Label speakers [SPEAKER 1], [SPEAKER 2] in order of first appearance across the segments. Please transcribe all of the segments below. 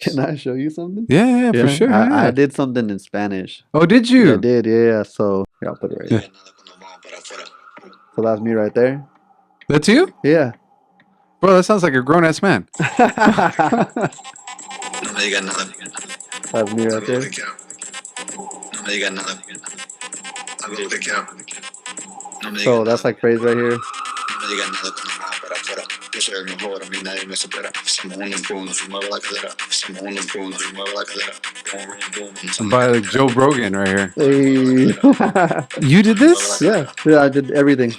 [SPEAKER 1] Can I show you something?
[SPEAKER 2] Yeah, for sure. Yeah.
[SPEAKER 1] I did something in Spanish.
[SPEAKER 2] Oh, did you?
[SPEAKER 1] I did, yeah. So here, I'll put it right here. So that's me right there.
[SPEAKER 2] That's you?
[SPEAKER 1] Yeah.
[SPEAKER 2] Bro, that sounds like a grown-ass man.
[SPEAKER 1] That's me right there. So that's like phrase right here.
[SPEAKER 2] By like Joe Rogan right here.
[SPEAKER 1] Hey.
[SPEAKER 2] You did this?
[SPEAKER 1] Yeah, I did everything.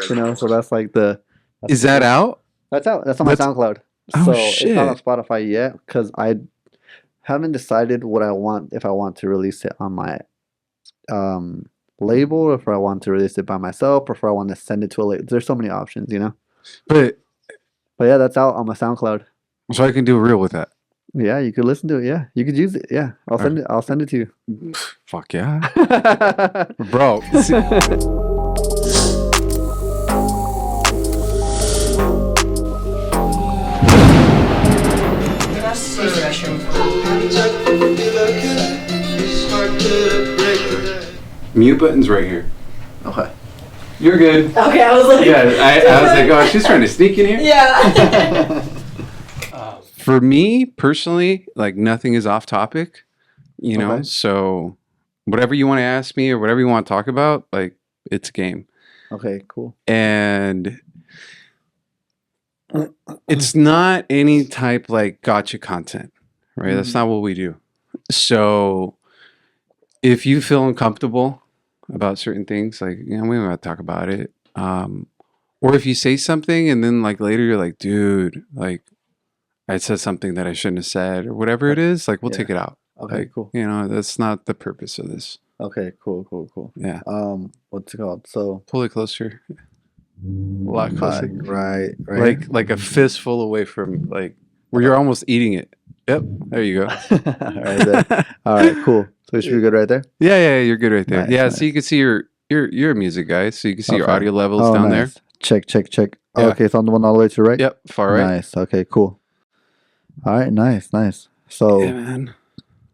[SPEAKER 1] You know, so that's like the.
[SPEAKER 2] Is that out?
[SPEAKER 1] That's out. That's on my SoundCloud.
[SPEAKER 2] Oh,
[SPEAKER 1] so
[SPEAKER 2] shit.
[SPEAKER 1] It's not on Spotify yet because I haven't decided what I want, if I want to release it on my label, or if I want to release it by myself, or if I want to send it to a label. There's so many options, you know.
[SPEAKER 2] But
[SPEAKER 1] yeah, that's out on my SoundCloud.
[SPEAKER 2] So I can do a reel with that.
[SPEAKER 1] Yeah, you could listen to it. Yeah, you could use it. Yeah, I'll send it. I'll send it to you.
[SPEAKER 2] Fuck yeah, bro. Mute button's right here.
[SPEAKER 1] Okay.
[SPEAKER 2] You're good.
[SPEAKER 3] Okay, I was like...
[SPEAKER 2] Yeah, I was like, oh, she's trying to sneak in here?
[SPEAKER 3] Yeah.
[SPEAKER 2] For me, personally, like, nothing is off topic, you know?
[SPEAKER 1] Okay.
[SPEAKER 2] So whatever you want to ask me or whatever you want to talk about, like, it's game.
[SPEAKER 1] Okay, cool.
[SPEAKER 2] And it's not any type, like, gotcha content, right? That's not what we do. So if you feel uncomfortable about certain things, like, you know, we don't have to talk about it. Or if you say something and then like later you're like, dude, like I said something that I shouldn't have said or whatever it is, like we'll take it out.
[SPEAKER 1] Okay,
[SPEAKER 2] like,
[SPEAKER 1] cool.
[SPEAKER 2] You know, that's not the purpose of this.
[SPEAKER 1] Okay, cool.
[SPEAKER 2] Yeah.
[SPEAKER 1] What's it called? So
[SPEAKER 2] pull it closer. A lot closer.
[SPEAKER 1] Right.
[SPEAKER 2] Like a fistful away from like where you're almost eating it. Yep. There you go.
[SPEAKER 1] All right, cool. So we should be good right there?
[SPEAKER 2] Yeah, you're good right there.
[SPEAKER 1] Nice.
[SPEAKER 2] So you can see you're a music guy, so you can see your audio levels down there.
[SPEAKER 1] Check.
[SPEAKER 2] Yeah.
[SPEAKER 1] Okay, so I'm the one all the way to the right?
[SPEAKER 2] Yep, far right.
[SPEAKER 1] Nice. Okay, cool. All right, nice. So
[SPEAKER 2] yeah, man.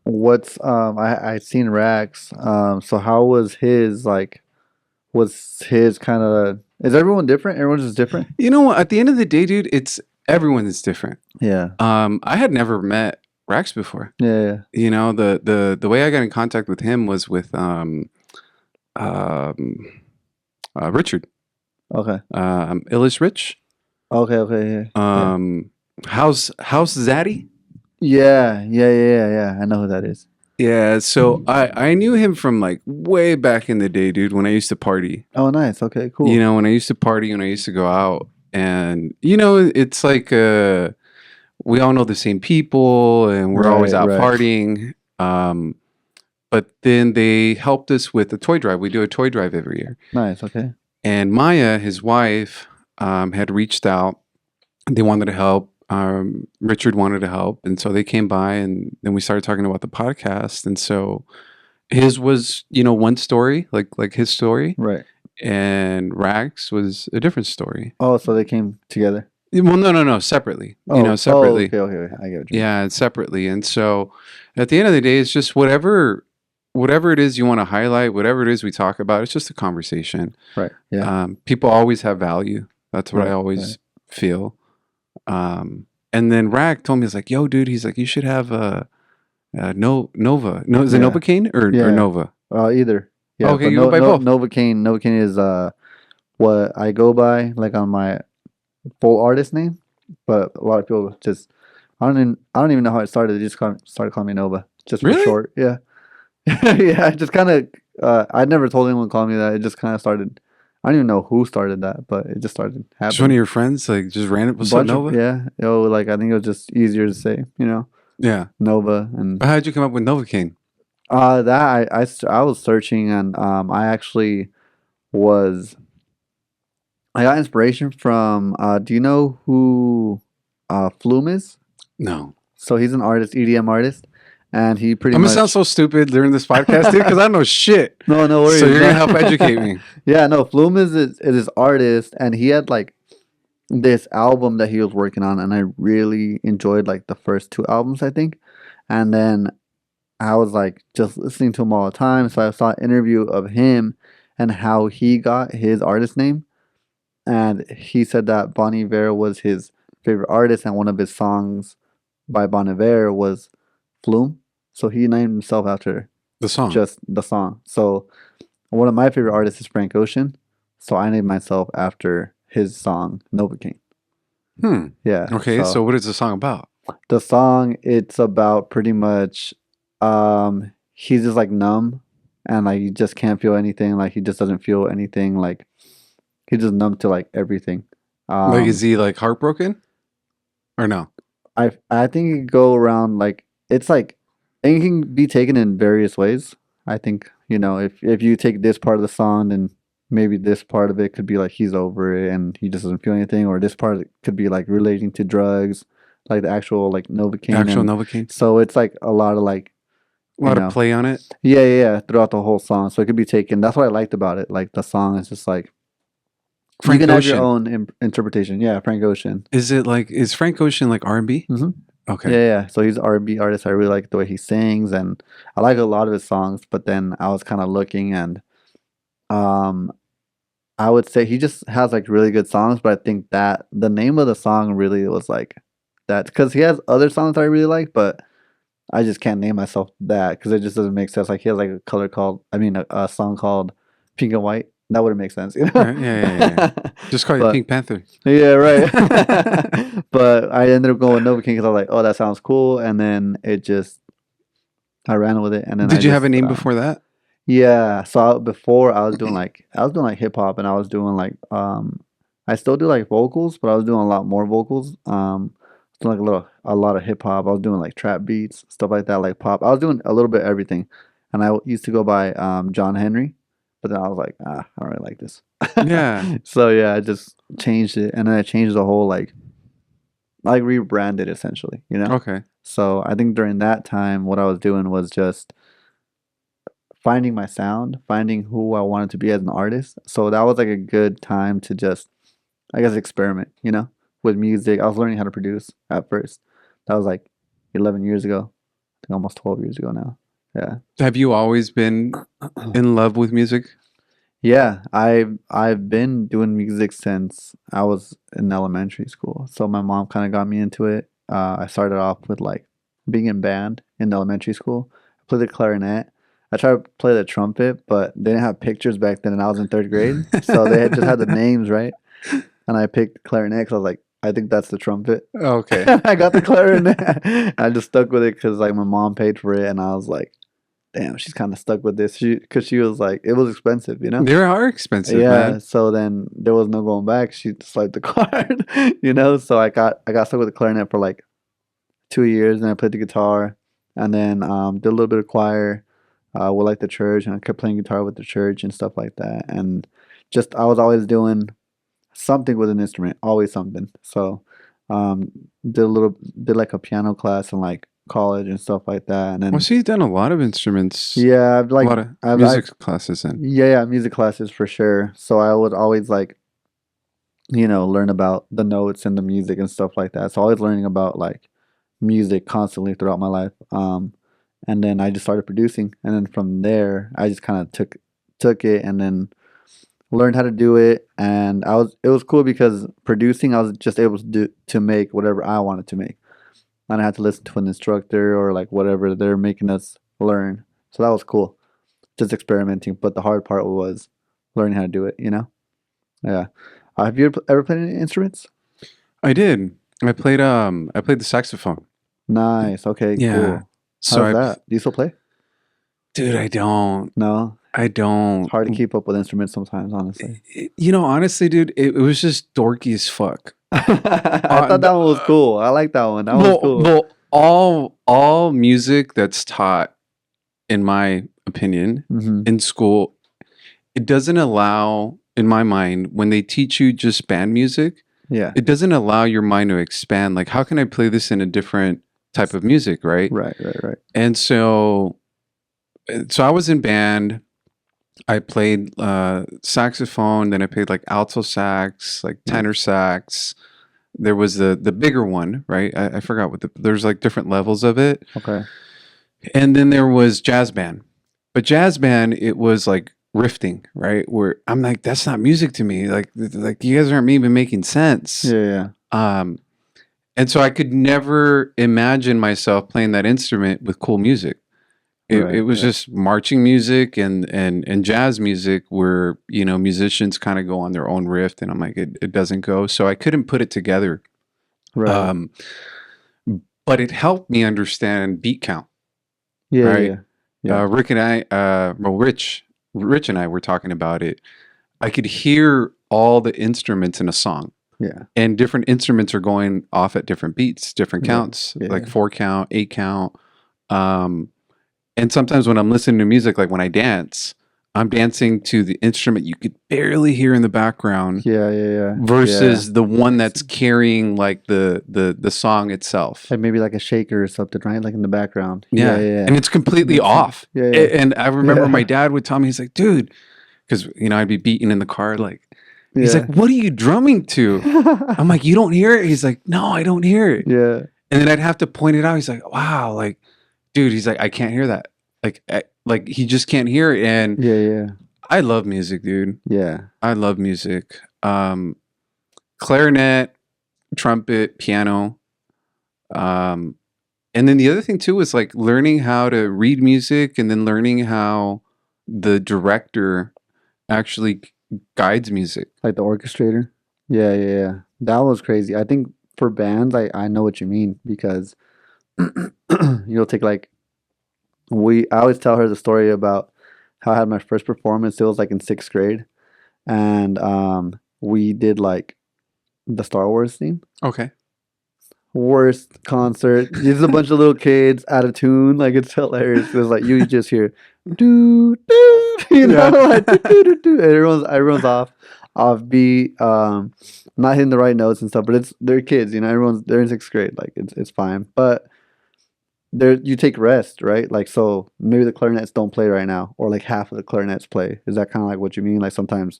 [SPEAKER 1] What's I seen Rax. So how was his kind of, is everyone different? Everyone's just different?
[SPEAKER 2] You know what? At the end of the day, dude, everyone is different.
[SPEAKER 1] Yeah.
[SPEAKER 2] I had never met Rax before.
[SPEAKER 1] Yeah.
[SPEAKER 2] You know, the way I got in contact with him was with Richard.
[SPEAKER 1] Okay.
[SPEAKER 2] Illis Rich.
[SPEAKER 1] Okay. Yeah.
[SPEAKER 2] How's Zaddy?
[SPEAKER 1] Yeah. I know who that is.
[SPEAKER 2] Yeah, so I knew him from like way back in the day, dude, when I used to party.
[SPEAKER 1] Oh, nice. Okay, cool.
[SPEAKER 2] You know, when I used to party, when I used to go out, and you know, it's like we all know the same people, and we're always out partying. But then they helped us with a toy drive. We do a toy drive every year.
[SPEAKER 1] Nice. Okay.
[SPEAKER 2] And Maya, his wife, had reached out. They wanted to help. Richard wanted to help, and so they came by, and then we started talking about the podcast. And so his was, you know, one story, like his story,
[SPEAKER 1] right?
[SPEAKER 2] And Rax was a different story.
[SPEAKER 1] Oh, so they came together?
[SPEAKER 2] Well, no, separately. You know, separately.
[SPEAKER 1] Okay, I get it.
[SPEAKER 2] Yeah, separately. And so at the end of the day, it's just whatever it is you want to highlight, whatever it is we talk about, it's just a conversation.
[SPEAKER 1] Right. Yeah.
[SPEAKER 2] People always have value. That's what I always feel. And then Rack told me, he's like, yo, dude, he's like, you should have Nova. No, is it NovaCain or Nova?
[SPEAKER 1] Either. Yeah,
[SPEAKER 2] okay, you go by both.
[SPEAKER 1] NovaCain. NovaCain is what I go by, like on my full artist name. But a lot of people just, I don't even know how it started. They just started calling me Nova, just for short. Yeah. Yeah, just kind of. I never told anyone to call me that. It just kind of started. I don't even know who started that, but it just started happening.
[SPEAKER 2] Just one of your friends, like just random. What's up, Nova?
[SPEAKER 1] Like I think it was just easier to say, you know.
[SPEAKER 2] Yeah.
[SPEAKER 1] Nova. And
[SPEAKER 2] but how'd you come up with NovaCain?
[SPEAKER 1] That I was searching, and I actually was. I got inspiration from. Do you know who Flume is?
[SPEAKER 2] No.
[SPEAKER 1] So he's an artist, EDM artist. And he pretty
[SPEAKER 2] I'm
[SPEAKER 1] much...
[SPEAKER 2] gonna sound so stupid during this podcast, dude, because I don't know shit.
[SPEAKER 1] No worries.
[SPEAKER 2] So you're gonna help educate me.
[SPEAKER 1] Yeah, no, Flume is his artist, and he had like this album that he was working on, and I really enjoyed like the first two albums, I think. And then I was like just listening to him all the time. So I saw an interview of him and how he got his artist name. And he said that Bon Iver was his favorite artist, and one of his songs by Bon Iver was Flume. So he named himself after
[SPEAKER 2] The song.
[SPEAKER 1] just the song. So one of my favorite artists is Frank Ocean. So I named myself after his song, NovaCain. Yeah.
[SPEAKER 2] Okay, so what is the song about?
[SPEAKER 1] The song, it's about pretty much he's just like numb, and like he just can't feel anything, like he just doesn't feel anything, like he's just numb to like everything.
[SPEAKER 2] Like, is he like heartbroken? Or no?
[SPEAKER 1] I think it go around like it's like it can be taken in various ways. I think, you know, if you take this part of the song, then maybe this part of it could be like he's over it and he just doesn't feel anything, or this part could be like relating to drugs, like the actual like Novocaine.
[SPEAKER 2] Actual
[SPEAKER 1] And
[SPEAKER 2] NovaCain?
[SPEAKER 1] so it's like a lot of like,
[SPEAKER 2] A lot of play on it?
[SPEAKER 1] yeah, throughout the whole song. So it could be taken. That's what I liked about it. Like the song is just like
[SPEAKER 2] Frank
[SPEAKER 1] you can have your
[SPEAKER 2] Ocean.
[SPEAKER 1] own interpretation. Yeah, Frank Ocean.
[SPEAKER 2] Is Frank Ocean like R&B?
[SPEAKER 1] Mm-hmm.
[SPEAKER 2] Okay.
[SPEAKER 1] Yeah. So he's an R&B artist. I really like the way he sings, and I like a lot of his songs. But then I was kind of looking, and um, I would say he just has like really good songs. But I think that the name of the song really was like that, because he has other songs that I really like, but I just can't name myself that because it just doesn't make sense. Like he has like a song called Pink and White. That wouldn't make sense, you know?
[SPEAKER 2] Right, yeah. Just call it
[SPEAKER 1] But
[SPEAKER 2] Pink Panther.
[SPEAKER 1] yeah, right. But I ended up going with Nova King because I was like, oh, that sounds cool. And then I ran with it. And then
[SPEAKER 2] Did you have a name before that?
[SPEAKER 1] Yeah. So before I was doing like hip hop, and I was doing like I still do like vocals, but I was doing a lot more vocals. Doing like a lot of hip hop. I was doing like trap beats, stuff like that, like pop. I was doing a little bit of everything, and I used to go by John Henry, but then I was like, I don't really like this.
[SPEAKER 2] Yeah.
[SPEAKER 1] So yeah, I just changed it, and then I changed the whole like rebranded essentially, you know.
[SPEAKER 2] Okay.
[SPEAKER 1] So I think during that time, what I was doing was just finding my sound, finding who I wanted to be as an artist. So that was like a good time to just, I guess, experiment, you know, with music. I was learning how to produce at first. That was like 11 years ago. I think almost 12 years ago now. Yeah.
[SPEAKER 2] Have you always been in love with music?
[SPEAKER 1] Yeah, I've been doing music since I was in elementary school. So my mom kind of got me into it. I started off with like being in band in elementary school. I played the clarinet. I tried to play the trumpet, but they didn't have pictures back then, and I was in third grade, so they just had the names, right? And I picked clarinet because I was like, I think that's the trumpet.
[SPEAKER 2] Okay.
[SPEAKER 1] I got the clarinet. I just stuck with it because like my mom paid for it, and I was like, damn, she's kind of stuck with this. Because she was like, it was expensive, you know?
[SPEAKER 2] They are expensive,
[SPEAKER 1] Yeah.
[SPEAKER 2] man.
[SPEAKER 1] So then there was no going back. She swiped the card, you know? So I got stuck with the clarinet for like 2 years, and I played the guitar, and then did a little bit of choir with like the church, and I kept playing guitar with the church and stuff like that. And just I was always doing something with an instrument, always something. So um, did like a piano class in like college and stuff like that. And
[SPEAKER 2] Well,
[SPEAKER 1] then
[SPEAKER 2] so you've done a lot of instruments,
[SPEAKER 1] yeah, I've
[SPEAKER 2] a
[SPEAKER 1] like
[SPEAKER 2] lot of
[SPEAKER 1] I've
[SPEAKER 2] music classes then.
[SPEAKER 1] yeah, music classes for sure. So I would always like, you know, learn about the notes and the music and stuff like that. So always learning about like music constantly throughout my life. And then I just started producing, and then from there I just kind of took it, and then learned how to do it. And it was cool because producing, I was just able to make whatever I wanted to make. I didn't have to listen to an instructor or like whatever they're making us learn. So that was cool, just experimenting. But the hard part was learning how to do it, you know? Yeah. Have you ever played any instruments?
[SPEAKER 2] I did. I played the saxophone.
[SPEAKER 1] Nice. Okay,
[SPEAKER 2] Yeah.
[SPEAKER 1] cool.
[SPEAKER 2] So
[SPEAKER 1] How's that? Do you still play?
[SPEAKER 2] dude, I don't.
[SPEAKER 1] No?
[SPEAKER 2] I don't.
[SPEAKER 1] It's hard to keep up with instruments sometimes, honestly.
[SPEAKER 2] You know, honestly, dude, it was just dorky as fuck.
[SPEAKER 1] I thought that one was cool. I like that one. That was cool.
[SPEAKER 2] Well, all music that's taught, in my opinion, in school, it doesn't allow, in my mind, when they teach you just band music,
[SPEAKER 1] Yeah.
[SPEAKER 2] it doesn't allow your mind to expand. Like, how can I play this in a different type of music, right?
[SPEAKER 1] Right.
[SPEAKER 2] And so I was in band, I played saxophone, then I played like alto sax, like tenor sax. There was the bigger one, right? I forgot there's like different levels of it.
[SPEAKER 1] Okay.
[SPEAKER 2] And then there was jazz band. But jazz band, it was like rifting, right? Where I'm like, that's not music to me. Like you guys aren't even making sense.
[SPEAKER 1] Yeah.
[SPEAKER 2] Um, and so I could never imagine myself playing that instrument with cool music. It
[SPEAKER 1] Right.
[SPEAKER 2] was just marching music and jazz music where, you know, musicians kind of go on their own riff, and I'm like, it doesn't go. So I couldn't put it together.
[SPEAKER 1] Right.
[SPEAKER 2] Um, but it helped me understand beat count,
[SPEAKER 1] Yeah.
[SPEAKER 2] right?
[SPEAKER 1] Yeah. Yeah.
[SPEAKER 2] Rick and I, Rich and I were talking about it. I could hear all the instruments in a song,
[SPEAKER 1] Yeah.
[SPEAKER 2] and different instruments are going off at different beats, different
[SPEAKER 1] Right.
[SPEAKER 2] counts,
[SPEAKER 1] Yeah.
[SPEAKER 2] like 4 count, 8 count. And sometimes when I'm listening to music, like when I dance, I'm dancing to the instrument you could barely hear in the background
[SPEAKER 1] Yeah. Yeah. Yeah.
[SPEAKER 2] versus the one that's carrying like the song itself.
[SPEAKER 1] Like maybe like a shaker or something, right? Like in the background. Yeah.
[SPEAKER 2] Yeah.
[SPEAKER 1] Yeah.
[SPEAKER 2] And it's completely
[SPEAKER 1] Makes sense.
[SPEAKER 2] off.
[SPEAKER 1] Yeah. Yeah.
[SPEAKER 2] And I remember my
[SPEAKER 1] Yeah.
[SPEAKER 2] dad would tell me, he's like, dude, because, you know, I'd be beating in the car. Like, he's like,
[SPEAKER 1] Yeah.
[SPEAKER 2] what are you drumming to? I'm like, you don't hear it? He's like, no, I don't hear it.
[SPEAKER 1] Yeah.
[SPEAKER 2] And then I'd have to point it out. He's like, wow, like, dude, he's like, I can't hear that. Like he just can't hear it. And
[SPEAKER 1] Yeah. Yeah.
[SPEAKER 2] I love music, dude.
[SPEAKER 1] Yeah.
[SPEAKER 2] I love music. Clarinet, trumpet, piano. And then the other thing too is like learning how to read music and then learning how the director actually guides music.
[SPEAKER 1] Like the orchestrator. Yeah. Yeah. Yeah. That was crazy. I think for bands, I know what you mean because you'll take like I always tell her the story about how I had my first performance. It was like in sixth grade, and we did like the Star Wars theme.
[SPEAKER 2] Okay.
[SPEAKER 1] Worst concert. There's a bunch of little kids out of tune. Like it's hilarious. It was like you just hear do do, you know, like do do do do. Everyone's off beat. Not hitting the right notes and stuff. But they're kids. You know, they're in sixth grade. Like it's fine. But there you take rest, right? Like so maybe the clarinets don't play right now, or like half of the clarinets play. Is that kind of like what you mean? Like sometimes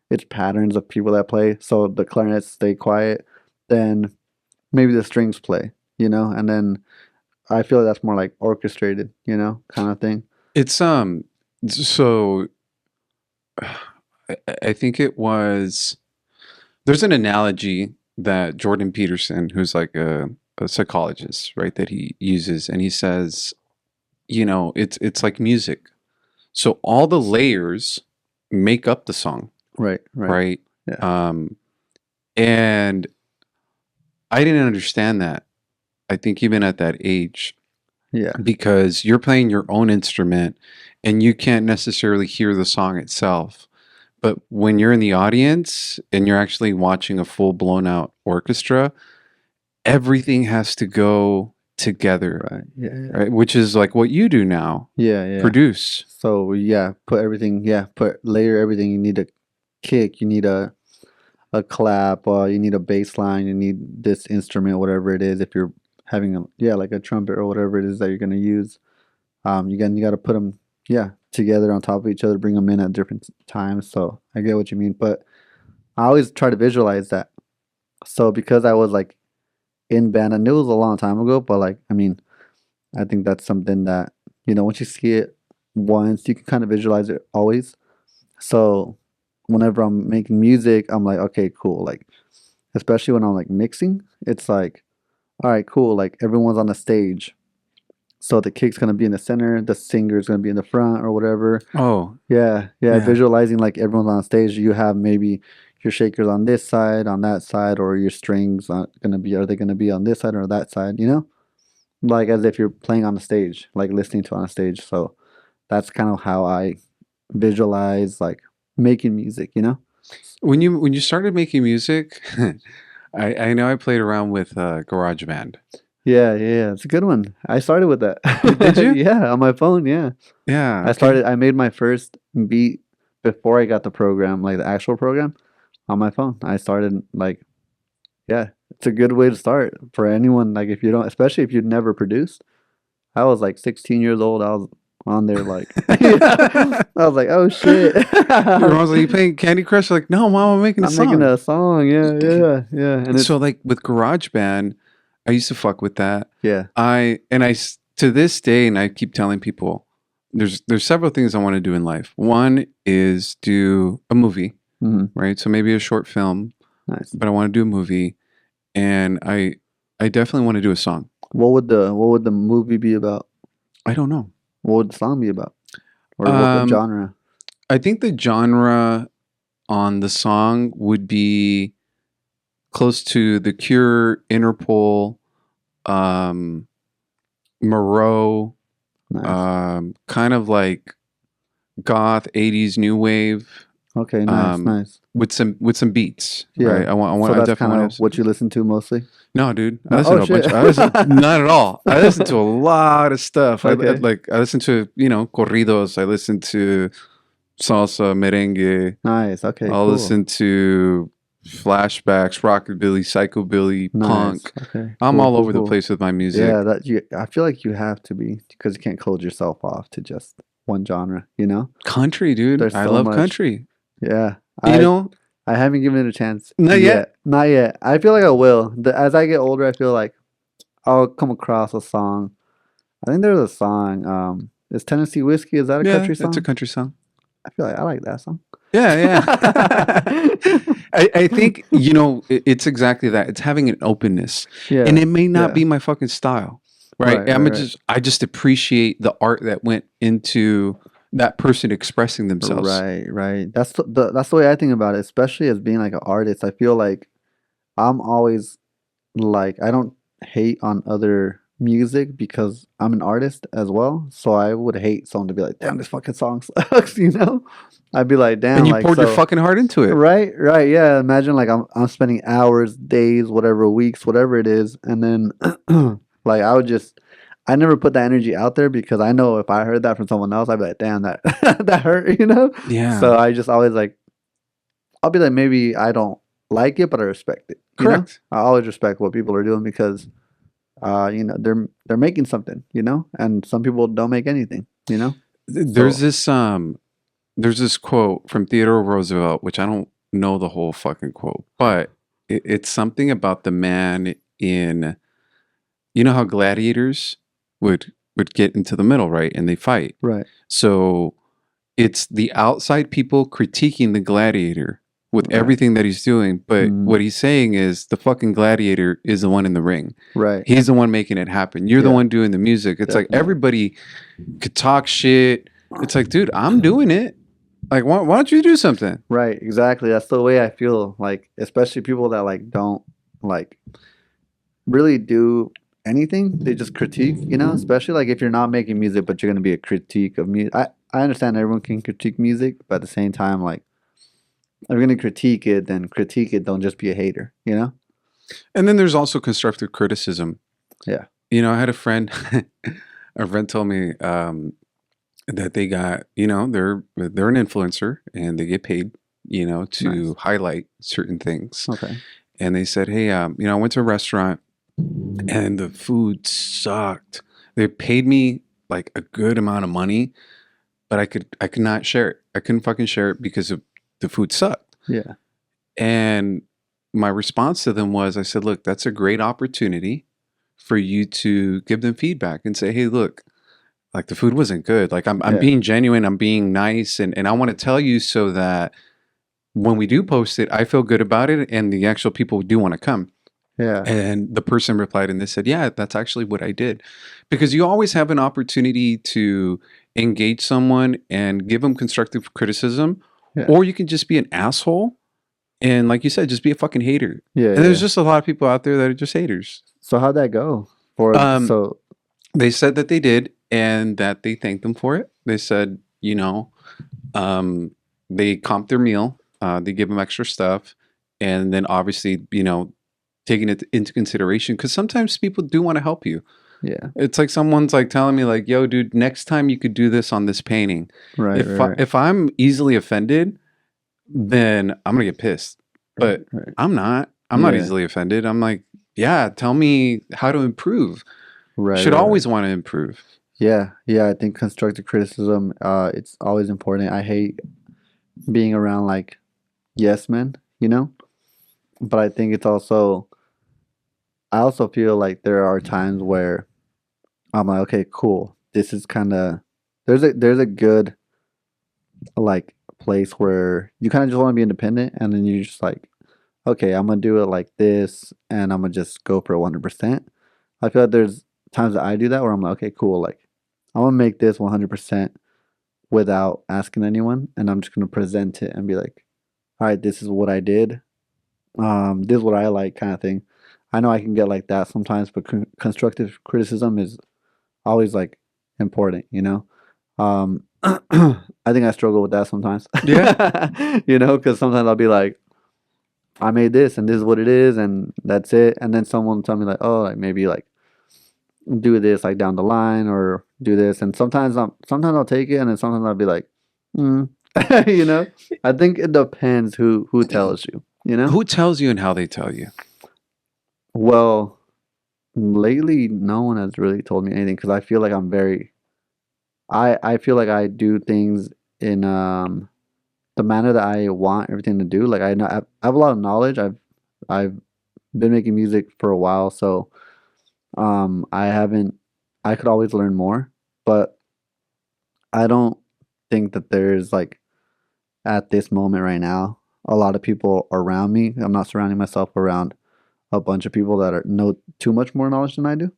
[SPEAKER 1] it's patterns of people that play, so the clarinets stay quiet, then maybe the strings play, you know, and then I feel like that's more like orchestrated, you know, kind of thing.
[SPEAKER 2] It's so I think it was there's an analogy that Jordan Peterson, who's like a psychologist, right, that he uses, and he says, you know, it's like music. So all the layers make up the song,
[SPEAKER 1] Right.
[SPEAKER 2] right?
[SPEAKER 1] Yeah.
[SPEAKER 2] And I didn't understand that. I think even at that age,
[SPEAKER 1] Yeah.
[SPEAKER 2] because you're playing your own instrument and you can't necessarily hear the song itself. But when you're in the audience and you're actually watching a full blown out orchestra, everything has to go together,
[SPEAKER 1] Right. Yeah.
[SPEAKER 2] right? Which is like what you do now,
[SPEAKER 1] Yeah.
[SPEAKER 2] produce.
[SPEAKER 1] So yeah, put everything. Yeah, layer everything. You need a kick. You need a clap. You need a bass line. You need this instrument, whatever it is. If you're having like a trumpet or whatever it is that you're gonna use. You got to put them, together on top of each other, bring them in at different times. So I get what you mean, but I always try to visualize that. So because I was like in band, I knew it was a long time ago, but like, I mean, I think that's something that, once you see it once, you can kind of visualize it always. So whenever I'm making music, I'm like, okay, cool. Like, especially when I'm like mixing, it's like, all right, cool. Like everyone's on the stage. So the kick's gonna be in the center, the singer's gonna be in the front or whatever.
[SPEAKER 2] Oh,
[SPEAKER 1] Yeah.
[SPEAKER 2] yeah.
[SPEAKER 1] Visualizing like everyone's on stage. You have maybe your shakers on this side, on that side, or your strings are they gonna be on this side or that side, Like as if you're playing on the stage, like listening to on a stage. So that's kind of how I visualize like making music.
[SPEAKER 2] When you started making music, I know I played around with GarageBand.
[SPEAKER 1] Yeah. It's a good one. I started with that.
[SPEAKER 2] Did you?
[SPEAKER 1] Yeah, on my phone, yeah.
[SPEAKER 2] Yeah.
[SPEAKER 1] I made my first beat before I got the program, like the actual program, on my phone. I started like, yeah, it's a good way to start for anyone. Like if you don't, especially if you'd never produced. I was like 16 years old. on there. Like, I was like, oh shit.
[SPEAKER 2] Your mom's like, you playing Candy Crush? Like, no, mom, I'm making a
[SPEAKER 1] I'm
[SPEAKER 2] song.
[SPEAKER 1] making a song. Yeah. And it's
[SPEAKER 2] So like with GarageBand, I used to fuck with that.
[SPEAKER 1] yeah.
[SPEAKER 2] To this day, and I keep telling people, there's several things I want to do in life. One is do a movie, right? So maybe a short film,
[SPEAKER 1] Nice.
[SPEAKER 2] but I want to do a movie, and I definitely want to do a song.
[SPEAKER 1] What would the movie be about?
[SPEAKER 2] I don't know.
[SPEAKER 1] What would the song be about? Or what genre?
[SPEAKER 2] I think the genre on the song would be close to The Cure, Interpol, Moreau,
[SPEAKER 1] Nice.
[SPEAKER 2] kind of like goth 80s new wave.
[SPEAKER 1] Okay, nice.
[SPEAKER 2] With some beats.
[SPEAKER 1] Yeah.
[SPEAKER 2] Right.
[SPEAKER 1] So
[SPEAKER 2] I
[SPEAKER 1] that's
[SPEAKER 2] definitely
[SPEAKER 1] kind of
[SPEAKER 2] want to.
[SPEAKER 1] what you listen to mostly?
[SPEAKER 2] No, dude. I
[SPEAKER 1] No,
[SPEAKER 2] listen
[SPEAKER 1] oh,
[SPEAKER 2] to a bunch.
[SPEAKER 1] shit.
[SPEAKER 2] I listen, not at all. I listen to a lot of stuff.
[SPEAKER 1] Okay.
[SPEAKER 2] I listen to corridos. I listen to salsa, merengue.
[SPEAKER 1] Nice. Okay,
[SPEAKER 2] I'll
[SPEAKER 1] cool.
[SPEAKER 2] listen to flashbacks, rockabilly, psychobilly,
[SPEAKER 1] Nice.
[SPEAKER 2] punk.
[SPEAKER 1] Okay.
[SPEAKER 2] I'm all over the
[SPEAKER 1] Cool.
[SPEAKER 2] place with my music.
[SPEAKER 1] Yeah, I feel like you have to be because you can't close yourself off to just one genre, you know?
[SPEAKER 2] Country, dude.
[SPEAKER 1] There's
[SPEAKER 2] I
[SPEAKER 1] so
[SPEAKER 2] love
[SPEAKER 1] much.
[SPEAKER 2] country.
[SPEAKER 1] Yeah.
[SPEAKER 2] I
[SPEAKER 1] I haven't given it a chance.
[SPEAKER 2] Not yet?
[SPEAKER 1] Not yet. I feel like I will. As I get older, I feel like I'll come across a song. I think there's a song. Is Tennessee Whiskey? Is that a country song?
[SPEAKER 2] It's a country song.
[SPEAKER 1] I feel like I like that song.
[SPEAKER 2] Yeah. I think, it's exactly that. It's having an openness.
[SPEAKER 1] Yeah.
[SPEAKER 2] And it may not be my fucking style. Right.
[SPEAKER 1] Right.
[SPEAKER 2] I just appreciate the art that went into that person expressing themselves.
[SPEAKER 1] Right. That's the way I think about it, especially as being like an artist. I feel like I'm always like I don't hate on other music because I'm an artist as well. So I would hate someone to be like, damn, this fucking song sucks, you know? I'd be like, damn,
[SPEAKER 2] And you
[SPEAKER 1] like,
[SPEAKER 2] poured your fucking heart into it.
[SPEAKER 1] Right, yeah. Imagine like I'm spending hours, days, whatever, weeks, whatever it is, and then like I never put that energy out there because I know if I heard that from someone else, I'd be like, damn, that that hurt, you know?
[SPEAKER 2] Yeah.
[SPEAKER 1] So I just always like I'll be like, maybe I don't like it, but I respect it.
[SPEAKER 2] Correct.
[SPEAKER 1] I always respect what people are doing because they're making something, and some people don't make anything,
[SPEAKER 2] There's this quote from Theodore Roosevelt, which I don't know the whole fucking quote, but it's something about the man in, how gladiators would get into the middle, right? And they fight.
[SPEAKER 1] Right.
[SPEAKER 2] So it's the outside people critiquing the gladiator with everything that he's doing. But what he's saying is the fucking gladiator is the one in the ring.
[SPEAKER 1] Right.
[SPEAKER 2] He's the one making it happen. You're the one doing the music. It's like everybody could talk shit. It's like, dude, I'm doing it. Like, why don't you do something?
[SPEAKER 1] Right. Exactly. That's the way I feel. Like, especially people that like don't like really do anything. They just critique, especially like if you're not making music, but you're going to be a critique of music. I understand everyone can critique music, but at the same time, like, if you're going to critique it, then critique it. Don't just be a hater,
[SPEAKER 2] And then there's also constructive criticism.
[SPEAKER 1] Yeah.
[SPEAKER 2] I had a friend told me that they got, they're an influencer and they get paid, to highlight certain things.
[SPEAKER 1] Okay.
[SPEAKER 2] And they said, hey, I went to a restaurant and the food sucked. They paid me like a good amount of money, but I could not share it. I couldn't fucking share it because the food sucked.
[SPEAKER 1] Yeah.
[SPEAKER 2] And my response to them was, I said, look, that's a great opportunity for you to give them feedback and say, hey, look, like the food wasn't good. Like I'm being genuine. I'm being nice. And I want to tell you so that when we do post it, I feel good about it. And the actual people do want to come.
[SPEAKER 1] Yeah.
[SPEAKER 2] And the person replied and they said, yeah, that's actually what I did. Because you always have an opportunity to engage someone and give them constructive criticism. Yeah. Or you can just be an asshole. And like you said, just be a fucking hater.
[SPEAKER 1] Yeah.
[SPEAKER 2] And there's just a lot of people out there that are just haters.
[SPEAKER 1] So how'd that go?
[SPEAKER 2] They said that they did and that they thanked them for it. They said, they comped their meal. They give them extra stuff. And then obviously, taking it into consideration because sometimes people do want to help you.
[SPEAKER 1] Yeah.
[SPEAKER 2] It's like someone's like telling me like, yo, dude, next time you could do this on this painting.
[SPEAKER 1] Right.
[SPEAKER 2] If I'm easily offended, then I'm going to get pissed. But I'm not. I'm not easily offended. I'm like, yeah, tell me how to improve. Right. Should always want to improve.
[SPEAKER 1] Yeah, yeah. I think constructive criticism, it's always important. I hate being around like yes men, but I think it's also, I also feel like there are times where I'm like, okay, cool. This is kind of, there's a good like place where you kind of just want to be independent, and then you're just like, okay, I'm gonna do it like this, and I'm gonna just go for 100%. I feel like there's times that I do that where I'm like, okay, cool, like I'm gonna make this 100% without asking anyone, and I'm just gonna present it and be like, all right, this is what I did. This is what I like, kind of thing. I know I can get like that sometimes, but constructive criticism is always like important. I think I struggle with that sometimes.
[SPEAKER 2] Yeah.
[SPEAKER 1] Because sometimes I'll be like, I made this and this is what it is and that's it. And then someone will tell me like, oh, like maybe like do this like down the line or do this. And sometimes I'll take it and then sometimes I'll be like, hmm. you know. I think it depends who tells you.
[SPEAKER 2] Who tells you and how they tell you?
[SPEAKER 1] Well, lately no one has really told me anything because I feel like I feel like I do things in the manner that I want everything to do. Like I know I have a lot of knowledge. I've been making music for a while, so I haven't. I could always learn more, but I don't think that there's like at this moment right now a lot of people around me. I'm not surrounding myself around a bunch of people that know too much more knowledge than I do,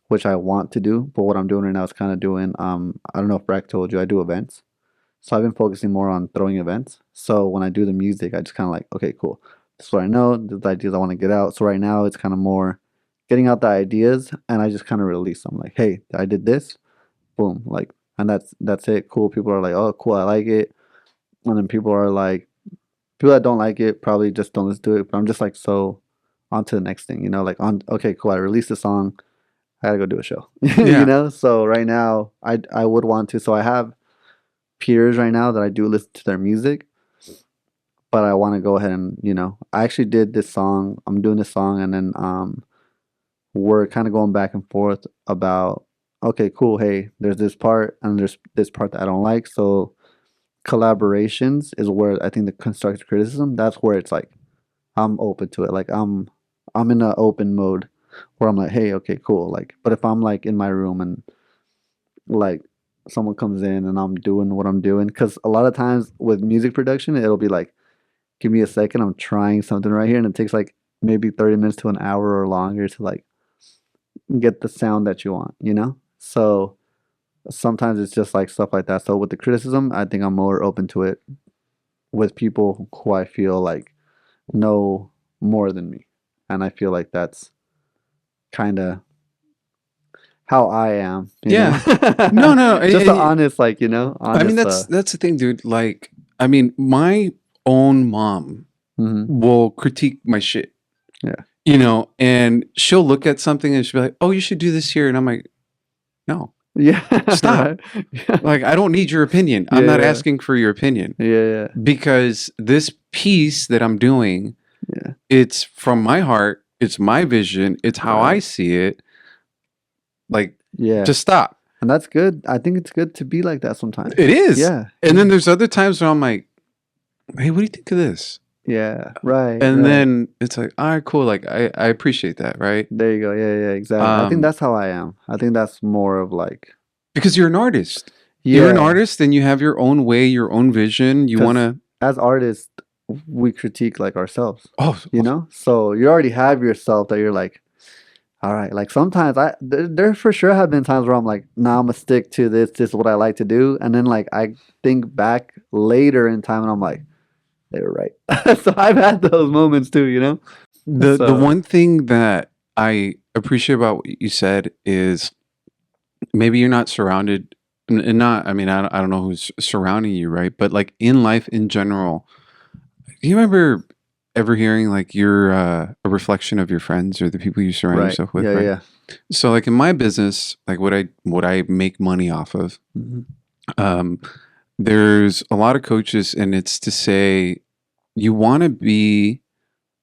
[SPEAKER 1] which I want to do. But what I'm doing right now is kind of doing. I don't know if Brack told you I do events. So I've been focusing more on throwing events. So when I do the music, I just kind of like, okay, cool. This is what I know. This is the ideas I want to get out. So right now it's kind of more getting out the ideas, and I just kind of release them. Like, hey, I did this. Boom. Like, and that's it. Cool. People are like, oh, cool. I like it. And then people are like, people that don't like it probably just don't listen to it. But I'm just like, so on to the next thing. Like on. Okay, cool. I released a song. I gotta go do a show.
[SPEAKER 2] Yeah.
[SPEAKER 1] So right now I would want to. So I have peers right now that I do listen to their music, but I want to go ahead and I actually did this song. I'm doing this song, and then we're kind of going back and forth about, okay, cool. Hey, there's this part and there's this part that I don't like. So collaborations is where I think the constructive criticism. That's where it's like I'm open to it. Like I'm in an open mode where I'm like, hey, okay, cool. Like, but if I'm like in my room and like someone comes in and I'm doing what I'm doing, because a lot of times with music production, it'll be like, give me a second, I'm trying something right here, and it takes like maybe 30 minutes to an hour or longer to like get the sound that you want. So sometimes it's just like stuff like that. So with the criticism, I think I'm more open to it with people who I feel like know more than me. And I feel like that's kind of how I am.
[SPEAKER 2] Yeah. No.
[SPEAKER 1] Just the honest, like,
[SPEAKER 2] I mean,
[SPEAKER 1] honest.
[SPEAKER 2] that's the thing, dude. Like, I mean, my own mom
[SPEAKER 1] Mhm.
[SPEAKER 2] will critique my shit.
[SPEAKER 1] Yeah.
[SPEAKER 2] And she'll look at something and she'll be like, "Oh, you should do this here," and I'm like, "No,
[SPEAKER 1] Yeah.
[SPEAKER 2] stop!
[SPEAKER 1] Right? Yeah.
[SPEAKER 2] Like, I don't need your opinion. I'm not asking for your opinion
[SPEAKER 1] Yeah.
[SPEAKER 2] because this piece that I'm doing,
[SPEAKER 1] Yeah.
[SPEAKER 2] it's from my heart. It's my vision. It's how I see it. Like,
[SPEAKER 1] Yeah.
[SPEAKER 2] just stop."
[SPEAKER 1] And that's good. I think it's good to be like that sometimes.
[SPEAKER 2] It is.
[SPEAKER 1] Yeah.
[SPEAKER 2] And then there's other times where I'm like, "Hey, what do you think of this?"
[SPEAKER 1] Yeah. Right.
[SPEAKER 2] And
[SPEAKER 1] right.
[SPEAKER 2] then it's like, all right, cool. Like, I appreciate that, right?
[SPEAKER 1] There you go. Yeah. Exactly. I think that's how I am. I think that's more of like.
[SPEAKER 2] Because you're an artist.
[SPEAKER 1] Yeah.
[SPEAKER 2] You're an artist and you have your own way, your own vision. You want to.
[SPEAKER 1] As artists, we critique like ourselves.
[SPEAKER 2] Oh,
[SPEAKER 1] So you already have yourself that you're like, all right. Like sometimes there for sure have been times where I'm like, nah, I'm gonna stick to this. This is what I like to do. And then like I think back later in time and I'm like, they were right. So I've had those moments too.
[SPEAKER 2] The one thing that I appreciate about what you said is maybe you're not surrounded, and not. I mean, I don't know who's surrounding you, right? But like in life in general, do you remember ever hearing like you're a reflection of your friends or the people you surround
[SPEAKER 1] Right.
[SPEAKER 2] yourself with?
[SPEAKER 1] Yeah.
[SPEAKER 2] Right?
[SPEAKER 1] Yeah.
[SPEAKER 2] So like in my business, like what I make money off of,
[SPEAKER 1] Mhm.
[SPEAKER 2] there's a lot of coaches, and it's to say you want to be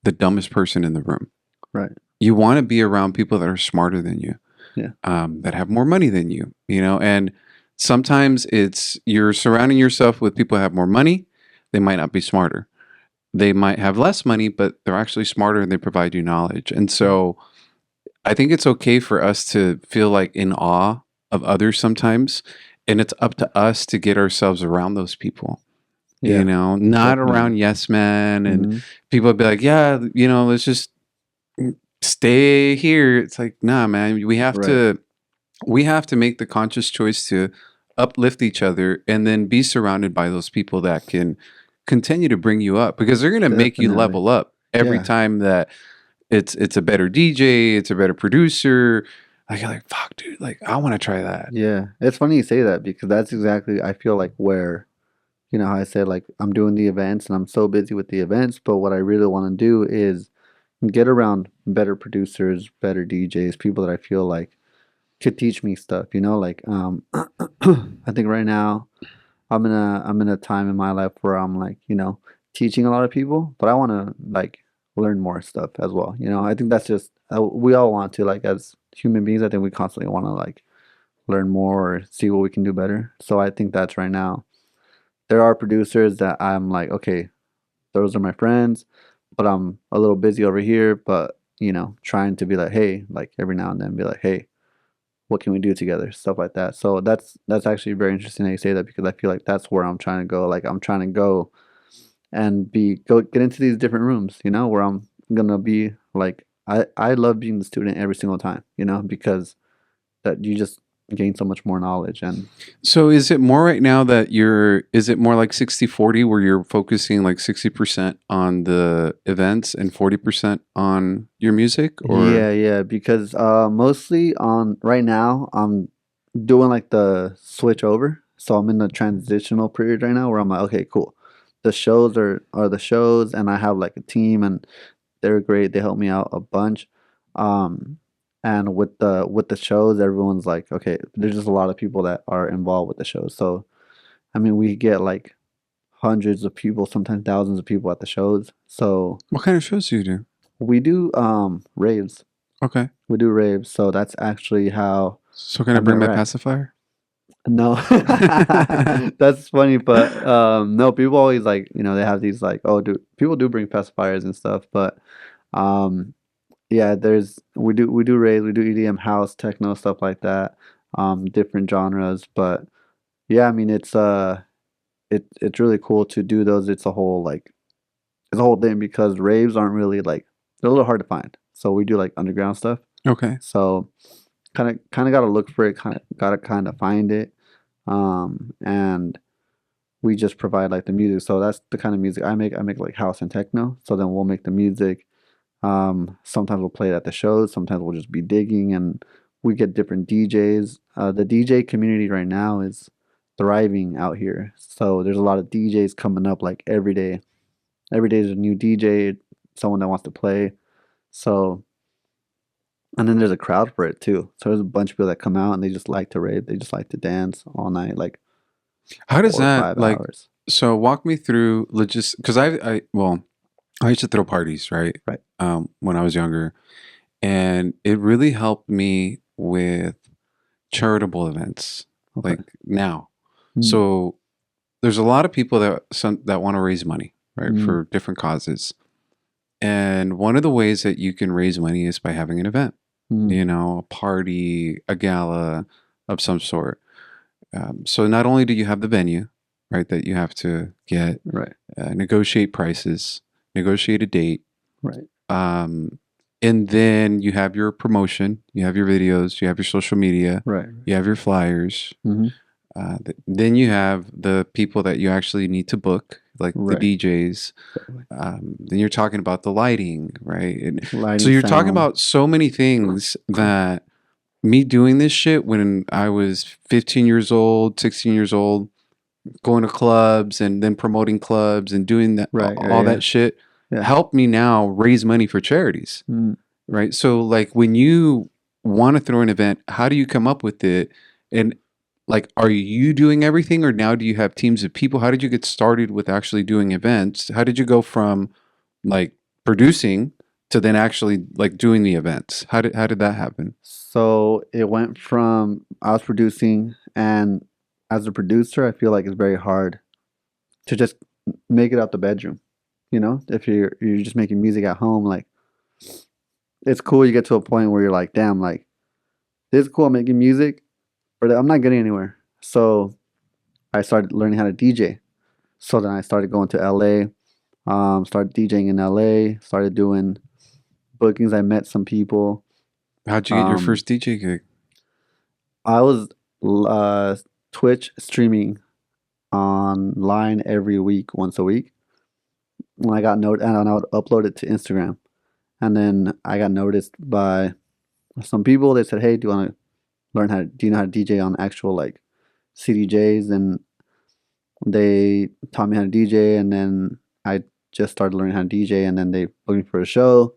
[SPEAKER 2] the dumbest person in the room.
[SPEAKER 1] Right.
[SPEAKER 2] You want to be around people that are smarter than you. that have more money than you, and sometimes it's you're surrounding yourself with people who have more money. They might not be smarter. They might have less money, but they're actually smarter and they provide you knowledge. And so I think it's okay for us to feel like in awe of others sometimes. And it's up to us to get ourselves around those people,
[SPEAKER 1] Yeah,
[SPEAKER 2] not
[SPEAKER 1] definitely.
[SPEAKER 2] around yes men and
[SPEAKER 1] Mhm.
[SPEAKER 2] people would be like, yeah, let's just stay here. It's like, nah, man,
[SPEAKER 1] Right.
[SPEAKER 2] we have to make the conscious choice to uplift each other and then be surrounded by those people that can continue to bring you up because they're going to make you
[SPEAKER 1] Definitely.
[SPEAKER 2] level up every
[SPEAKER 1] Yeah.
[SPEAKER 2] time that it's a better DJ, it's a better producer. Like you're like, fuck, dude, like I want to try that.
[SPEAKER 1] Yeah. It's funny you say that because that's exactly I feel like where how I said like I'm doing the events and I'm so busy with the events, but what I really want to do is get around better producers, better DJs, people that I feel like could teach me stuff, like I think right now I'm in a time in my life where I'm like, teaching a lot of people, but I want to like learn more stuff as well. I think that's just we all want to like as human beings. I think we constantly want to like learn more or see what we can do better. So I think that's right now. There are producers that I'm like, okay, those are my friends, but I'm a little busy over here. But trying to be like, hey, like every now and then, be like, hey, what can we do together, stuff like that. So that's actually very interesting that you say that because I feel like that's where I'm trying to go. Like I'm trying to go and get into these different rooms, where I'm gonna be like I love being the student every single time, because that you just gain so much more knowledge and
[SPEAKER 2] So is it more right now that is it more like 60-40 where you're focusing like 60% on the events and 40% on your music or?
[SPEAKER 1] yeah, because mostly on right now I'm doing like the switch over. So I'm in the transitional period right now where I'm like, okay, cool. The shows are the shows and I have like a team and they're great. They help me out a bunch. Um and with the shows, everyone's like, okay, there's just a lot of people that are involved with the shows. So I mean we get like hundreds of people, sometimes thousands of people at the shows. So
[SPEAKER 2] What kind of shows do you do?
[SPEAKER 1] we do raves.
[SPEAKER 2] Okay.
[SPEAKER 1] We do raves. So that's actually how
[SPEAKER 2] So can I
[SPEAKER 1] I met
[SPEAKER 2] bring my
[SPEAKER 1] Rack.
[SPEAKER 2] pacifier?
[SPEAKER 1] No, that's funny, but no, people always like, they have these like, oh, do people do bring pacifiers and stuff, but um, yeah, we do raves, we do EDM, house, techno, stuff like that, different genres, but yeah, I mean, it's really cool to do those. It's a whole thing because raves aren't really like they're a little hard to find, so we do like underground stuff,
[SPEAKER 2] Okay.
[SPEAKER 1] so kind of got to look for it, kind of find it, and we just provide like the music. So that's the kind of music I make. I make like house and techno. So then we'll make the music. Sometimes we'll play it at the shows. Sometimes we'll just be digging, and we get different DJs. The DJ community right now is thriving out here. So there's a lot of DJs coming up like every day. Every day there's a new DJ, someone that wants to play. So and then there's a crowd for it too. So there's a bunch of people that come out and they just like to rave. They just like to dance all night, like
[SPEAKER 2] How does
[SPEAKER 1] 4 or
[SPEAKER 2] that
[SPEAKER 1] 5
[SPEAKER 2] like
[SPEAKER 1] hours.
[SPEAKER 2] so walk me through because I used to throw parties, right?
[SPEAKER 1] Right.
[SPEAKER 2] When I was younger. And it really helped me with charitable events
[SPEAKER 1] Okay.
[SPEAKER 2] like now.
[SPEAKER 1] Mm,
[SPEAKER 2] So there's a lot of people that want to raise money, right,
[SPEAKER 1] mm,
[SPEAKER 2] for different causes. And one of the ways that you can raise money is by having an event,
[SPEAKER 1] mm.
[SPEAKER 2] a party, a gala of some sort. So not only do you have the venue, right, that you have to get,
[SPEAKER 1] Right.
[SPEAKER 2] negotiate prices, negotiate a date,
[SPEAKER 1] Right.
[SPEAKER 2] um, and then you have your promotion, you have your videos, you have your social media,
[SPEAKER 1] Right.
[SPEAKER 2] you have your flyers.
[SPEAKER 1] Mm-hmm.
[SPEAKER 2] Then you have the people that you actually need to book, like the
[SPEAKER 1] Right.
[SPEAKER 2] DJs.
[SPEAKER 1] Exactly.
[SPEAKER 2] Then you're talking about the lighting, right? And so
[SPEAKER 1] Lighting,
[SPEAKER 2] you're talking
[SPEAKER 1] sound.
[SPEAKER 2] about so many things that me doing this shit when I was 15 years old, 16 years old, going to clubs and then promoting clubs and doing that,
[SPEAKER 1] Right.
[SPEAKER 2] all
[SPEAKER 1] Yeah.
[SPEAKER 2] that shit
[SPEAKER 1] Yeah.
[SPEAKER 2] helped me now raise money for charities,
[SPEAKER 1] Mm.
[SPEAKER 2] right? So like when you want to throw an event, how do you come up with it? And like, are you doing everything or now do you have teams of people? How did you get started with actually doing events? How did you go from like producing to then actually like doing the events? How did that happen?
[SPEAKER 1] So it went from I was producing, and as a producer, I feel like it's very hard to just make it out the bedroom. You know, if you're just making music at home, like it's cool. You get to a point where you're like, damn, like this is cool. I'm making music, but I'm not getting anywhere. So I started learning how to DJ. So then I started going to LA, started DJing in LA, started doing bookings. I met some people.
[SPEAKER 2] How'd you get your
[SPEAKER 1] Um,
[SPEAKER 2] first DJ gig?
[SPEAKER 1] I was uh, Twitch streaming online every week, once a week. When I got and I would upload it to Instagram. And then I got noticed by some people. They said, "Hey, do you want to learn how? Do you know how to DJ on actual like CDJs?" And they taught me how to DJ, and then I just started learning how to DJ, and then they booked me for a show,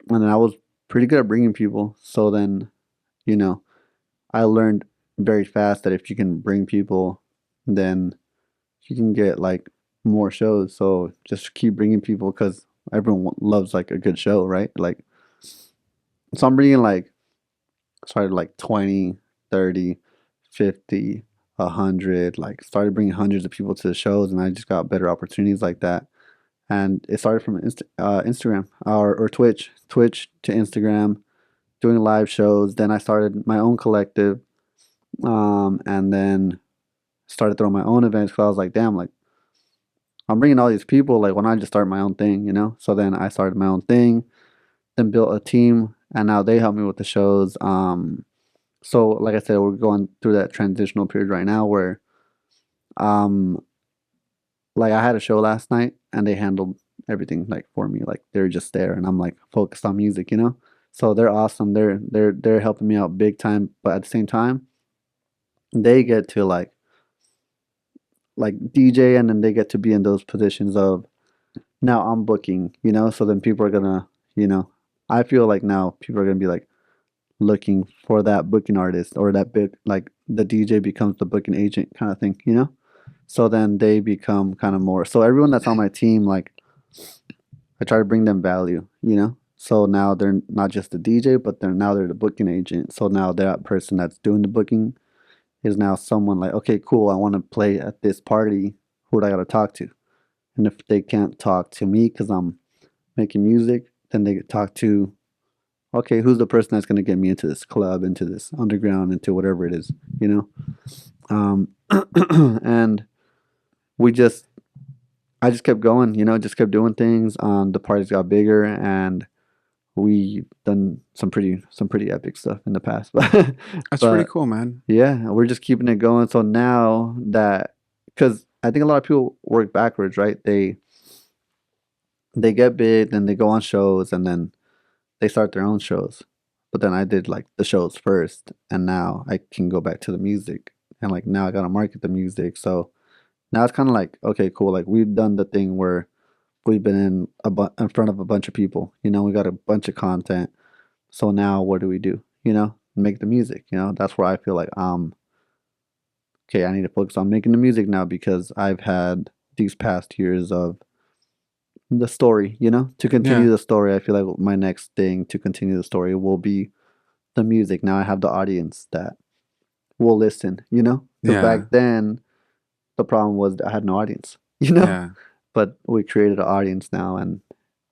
[SPEAKER 1] and then I was pretty good at bringing people. So then, you know, I learned very fast that if you can bring people, then you can get like more shows. So just keep bringing people because everyone loves like a good show, right? Like, so I'm bringing like started like 20, 30, 50, 100, like started bringing hundreds of people to the shows, and I just got better opportunities like that. And it started from Instagram or Twitch to Instagram, doing live shows. Then I started my own collective, and then started throwing my own events because I was like, damn, like I'm bringing all these people. Like, why not just start my own thing, you know? So then I started my own thing, then built a team, and now they help me with the shows. So like I said, we're going through that transitional period right now where, um, like I had a show last night and they handled everything like for me. Like they're just there, and I'm like focused on music, you know? So they're awesome. They're helping me out big time, but at the same time, they get to like DJ, and then they get to be in those positions of now I'm booking, you know? So then people are gonna, you know, I feel like now people are gonna be like looking for that booking artist or that big like the DJ becomes the booking agent kind of thing, you know? So then they become kind of more. So everyone that's on my team, like I try to bring them value, you know? So now they're not just the DJ, but they're the booking agent. So now that person that's doing the booking is now someone like, okay, cool, I want to play at this party. Who do I got to talk to? And if they can't talk to me because I'm making music, then they talk to, okay, who's the person that's going to get me into this club, into this underground, into whatever it is, you know? And we just, I just kept going, you know, just kept doing things. The parties got bigger, and we've done some pretty epic stuff in the past. But
[SPEAKER 2] That's pretty
[SPEAKER 1] but
[SPEAKER 2] cool, man.
[SPEAKER 1] yeah, we're just keeping it going. So now that, because I think a lot of people work backwards, right? They get big, then they go on shows, and then they start their own shows. But then I did like the shows first, and now I can go back to the music, and like now I gotta market the music. So now it's kind of like, okay, cool. Like we've done the thing where we've been in front of a bunch of people. You know, we got a bunch of content. So now what do we do? You know, make the music. You know, that's where I feel like okay, I need to focus on making the music now because I've had these past years of the story. You know, to
[SPEAKER 2] Yeah.
[SPEAKER 1] continue the story, I feel like my next thing to continue the story will be the music. Now I have the audience that will listen. You know, because
[SPEAKER 2] Yeah.
[SPEAKER 1] back then the problem was I had no audience. You know,
[SPEAKER 2] Yeah.
[SPEAKER 1] but we created an audience now, and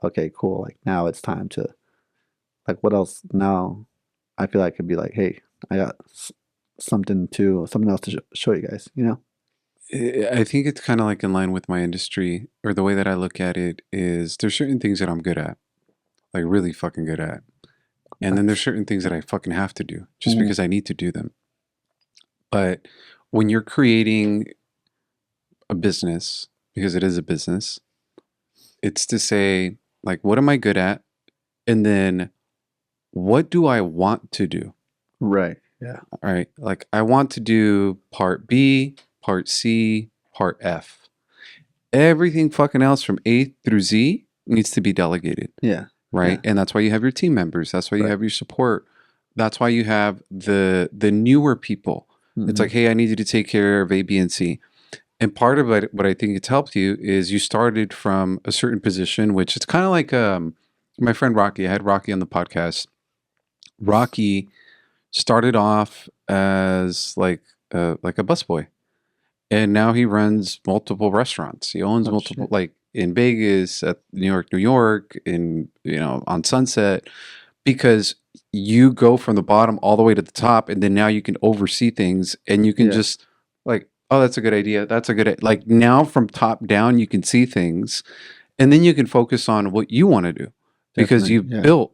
[SPEAKER 1] okay, cool. Like now it's time to like what else now? I feel like I could be like, hey, I got something else to show you guys. You know?
[SPEAKER 2] I think it's kind of like in line with my industry, or the way that I look at it is there's certain things that I'm good at, like really fucking good at. And then there's
[SPEAKER 1] Facts.
[SPEAKER 2] certain things that I fucking have to do just
[SPEAKER 1] Mhm.
[SPEAKER 2] because I need to do them. But when you're creating a business, because it is a business, it's to say, like, what am I good at? And then what do I want to do?
[SPEAKER 1] Right. Yeah.
[SPEAKER 2] All right. Like, I want to do part B, part C, part F. Everything fucking else from A through Z needs to be delegated.
[SPEAKER 1] Yeah.
[SPEAKER 2] Right.
[SPEAKER 1] Yeah.
[SPEAKER 2] And that's why you have your team members. That's why you
[SPEAKER 1] Right.
[SPEAKER 2] have your support. That's why you have the newer people. It's
[SPEAKER 1] Hmm.
[SPEAKER 2] like, hey, I need you to take care of A, B, and C. And part of it, what I think it's helped you is you started from a certain position, which it's kind of like my friend Rocky. I had Rocky on the podcast. Rocky started off as like a busboy, and now he runs multiple restaurants. He owns
[SPEAKER 1] Oh
[SPEAKER 2] multiple,
[SPEAKER 1] shit.
[SPEAKER 2] like in Vegas, at New York, in on Sunset, because you go from the bottom all the way to the top, and then now you can oversee things, and you can
[SPEAKER 1] Yeah.
[SPEAKER 2] just like, oh, that's a good idea. That's a like now from top down, you can see things, and then you can focus on what you want to do because
[SPEAKER 1] Definitely.
[SPEAKER 2] you've
[SPEAKER 1] Yeah.
[SPEAKER 2] built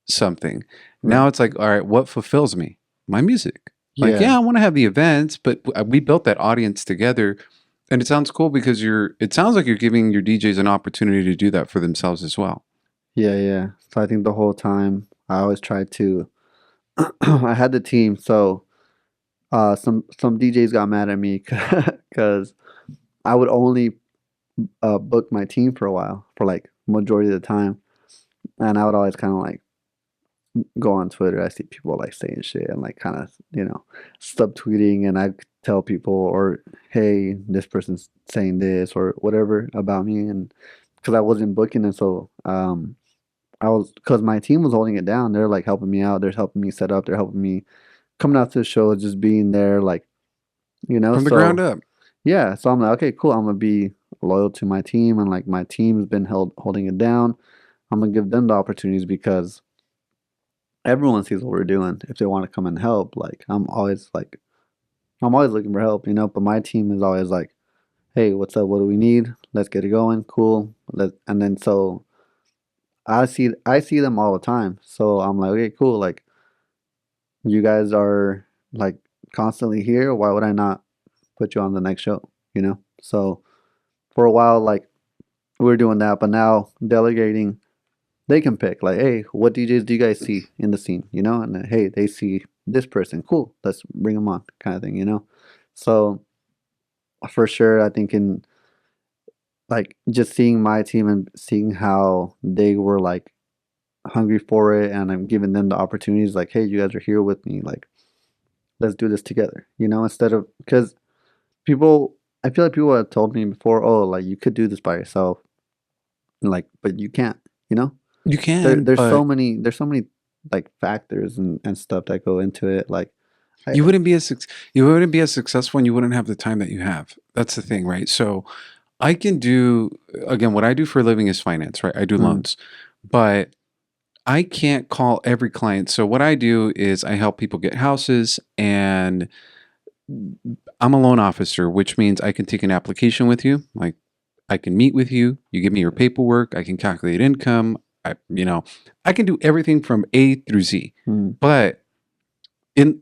[SPEAKER 2] something. Now
[SPEAKER 1] Right.
[SPEAKER 2] it's like, all right, what fulfills me? My music. Like,
[SPEAKER 1] Yeah.
[SPEAKER 2] yeah, I want to have the events, but we built that audience together. And it sounds cool because it sounds like you're giving your DJs an opportunity to do that for themselves as well.
[SPEAKER 1] Yeah. Yeah. So I think the whole time I always tried to. I had the team, so some DJs got mad at me because I would only book my team for a while, for like majority of the time, and I would always kind of like go on Twitter. I see people like saying shit and like kind of subtweeting, and I tell people or hey, this person's saying this or whatever about me, and because I wasn't booking, and so I was because my team was holding it down. They're like helping me out. They're helping me set up. They're helping me coming out to the show, just being there, like
[SPEAKER 2] From the ground
[SPEAKER 1] So
[SPEAKER 2] up.
[SPEAKER 1] yeah, so I'm like, okay, cool. I'm gonna be loyal to my team, and like my team's been holding it down. I'm gonna give them the opportunities because everyone sees what we're doing. If they want to come and help, like I'm always looking for help, But my team is always like, hey, what's up? What do we need? Let's get it going. Cool. And then so I see them all the time. So I'm like, okay, cool. Like you guys are like constantly here. Why would I not put you on the next show? So for a while, like we were doing that, but now delegating, they can pick like, hey, what DJs do you guys see in the scene? And then, hey, they see this person, cool, let's bring them on, kind of thing. So for sure, I think in like just seeing my team and seeing how they were like hungry for it, and I'm giving them the opportunities, like, hey, you guys are here with me, like let's do this together, instead of because people, I feel like people have told me before, oh, like you could do this by yourself, like, but you can't, you know.
[SPEAKER 2] You
[SPEAKER 1] There,
[SPEAKER 2] can,
[SPEAKER 1] there's so
[SPEAKER 2] but
[SPEAKER 1] many, like factors and stuff that go into it. Like, I,
[SPEAKER 2] you wouldn't be as you wouldn't be as successful, and you wouldn't have the time that you have. That's the thing, right? So I can do, again, what I do for a living is finance, right? I do
[SPEAKER 1] mm,
[SPEAKER 2] loans, but I can't call every client. So what I do is I help people get houses, and I'm a loan officer, which means I can take an application with you. Like I can meet with you. You give me your paperwork. I can calculate income. I can do everything from A through Z.
[SPEAKER 1] mm,
[SPEAKER 2] But in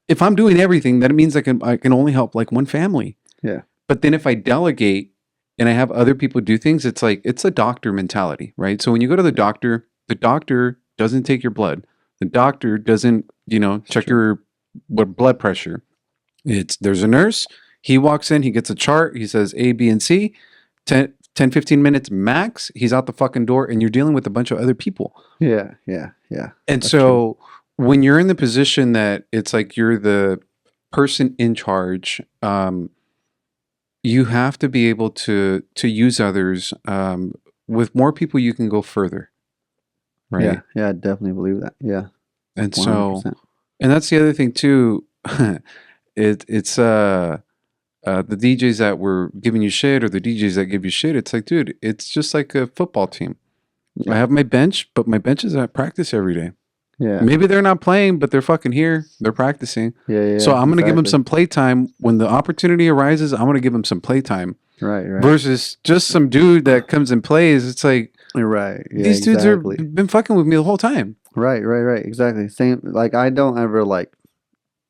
[SPEAKER 2] if I'm doing everything, that means I can only help like one family.
[SPEAKER 1] yeah,
[SPEAKER 2] But then if I delegate and I have other people do things, it's like it's a doctor mentality, right? So when you go to the doctor doesn't take your blood. The doctor doesn't,
[SPEAKER 1] it's
[SPEAKER 2] check
[SPEAKER 1] true.
[SPEAKER 2] your blood pressure. There's a nurse. He walks in, he gets a chart, he says A, B, and C. 10, 15 minutes max, he's out the fucking door, and you're dealing with a bunch of other people.
[SPEAKER 1] Yeah, yeah, yeah.
[SPEAKER 2] And
[SPEAKER 1] That's true.
[SPEAKER 2] so when you're in the position that it's like you're the person in charge, you have to be able to use others. With more people, you can go further,
[SPEAKER 1] Yeah,
[SPEAKER 2] right?
[SPEAKER 1] yeah. I definitely believe that. Yeah,
[SPEAKER 2] And so,
[SPEAKER 1] 100%.
[SPEAKER 2] and that's the other thing too. It's the DJs that were giving you shit or the DJs that give you shit. It's like, dude, it's just like a football team. I
[SPEAKER 1] Yeah,
[SPEAKER 2] have my bench, but my bench is at practice every day.
[SPEAKER 1] yeah,
[SPEAKER 2] Maybe they're not playing, but they're fucking here. They're practicing.
[SPEAKER 1] yeah,
[SPEAKER 2] So
[SPEAKER 1] yeah.
[SPEAKER 2] I'm gonna give them
[SPEAKER 1] Exactly.
[SPEAKER 2] some playtime when the opportunity arises. I'm gonna give them some playtime
[SPEAKER 1] Right, right,
[SPEAKER 2] versus just some dude that comes and plays. It's like
[SPEAKER 1] right. Yeah,
[SPEAKER 2] these dudes are
[SPEAKER 1] exactly.
[SPEAKER 2] been fucking with me the whole time.
[SPEAKER 1] Right, right, right. Exactly. Same. Like I don't ever like.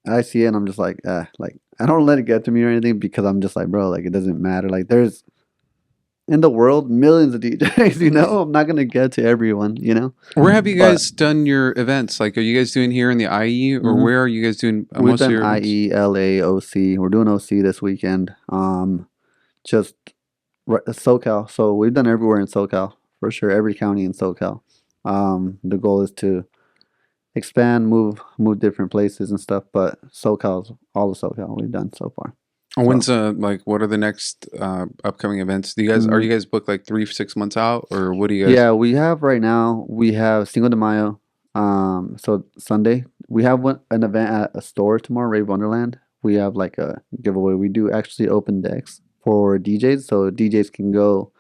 [SPEAKER 1] I see it and I'm just like I don't let it get to me or anything because I'm just like, bro, like it doesn't matter. Like there's in the world millions of DJs, I'm not gonna get to everyone.
[SPEAKER 2] Where have you
[SPEAKER 1] But
[SPEAKER 2] guys done your events? Like, are you guys doing here in the IE, or
[SPEAKER 1] mhm,
[SPEAKER 2] where are you guys doing
[SPEAKER 1] we've
[SPEAKER 2] most of
[SPEAKER 1] done
[SPEAKER 2] your events?
[SPEAKER 1] IE, LA, OC. We're doing OC this weekend. Just SoCal. So we've done everywhere in SoCal for sure. Every county in SoCal. The goal is to expand, move different places and stuff. But SoCal's all of SoCal we've done so far.
[SPEAKER 2] When's like what are the next upcoming events? Do you guys are
[SPEAKER 1] Mm,
[SPEAKER 2] you guys booked like 3 6 months out, or what do you guys?
[SPEAKER 1] yeah, we have right now. We have Cinco de Mayo. So Sunday we have an event at a store tomorrow, Rave Wonderland. We have like a giveaway. We do actually open decks for DJs, so DJs can go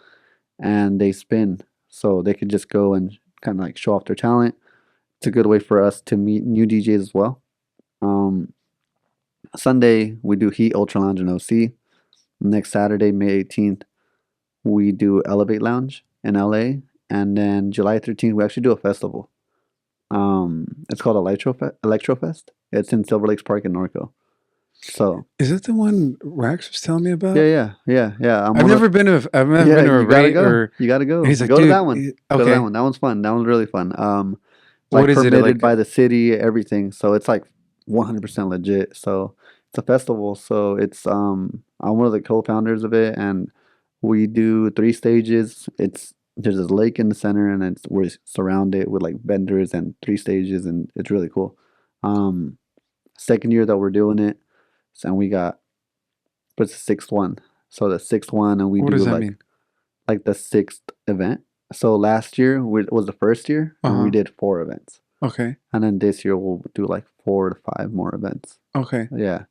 [SPEAKER 1] and they spin, so they could just go and kind of like show off their talent. It's a good way for us to meet new DJs as well. Um, Sunday we do Heat Ultra Lounge in OC. Next Saturday, May 18th, we do Elevate Lounge in LA, and then July 13th we actually do a festival. It's called Electro Fest. It's in Silver Lakes Park in Norco. So
[SPEAKER 2] Is it the one Rax was telling me about?
[SPEAKER 1] yeah.
[SPEAKER 2] I've never been to a
[SPEAKER 1] You gotta
[SPEAKER 2] rate
[SPEAKER 1] go.
[SPEAKER 2] or
[SPEAKER 1] You gotta go.
[SPEAKER 2] he's like,
[SPEAKER 1] Go to
[SPEAKER 2] dude,
[SPEAKER 1] that one. Go to that
[SPEAKER 2] okay.
[SPEAKER 1] one. That one's fun. That one's really fun.
[SPEAKER 2] What
[SPEAKER 1] Like
[SPEAKER 2] is it
[SPEAKER 1] permitted
[SPEAKER 2] like?
[SPEAKER 1] by the city, everything. So it's like 100% legit. So it's a festival. So it's I'm one of the co-founders of it, and we do 3 stages. There's a lake in the center, and we're surrounded with like vendors and 3 stages, and it's really cool. Um, Second year that we're doing it, and we got what's the sixth one. So the sixth one, and we
[SPEAKER 2] What
[SPEAKER 1] do
[SPEAKER 2] does that mean?
[SPEAKER 1] like the sixth event. So last year was the first year, and we
[SPEAKER 2] Uh-huh.
[SPEAKER 1] did 4 events.
[SPEAKER 2] Okay.
[SPEAKER 1] And then this year we'll do like 4 to 5 more events.
[SPEAKER 2] Okay.
[SPEAKER 1] Yeah.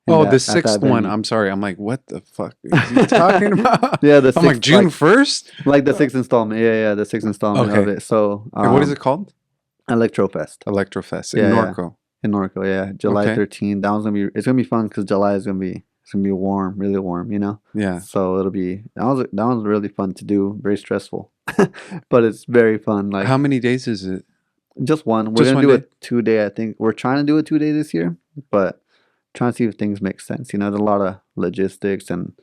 [SPEAKER 2] Oh, the
[SPEAKER 1] At that
[SPEAKER 2] sixth one.
[SPEAKER 1] venue.
[SPEAKER 2] I'm sorry. I'm like, what the fuck is he talking about?
[SPEAKER 1] Yeah, the
[SPEAKER 2] I'm like
[SPEAKER 1] sixth,
[SPEAKER 2] June 1st.
[SPEAKER 1] like the sixth installment. Yeah, the sixth installment of
[SPEAKER 2] Okay.
[SPEAKER 1] it. So
[SPEAKER 2] And what is it called?
[SPEAKER 1] Electro Fest.
[SPEAKER 2] Electro Fest in
[SPEAKER 1] Yeah,
[SPEAKER 2] Norco.
[SPEAKER 1] in Norco. Yeah, July
[SPEAKER 2] Okay.
[SPEAKER 1] 13th. It's gonna be fun because July is gonna be warm, really warm.
[SPEAKER 2] Yeah.
[SPEAKER 1] So it'll be that one's really fun to do. Very stressful, but it's very fun. Like
[SPEAKER 2] How many days is it?
[SPEAKER 1] just one. We're
[SPEAKER 2] Just
[SPEAKER 1] gonna
[SPEAKER 2] one
[SPEAKER 1] do a
[SPEAKER 2] day?
[SPEAKER 1] 2 day. I think we're trying to do a 2 day this year, but trying to see if things make sense. There's a lot of logistics, and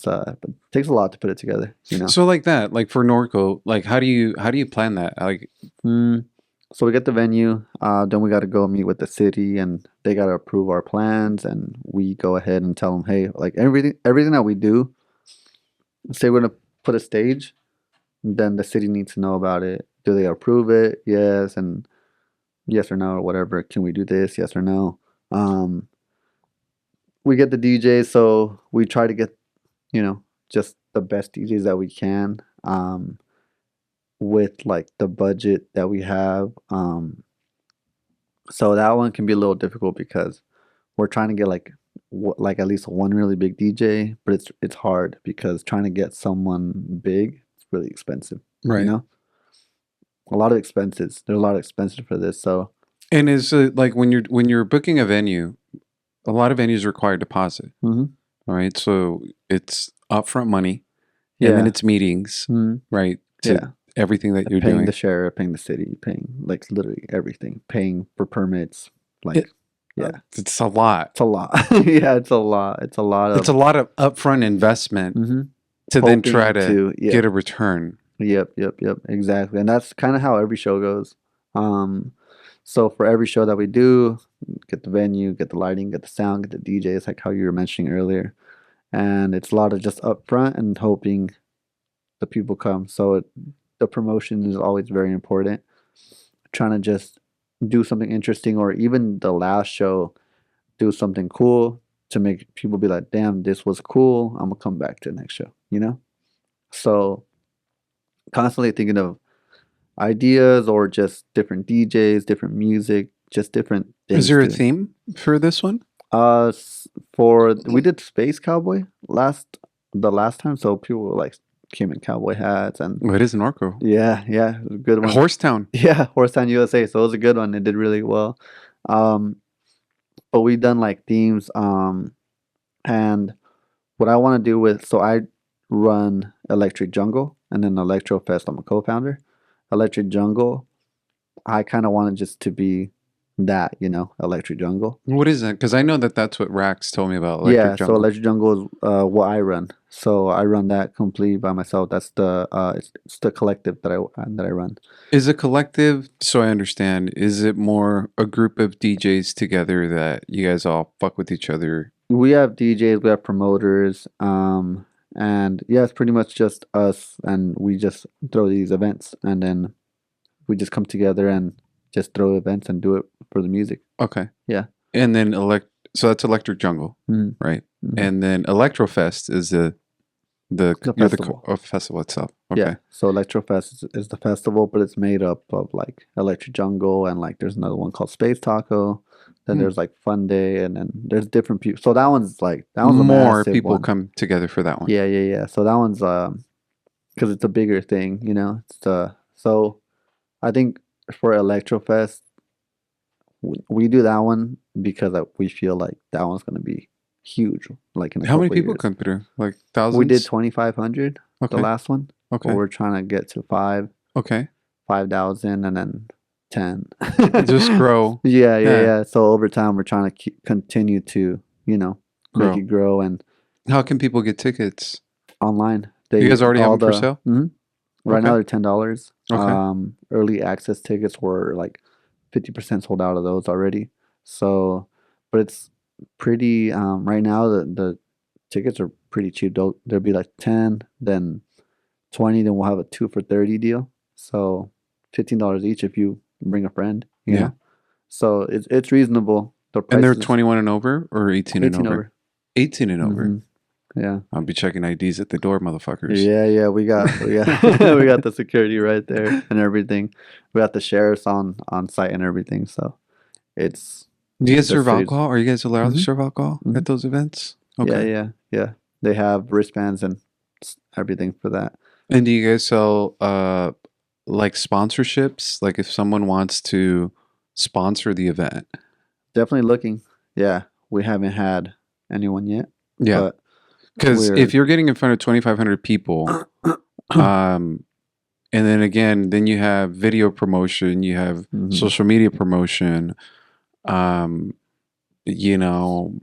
[SPEAKER 1] it takes a lot to put it together.
[SPEAKER 2] So like that, like for Norco, like how do you plan that? Like
[SPEAKER 1] Mm, so we get the venue. Then we got to go meet with the city, and they got to approve our plans. And we go ahead and tell them, hey, like everything that we do. Say we're gonna put a stage, then the city needs to know about it. Do they approve it? Yes, and yes or no or whatever. Can we do this? Yes or no. Um, we get the DJs, so we try to get just the best DJs that we can. With like the budget that we have. So that one can be a little difficult because we're trying to get like at least one really big DJ, but it's hard because trying to get someone big is really expensive. You
[SPEAKER 2] right.
[SPEAKER 1] know, a lot of expenses. There's a lot of expenses for this. So
[SPEAKER 2] And is it like when you're booking a venue, a lot of venues require deposit.
[SPEAKER 1] mhm.
[SPEAKER 2] All right. So it's upfront money and then
[SPEAKER 1] Yeah,
[SPEAKER 2] it's meetings,
[SPEAKER 1] mhm.
[SPEAKER 2] right? To
[SPEAKER 1] Yeah,
[SPEAKER 2] everything that you're
[SPEAKER 1] paying
[SPEAKER 2] doing.
[SPEAKER 1] the sheriff, paying the city, paying like literally everything, paying for permits. Like,
[SPEAKER 2] It,
[SPEAKER 1] yeah,
[SPEAKER 2] it's a lot.
[SPEAKER 1] it's a lot. Yeah, it's a lot. It's a lot
[SPEAKER 2] It's
[SPEAKER 1] of
[SPEAKER 2] a lot of upfront investment
[SPEAKER 1] mhm.
[SPEAKER 2] to then try
[SPEAKER 1] Hoping
[SPEAKER 2] to
[SPEAKER 1] yeah.
[SPEAKER 2] get a return.
[SPEAKER 1] Yep, exactly. And that's kind of how every show goes. Um, so for every show that we do, get the venue, get the lighting, get the sound, get the DJ. It's like how you were mentioning earlier. And it's a lot of just upfront and hoping the people come. So the promotion is always very important. Trying to just do something interesting, or even the last show, do something cool to make people be like, damn, this was cool. I'm gonna come back to the next show. So constantly thinking of ideas or just different DJs, different music, just different
[SPEAKER 2] Is
[SPEAKER 1] things
[SPEAKER 2] there a
[SPEAKER 1] to
[SPEAKER 2] theme for this one?
[SPEAKER 1] for we did Space Cowboy the last time, so people like came in cowboy hats and
[SPEAKER 2] Oh, it is Norco.
[SPEAKER 1] yeah, it was a good one.
[SPEAKER 2] Horsetown.
[SPEAKER 1] Yeah, Horstown USA, so it was a good one. It did really well. Um, but we done like themes and what I want to do with so I run Electric Jungle and then Electro Fest. I'm a co-founder. Electric Jungle I kind of wanted just to be that, Electric Jungle.
[SPEAKER 2] What is that? Because I know that that's what Rax told me about
[SPEAKER 1] Yeah,
[SPEAKER 2] Electric
[SPEAKER 1] so
[SPEAKER 2] Jungle.
[SPEAKER 1] Electric Jungle is what I run. So I run that completely by myself. That's it's the collective that I run.
[SPEAKER 2] Is a collective, so I understand, is it more a group of DJs together that you guys all fuck with each other?
[SPEAKER 1] We have DJs, we have promoters, and yeah, it's pretty much just us, and we just throw these events, and then we just come together and just throw events and do it for the music.
[SPEAKER 2] Okay.
[SPEAKER 1] Yeah.
[SPEAKER 2] And then So that's Electric Jungle,
[SPEAKER 1] Mm.
[SPEAKER 2] right?
[SPEAKER 1] Mhm.
[SPEAKER 2] And then Electro Fest is the
[SPEAKER 1] festival.
[SPEAKER 2] festival itself. Okay.
[SPEAKER 1] Yeah. So Electro Fest is the festival, but it's made up of like Electric Jungle and like there's another one called Space Taco. Then
[SPEAKER 2] Hmm.
[SPEAKER 1] there's like Fun Day, and then there's different people. So that one's a
[SPEAKER 2] More
[SPEAKER 1] massive
[SPEAKER 2] people
[SPEAKER 1] one.
[SPEAKER 2] come together for that one.
[SPEAKER 1] Yeah, yeah, yeah. So that one's because it's a bigger thing, you know. So I think for Electro Fest we do that one because we feel like that one's gonna be huge, like in a
[SPEAKER 2] How many
[SPEAKER 1] couple
[SPEAKER 2] people
[SPEAKER 1] years.
[SPEAKER 2] come through? Like
[SPEAKER 1] We did
[SPEAKER 2] thousands?
[SPEAKER 1] 2,500 the
[SPEAKER 2] Okay.
[SPEAKER 1] last one, but
[SPEAKER 2] Okay.
[SPEAKER 1] we're trying to get to
[SPEAKER 2] Okay.
[SPEAKER 1] 5,000, and then 10.
[SPEAKER 2] Just grow.
[SPEAKER 1] Yeah, yeah,
[SPEAKER 2] Yeah.
[SPEAKER 1] yeah. So over time, we're trying to continue to, you know, make
[SPEAKER 2] Grow.
[SPEAKER 1] it grow, and
[SPEAKER 2] How can people get tickets?
[SPEAKER 1] online.
[SPEAKER 2] You guys already have
[SPEAKER 1] all
[SPEAKER 2] them for sale?
[SPEAKER 1] Mhm. Right now
[SPEAKER 2] Okay.
[SPEAKER 1] they're $10.
[SPEAKER 2] Okay.
[SPEAKER 1] Early access tickets were like 50% sold out of those already. So, but it's pretty. Right now the tickets are pretty cheap. They'll be like 10, then 20, then we'll have a 2 for 30 deal. So $15 each if you bring a friend. You
[SPEAKER 2] Yeah.
[SPEAKER 1] know, so it's reasonable. The
[SPEAKER 2] And they're
[SPEAKER 1] price is
[SPEAKER 2] 21 and over or 18 and
[SPEAKER 1] 18
[SPEAKER 2] over?
[SPEAKER 1] over.
[SPEAKER 2] 18 and over.
[SPEAKER 1] Mhm. Yeah.
[SPEAKER 2] I'll be checking IDs at the door, motherfuckers.
[SPEAKER 1] Yeah, yeah, we got we got the security right there and everything. We got the sheriffs on site and everything. So it's
[SPEAKER 2] Do you guys
[SPEAKER 1] the
[SPEAKER 2] serve
[SPEAKER 1] city's.
[SPEAKER 2] alcohol? Are you guys allowed to
[SPEAKER 1] Mhm,
[SPEAKER 2] serve alcohol
[SPEAKER 1] mhm.
[SPEAKER 2] at those events?
[SPEAKER 1] Yeah,
[SPEAKER 2] Okay.
[SPEAKER 1] yeah, yeah. They have wristbands and everything for that.
[SPEAKER 2] And do you guys sell like sponsorships? Like if someone wants to sponsor the event?
[SPEAKER 1] Definitely looking. Yeah, we haven't had anyone yet,
[SPEAKER 2] Yeah.
[SPEAKER 1] but
[SPEAKER 2] Because if
[SPEAKER 1] we're
[SPEAKER 2] you're getting in front of 2,500 people, and then again, then you have video promotion, you have
[SPEAKER 1] Mhm.
[SPEAKER 2] social media promotion, um,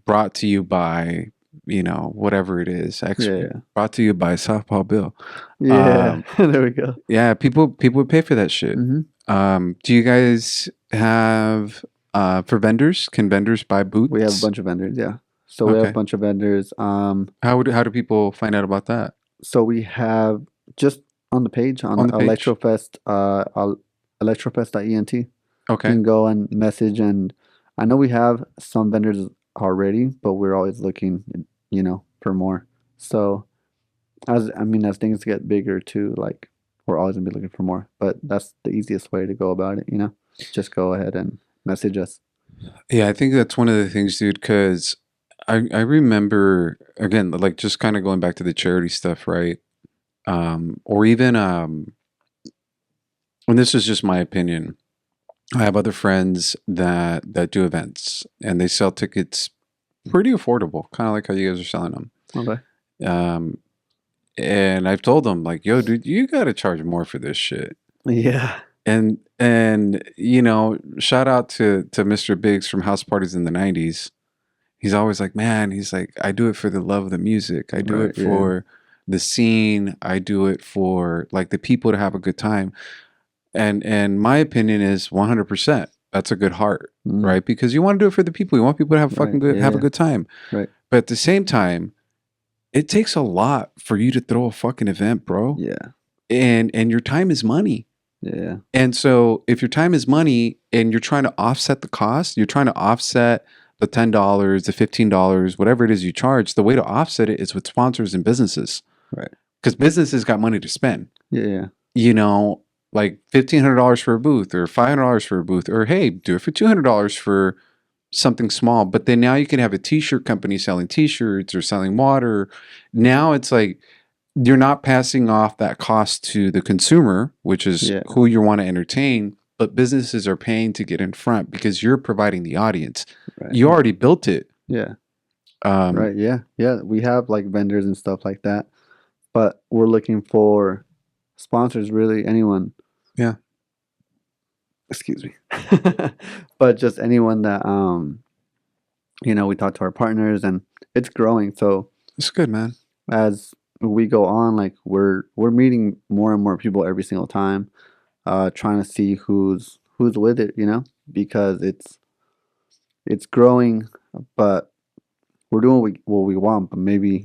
[SPEAKER 2] brought to you by, whatever it is,
[SPEAKER 1] Yeah,
[SPEAKER 2] brought to you by Softball Bill.
[SPEAKER 1] yeah. There we go.
[SPEAKER 2] Yeah, people would pay for that shit. Do you guys have for vendors? Can vendors buy booths?
[SPEAKER 1] We have a bunch of vendors. Yeah, so we have a
[SPEAKER 2] Okay.
[SPEAKER 1] bunch of vendors.
[SPEAKER 2] How do people find out about that?
[SPEAKER 1] So we have just on the page on
[SPEAKER 2] On the page?
[SPEAKER 1] Electrofest, electrofest.ent. You
[SPEAKER 2] Okay.
[SPEAKER 1] can go and message, and I know we have some vendors already, but we're always looking, for more. So as things get bigger too, like we're always gonna be looking for more. But that's the easiest way to go about it. Just go ahead and message us.
[SPEAKER 2] Yeah, I think that's one of the things, dude, because I remember again, like just kind of going back to the charity stuff, right? Or even and this is just my opinion. I have other friends that do events and they sell tickets pretty affordable, kind of like how you guys are selling them.
[SPEAKER 1] Okay.
[SPEAKER 2] Um, and I've told them like, yo, dude, you got to charge more for this shit.
[SPEAKER 1] Yeah.
[SPEAKER 2] And shout out to Mr. Biggs from House Parties in the 90s. He's always like, man, he's like, I do it for the love of the music. I do
[SPEAKER 1] Right.
[SPEAKER 2] it for the scene. I do it for like the people to have a good time. And my opinion is 100%. That's a good heart,
[SPEAKER 1] Mm.
[SPEAKER 2] right? Because you want to do it for the people. You want people to have fucking
[SPEAKER 1] Right.
[SPEAKER 2] have a
[SPEAKER 1] Yeah.
[SPEAKER 2] good time.
[SPEAKER 1] Right.
[SPEAKER 2] But at the same time, it takes a lot for you to throw a fucking event, bro.
[SPEAKER 1] Yeah.
[SPEAKER 2] And your time is money.
[SPEAKER 1] Yeah.
[SPEAKER 2] And so if your time is money and you're trying to offset the cost, you're trying to offset the $10, the $15, whatever it is you charge, the way to offset it is with sponsors and businesses.
[SPEAKER 1] Right.
[SPEAKER 2] Because businesses got money to spend.
[SPEAKER 1] Yeah.
[SPEAKER 2] Like $1,500 for a booth or $500 for a booth, or hey, do it for $200 for something small. But then now you can have a t-shirt company selling t-shirts or selling water. Now it's like you're not passing off that cost to the consumer, which is
[SPEAKER 1] Yeah.
[SPEAKER 2] who you want to entertain, but businesses are paying to get in front because you're providing the audience.
[SPEAKER 1] Right.
[SPEAKER 2] You already built it.
[SPEAKER 1] Yeah.
[SPEAKER 2] Um,
[SPEAKER 1] Right. Yeah. Yeah. We have like vendors and stuff like that, but we're looking for sponsors. Really, anyone.
[SPEAKER 2] Yeah.
[SPEAKER 1] Excuse me. But just anyone that we talk to our partners, and it's growing. So
[SPEAKER 2] It's good, man.
[SPEAKER 1] as we go on, like we're meeting more and more people every single time, trying to see who's with it, because it's growing, but we're doing what we want. But maybe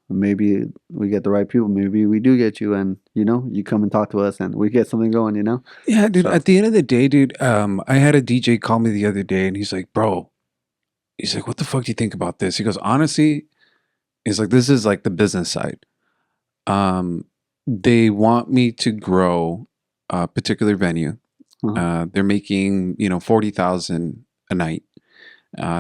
[SPEAKER 1] maybe we get the right people. Maybe we do get you, and you come and talk to us, and we get something going.
[SPEAKER 2] Yeah, dude.
[SPEAKER 1] So-
[SPEAKER 2] At the end of the day, dude, I had a DJ call me the other day and he's like, bro, he's like, what the fuck do you think about this? He goes, honestly, he's like, this is like the business side. They want me to grow a particular venue. They're making, 40,000 a night.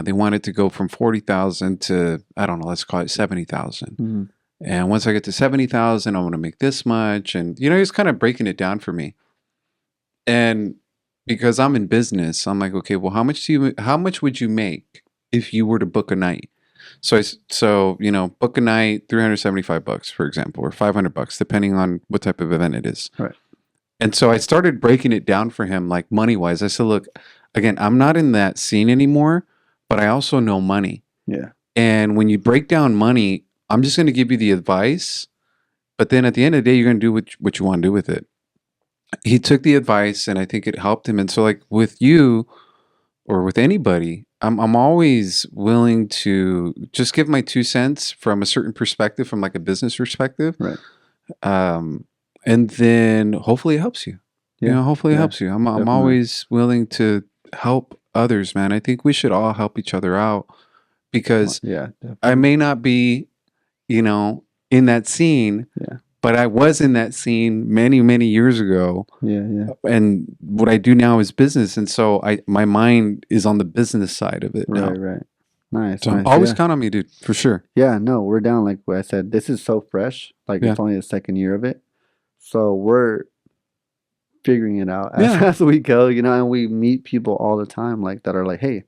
[SPEAKER 2] They want it to go from 40,000 to, I don't know, let's call it 70,000. And once I get to 70,000, I want to make this much. And, he's kind of breaking it down for me. And because I'm in business, I'm like, okay, well, how much would you make if you were to book a night? So book a night, $375, for example, or $500, depending on what type of event it is.
[SPEAKER 1] Right.
[SPEAKER 2] And so I started breaking it down for him, like money wise. I said, look, again, I'm not in that scene anymore, but I also know money.
[SPEAKER 1] Yeah.
[SPEAKER 2] And when you break down money, I'm just going to give you the advice, but then at the end of the day, you're going to do what you want to do with it. He took the advice, and I think it helped him. And so, like with you or with anybody, I'm always willing to just give my 2 cents from a certain perspective, from like a business perspective.
[SPEAKER 1] Right.
[SPEAKER 2] And then hopefully it helps you.
[SPEAKER 1] Yeah.
[SPEAKER 2] Hopefully it helps you. I'm always willing to help others, man. I think we should all help each other out, because I may not be, in that scene, but I was in that scene many, many years ago.
[SPEAKER 1] Yeah.
[SPEAKER 2] And what I do now is business. And so my mind is on the business side of it now.
[SPEAKER 1] Right. Nice.
[SPEAKER 2] So always count on me, dude, for sure.
[SPEAKER 1] Yeah, no, we're down, like what I said. This is so fresh. Like it's only the second year of it. So we're figuring it out as we go, and we meet people all the time like that are like, hey,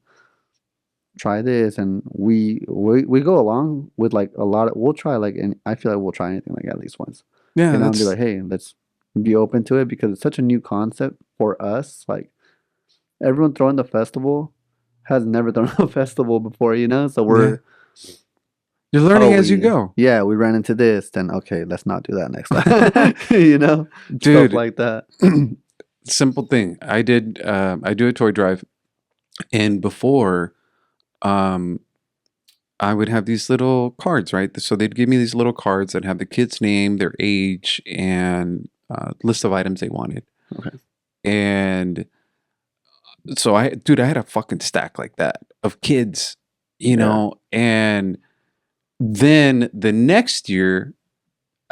[SPEAKER 1] try this, and we go along with like a lot of, we'll try like, and I feel like we'll try anything like at least once.
[SPEAKER 2] Yeah.
[SPEAKER 1] And I'll be like, hey, let's be open to it, because it's such a new concept for us. Like everyone throwing the festival has never thrown a festival before, so we're
[SPEAKER 2] you're learning as you go.
[SPEAKER 1] Yeah, we ran into this, then okay, let's not do that next time.
[SPEAKER 2] Dude,
[SPEAKER 1] stuff like that.
[SPEAKER 2] Simple thing. I do a toy drive, and before, I would have these little cards, right? So they'd give me these little cards that have the kid's name, their age, and list of items they wanted.
[SPEAKER 1] Okay.
[SPEAKER 2] And so I had a fucking stack like that of kids, and then the next year,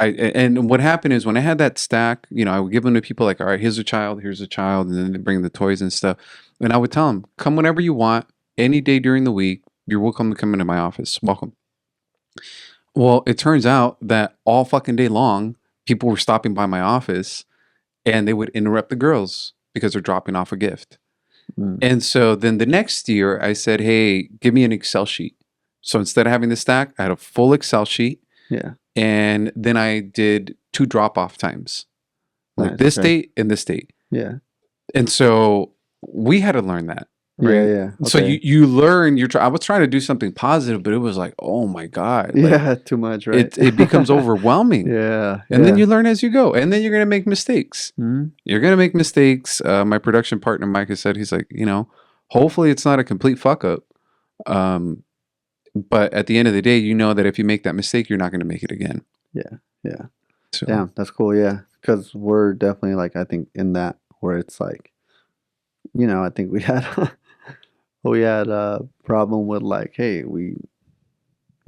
[SPEAKER 2] and what happened is when I had that stack, I would give them to people like, all right, here's a child, and then they bring the toys and stuff. And I would tell them, come whenever you want, any day during the week, you're welcome to come into my office. Welcome. Well, it turns out that all fucking day long, people were stopping by my office, and they would interrupt the girls because they're dropping off a gift. And so then the next year I said, hey, give me an Excel sheet. So instead of having the stack, I had a full Excel sheet.
[SPEAKER 1] Yeah.
[SPEAKER 2] And then I did 2 drop-off times. Like this date and this date.
[SPEAKER 1] Yeah.
[SPEAKER 2] And so we had to learn that. Right?
[SPEAKER 1] Yeah. Okay.
[SPEAKER 2] So you learn, I was trying to do something positive, but it was like, oh my God. Like,
[SPEAKER 1] too much, right?
[SPEAKER 2] It becomes overwhelming. And then you learn as you go. And then you're going to make mistakes. You're going to make mistakes. My production partner, Mike, has said, he's like, hopefully it's not a complete fuck up. But at the end of the day, you know that if you make that mistake, you're not going to make it again.
[SPEAKER 1] Yeah.
[SPEAKER 2] So.
[SPEAKER 1] Damn, that's cool. Yeah. Because we're definitely like, I think in that where it's like, I think we had a problem with like, hey, we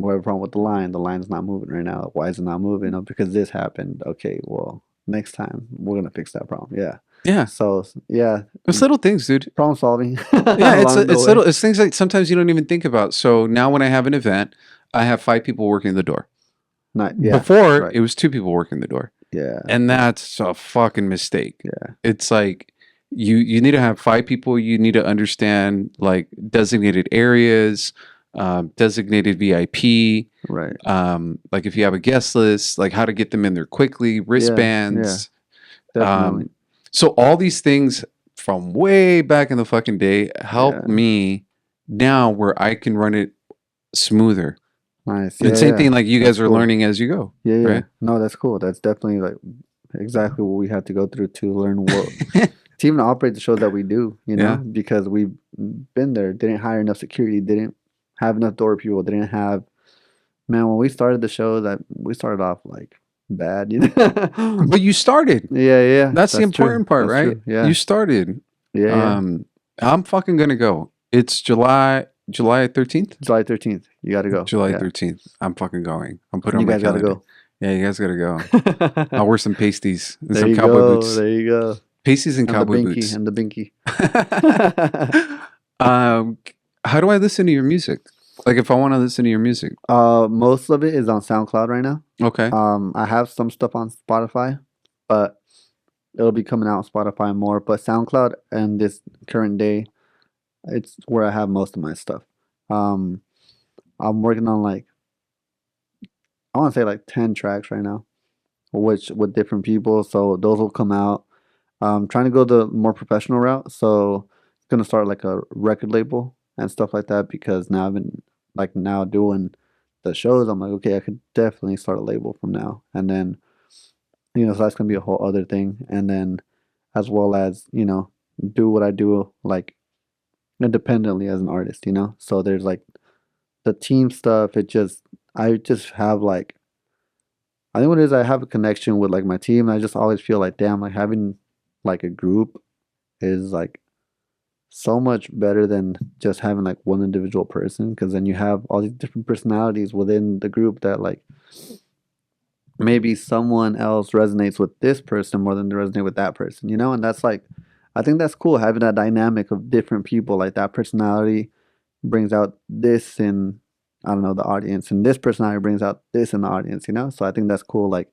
[SPEAKER 1] have a problem with the line. The line's not moving right now. Why is it not moving? Oh, because this happened. Okay, well, next time we're going to fix that problem. Yeah. So, yeah.
[SPEAKER 2] It's little things, dude.
[SPEAKER 1] Problem solving.
[SPEAKER 2] Yeah, it's things like sometimes you don't even think about. So now when I have an event, I have 5 people working the door. Before, it was 2 people working the door.
[SPEAKER 1] Yeah.
[SPEAKER 2] And that's a fucking mistake.
[SPEAKER 1] Yeah.
[SPEAKER 2] It's like you need to have 5 people. You need to understand like designated areas, designated VIP.
[SPEAKER 1] Right.
[SPEAKER 2] Like if you have a guest list, like how to get them in there quickly, wristbands.
[SPEAKER 1] Yeah. Definitely.
[SPEAKER 2] So all these things from way back in the fucking day help me now where I can run it smoother.
[SPEAKER 1] Nice.
[SPEAKER 2] And same thing, like you guys are learning as you go.
[SPEAKER 1] Yeah.
[SPEAKER 2] Right?
[SPEAKER 1] No, that's cool. That's definitely like exactly what we had to go through to learn what to even operate the show that we do, because we've been there, didn't hire enough security, didn't have enough door people, didn't have, man, when we started the show, that we started off like bad,
[SPEAKER 2] But you started.
[SPEAKER 1] Yeah.
[SPEAKER 2] That's the important part, right?
[SPEAKER 1] True. Yeah.
[SPEAKER 2] You started.
[SPEAKER 1] Yeah.
[SPEAKER 2] I'm fucking gonna go. It's July July 13th?
[SPEAKER 1] July 13th. You got to go.
[SPEAKER 2] July
[SPEAKER 1] Yeah.
[SPEAKER 2] 13th. I'm fucking going. I'm putting
[SPEAKER 1] You
[SPEAKER 2] on my
[SPEAKER 1] guys got to
[SPEAKER 2] calendar.
[SPEAKER 1] go.
[SPEAKER 2] Yeah, you guys gotta go. I'll wear some pasties and
[SPEAKER 1] There
[SPEAKER 2] some
[SPEAKER 1] you
[SPEAKER 2] cowboy
[SPEAKER 1] go.
[SPEAKER 2] boots.
[SPEAKER 1] There you go.
[SPEAKER 2] Pasties and
[SPEAKER 1] And the
[SPEAKER 2] cowboy
[SPEAKER 1] binky.
[SPEAKER 2] boots.
[SPEAKER 1] And the binky.
[SPEAKER 2] How do I listen to your music? Like if I want to listen to your music.
[SPEAKER 1] Most of it is on SoundCloud right now.
[SPEAKER 2] Okay.
[SPEAKER 1] I have some stuff on Spotify, but it'll be coming out on Spotify more. But SoundCloud and this current day, it's where I have most of my stuff. I'm working on like, I want to say like 10 tracks right now, which with different people. So those will come out. I'm trying to go the more professional route. So it's gonna start like a record label and stuff like that because now I've been like now doing the shows. I'm like, okay, I could definitely start a label from now. And then, so that's gonna be a whole other thing. And then as well as, do what I do like independently as an artist. So there's like the team stuff. I just have like, I think what it is, I have a connection with like my team. I just always feel like, damn, like having like a group is like so much better than just having like one individual person because then you have all these different personalities within the group that like maybe someone else resonates with this person more than they resonate with that person. And that's like, I think that's cool having that dynamic of different people. Like that personality brings out this in, I don't know, the audience, and this personality brings out this in the audience. So I think that's cool. Like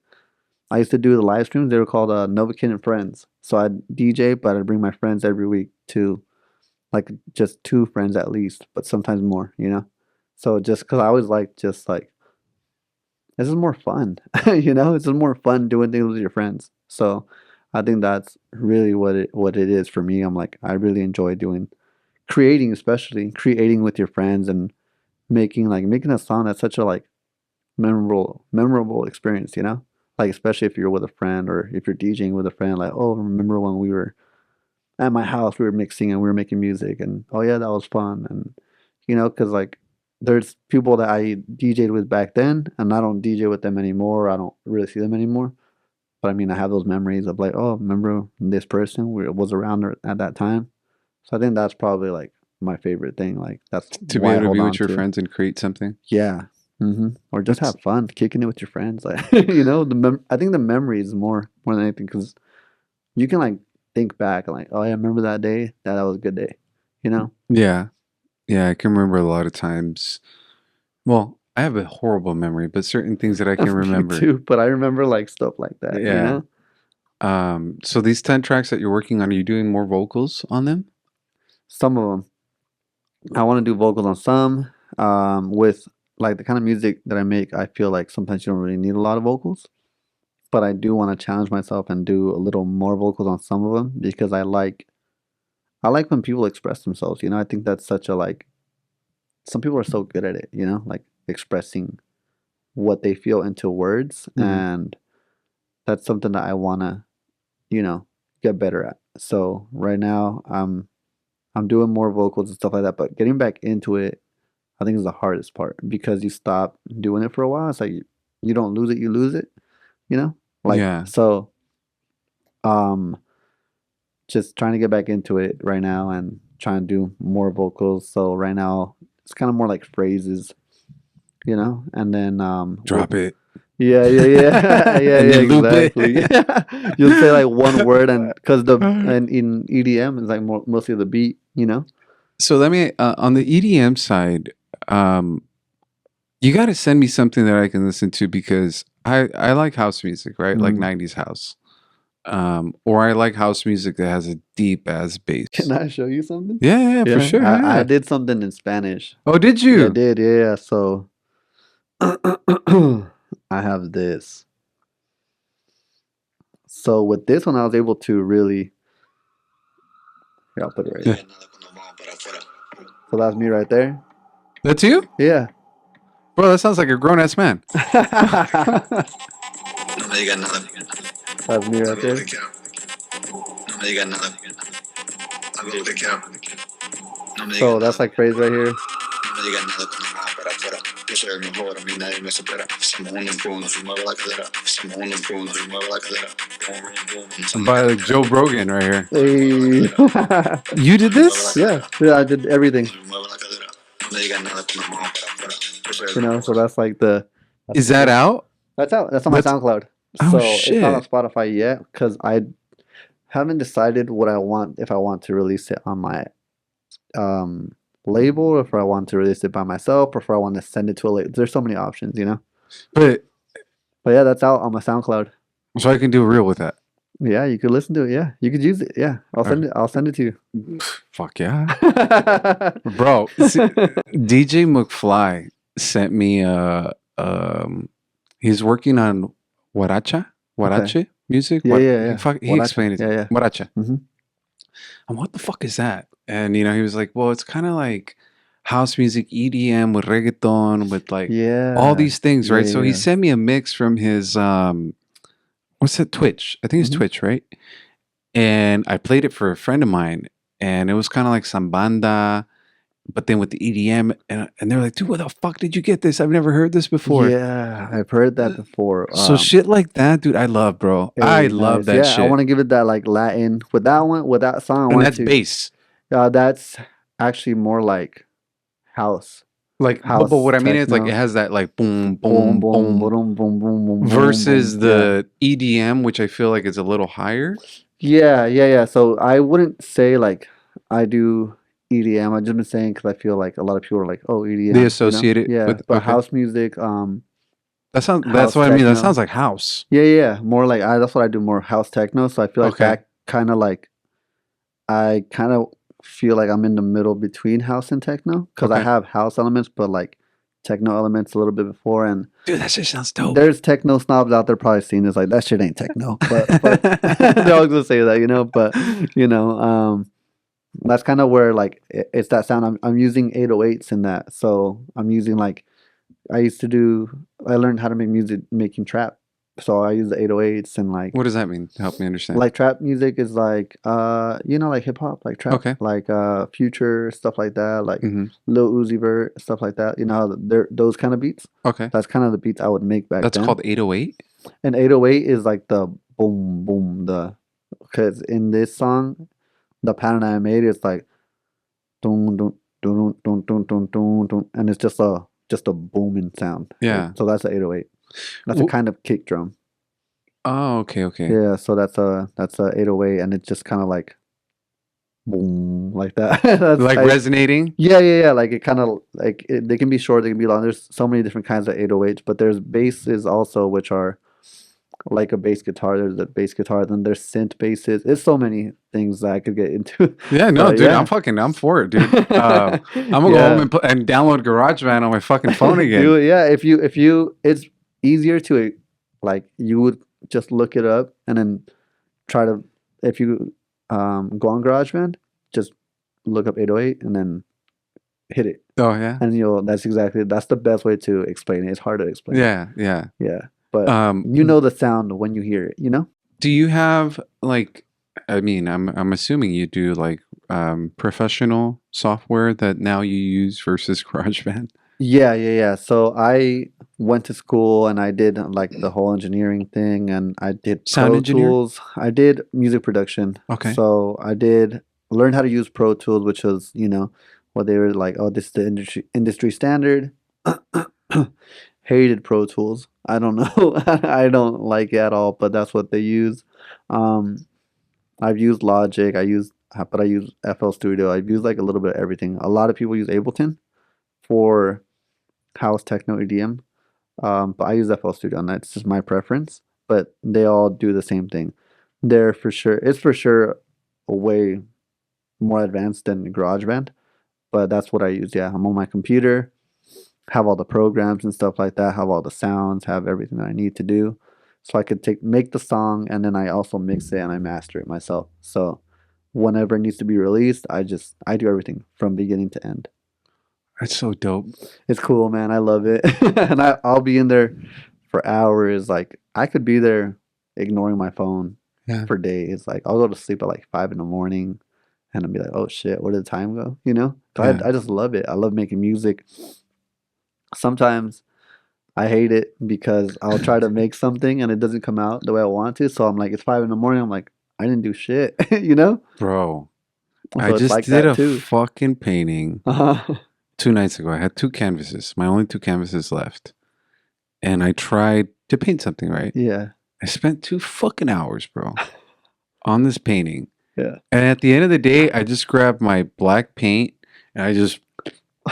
[SPEAKER 1] I used to do the live streams. They were called NovaCain and Friends. So I'd DJ, but I'd bring my friends every week to like just 2 friends at least, but sometimes more. So just because I always like just like, this is more fun, it's just more fun doing things with your friends. So I think that's really what it is for me. I'm like, I really enjoy creating, especially creating with your friends and making a song that's such a like memorable experience. Like especially if you're with a friend or if you're DJing with a friend, like, oh, remember when we were at my house, we were mixing and we were making music, and oh yeah, that was fun. And because like there's people that I DJ'd with back then, and I don't DJ with them anymore. I don't really see them anymore. But I mean, I have those memories of like, oh, remember this person was around at that time. So I think that's probably like my favorite thing. Like that's
[SPEAKER 2] To be
[SPEAKER 1] why I
[SPEAKER 2] able to
[SPEAKER 1] hold
[SPEAKER 2] be
[SPEAKER 1] on
[SPEAKER 2] with your
[SPEAKER 1] to.
[SPEAKER 2] friends and create something.
[SPEAKER 1] Yeah. Or just
[SPEAKER 2] That's
[SPEAKER 1] have fun kicking it with your friends. Like I think the memory is more than anything because you can like think back and like, oh yeah, I remember that day. That was a good day.
[SPEAKER 2] yeah. Yeah, I can remember a lot of times. Well, I have a horrible memory, but certain things that I can
[SPEAKER 1] Me
[SPEAKER 2] remember.
[SPEAKER 1] too, but I remember like stuff like that.
[SPEAKER 2] Yeah. So these 10 tracks that you're working on, are you doing more vocals on them?
[SPEAKER 1] Some of them. I want to do vocals on some. With like the kind of music that I make, I feel like sometimes you don't really need a lot of vocals. But I do want to challenge myself and do a little more vocals on some of them because I like when people express themselves. I think that's such a like, some people are so good at it. Like expressing what they feel into words, and that's something that I want to get better at. So right now I'm doing more vocals and stuff like that, but getting back into it, I think is the hardest part because you stop doing it for a while. It's like you don't lose it, you lose it, like
[SPEAKER 2] Yeah.
[SPEAKER 1] so um just trying to get back into it right now and trying to do more vocals. So right now it's kind of more like phrases, and then
[SPEAKER 2] Drop it.
[SPEAKER 1] yeah, yeah,
[SPEAKER 2] And then loop it.
[SPEAKER 1] exactly. You'll say like one word, and because and in EDM it's like mostly the beat.
[SPEAKER 2] So let me on the EDM side, you got to send me something that I can listen to because I like house music, right? Like 90s house. Or I like house music that has a deep ass bass.
[SPEAKER 1] Can I show you something?
[SPEAKER 2] Yeah, for sure.
[SPEAKER 1] I did something in Spanish.
[SPEAKER 2] Oh, did you?
[SPEAKER 1] Yeah, I did, yeah. So I have this. So with this one, I was able to really. Here, I'll put it right there. So that's me right there.
[SPEAKER 2] That's you?
[SPEAKER 1] Yeah.
[SPEAKER 2] Bro, that sounds like a grown ass man.
[SPEAKER 1] That's me right there. So that's like phrase right here.
[SPEAKER 2] By like Joe Brogan right here.
[SPEAKER 1] Hey.
[SPEAKER 2] You did this?
[SPEAKER 1] Yeah, I did everything. You know, so that's like the.
[SPEAKER 2] Is that out?
[SPEAKER 1] That's out. That's on my
[SPEAKER 2] That's-
[SPEAKER 1] SoundCloud.
[SPEAKER 2] Oh,
[SPEAKER 1] So it's not on
[SPEAKER 2] shit.
[SPEAKER 1] Spotify yet because I haven't decided what I want, if I want to release it on my label, or if I want to release it by myself, or if I want to send it to a label. There's so many options, you know.
[SPEAKER 2] But
[SPEAKER 1] But yeah, that's out on my SoundCloud.
[SPEAKER 2] so I can do a reel with that.
[SPEAKER 1] Yeah, you could listen to it. Yeah, you could use it. Yeah, I'll send it. I'll send it to you.
[SPEAKER 2] Fuck yeah. Bro, see, DJ McFly sent me he's working on Huarache music.
[SPEAKER 1] Yeah, yeah, yeah.
[SPEAKER 2] Fuck, he
[SPEAKER 1] Huarache.
[SPEAKER 2] explained it.
[SPEAKER 1] Yeah, yeah.
[SPEAKER 2] Huarache.
[SPEAKER 1] Mhm.
[SPEAKER 2] And what the fuck is that? And you know, he was like, well, it's kind of like house music, EDM with reggaeton, with like
[SPEAKER 1] Yeah.
[SPEAKER 2] all these things, right?
[SPEAKER 1] Yeah,
[SPEAKER 2] So he
[SPEAKER 1] yeah.
[SPEAKER 2] sent me a mix from his what's that, Twitch? I think it's
[SPEAKER 1] Mhm.
[SPEAKER 2] Twitch, right? And I played it for a friend of mine, and it was kind of like sambanda, but then with the EDM, and they're like, dude, where the fuck did you get this? I've never heard this before.
[SPEAKER 1] Yeah, I've heard that before.
[SPEAKER 2] So shit like that, dude, I love, bro. I
[SPEAKER 1] Hey,
[SPEAKER 2] love
[SPEAKER 1] nice.
[SPEAKER 2] that
[SPEAKER 1] Yeah,
[SPEAKER 2] shit.
[SPEAKER 1] I want to give it that like Latin with that one, with that song. I
[SPEAKER 2] And
[SPEAKER 1] want
[SPEAKER 2] that's
[SPEAKER 1] to.
[SPEAKER 2] bass.
[SPEAKER 1] That's actually more like house.
[SPEAKER 2] Like,
[SPEAKER 1] House
[SPEAKER 2] but what I mean is like
[SPEAKER 1] techno.
[SPEAKER 2] it has that like boom,
[SPEAKER 1] Boom,
[SPEAKER 2] boom,
[SPEAKER 1] boom,
[SPEAKER 2] boom,
[SPEAKER 1] boom, boom, boom, boom,
[SPEAKER 2] versus
[SPEAKER 1] boom, boom.
[SPEAKER 2] the EDM, which I feel like is a little higher.
[SPEAKER 1] Yeah, yeah, yeah. So I wouldn't say like I do EDM. I've just been saying because I feel like a lot of people are like, oh, EDM.
[SPEAKER 2] They associate it
[SPEAKER 1] Yeah,
[SPEAKER 2] with
[SPEAKER 1] but
[SPEAKER 2] okay.
[SPEAKER 1] house music,
[SPEAKER 2] That's
[SPEAKER 1] house
[SPEAKER 2] what I mean. That
[SPEAKER 1] techno.
[SPEAKER 2] sounds like house.
[SPEAKER 1] Yeah, yeah. More like that's what I do, more house techno. So I feel like
[SPEAKER 2] Okay.
[SPEAKER 1] that kind of like I kind of feel like I'm in the middle between house and techno because I
[SPEAKER 2] Okay.
[SPEAKER 1] have house elements, but like techno elements a little bit before. And
[SPEAKER 2] Dude, that shit sounds dope.
[SPEAKER 1] there's techno snobs out there probably seeing this like that shit ain't techno, but they're always gonna say that, you know. But you know, that's kind of where like it's that sound. I'm using 808s in that, so I'm using like I learned how to make music making trap, so I use the 808s and like.
[SPEAKER 2] What does that mean? Help me understand.
[SPEAKER 1] Like trap music is like you know, like hip hop, like trap,
[SPEAKER 2] Okay.
[SPEAKER 1] like Future, stuff like that, like
[SPEAKER 2] Mm-hmm.
[SPEAKER 1] Lil Uzi Vert, stuff like that. You know how they're those kind of beats.
[SPEAKER 2] Okay.
[SPEAKER 1] That's kind of the beats I would make back
[SPEAKER 2] That's
[SPEAKER 1] then.
[SPEAKER 2] called 808.
[SPEAKER 1] And 808 is like the boom boom because in this song, the pattern I made is like dun dun dun dun dun dun dun dun, and it's just a booming sound.
[SPEAKER 2] Yeah.
[SPEAKER 1] So that's a 808. That's a kind of kick drum.
[SPEAKER 2] Oh, okay, okay.
[SPEAKER 1] Yeah, so that's a 808, and it's just kind of like boom like that.
[SPEAKER 2] Like resonating.
[SPEAKER 1] Yeah. Like it kind of like they can be short, they can be long. There's so many different kinds of 808s, but there's basses also, which are like a bass guitar. There's a bass guitar, then there's synth basses. It's so many things that I could get into.
[SPEAKER 2] Yeah, no,
[SPEAKER 1] But
[SPEAKER 2] dude,
[SPEAKER 1] yeah.
[SPEAKER 2] I'm for it, dude. I'm gonna go home and download GarageBand on my fucking phone again.
[SPEAKER 1] Dude, yeah, if you, it's easier to like you would just look it up and then try to if you go on GarageBand, just look up 808 and then hit it,
[SPEAKER 2] Oh yeah.
[SPEAKER 1] and that's the best way to explain it. It's hard to explain.
[SPEAKER 2] Yeah, yeah.
[SPEAKER 1] Yeah, but
[SPEAKER 2] You
[SPEAKER 1] know the sound when you hear it. You know.
[SPEAKER 2] Do you have like? I mean, I'm assuming you do like professional software that now you use versus GarageBand.
[SPEAKER 1] Yeah. So I went to school and I did like the whole engineering thing, and I did
[SPEAKER 2] Sound
[SPEAKER 1] Pro
[SPEAKER 2] engineer?
[SPEAKER 1] Tools. I did music production.
[SPEAKER 2] Okay.
[SPEAKER 1] So I did learn how to use Pro Tools, which was what they were like. Oh, this is the industry standard. Hated Pro Tools. I don't know. I don't like it at all, but that's what they use. I've used Logic. But I use FL Studio. I've used like a little bit of everything. A lot of people use Ableton for house techno EDM, but I use FL Studio, and that's just my preference. But they all do the same thing. It's for sure a way more advanced than GarageBand, but that's what I use. Yeah, I'm on my computer, have all the programs and stuff like that, have all the sounds, have everything that I need to do, so I could make the song, and then I also mix it and I master it myself. So whenever it needs to be released, I do everything from beginning to end.
[SPEAKER 2] That's so dope.
[SPEAKER 1] It's cool, man. I love it. And I'll be in there for hours. Like I could be there ignoring my phone for days. Like I'll go to sleep at like 5 in the morning and I'll be like, oh shit, where did the time go? I just love it. I love making music. Sometimes I hate it because I'll try to make something and it doesn't come out the way I want to. So I'm like, it's 5 in the morning. I'm like, I didn't do shit,
[SPEAKER 2] Bro.
[SPEAKER 1] So
[SPEAKER 2] I
[SPEAKER 1] it's
[SPEAKER 2] just
[SPEAKER 1] like
[SPEAKER 2] did
[SPEAKER 1] that
[SPEAKER 2] a
[SPEAKER 1] too.
[SPEAKER 2] fucking painting.
[SPEAKER 1] Uh-huh.
[SPEAKER 2] 2 nights ago. I had 2 canvases, my only 2 canvases left. And I tried to paint something, right?
[SPEAKER 1] Yeah.
[SPEAKER 2] I spent 2 fucking hours, bro, on this painting.
[SPEAKER 1] Yeah.
[SPEAKER 2] And at the end of the day, I just grabbed my black paint and I just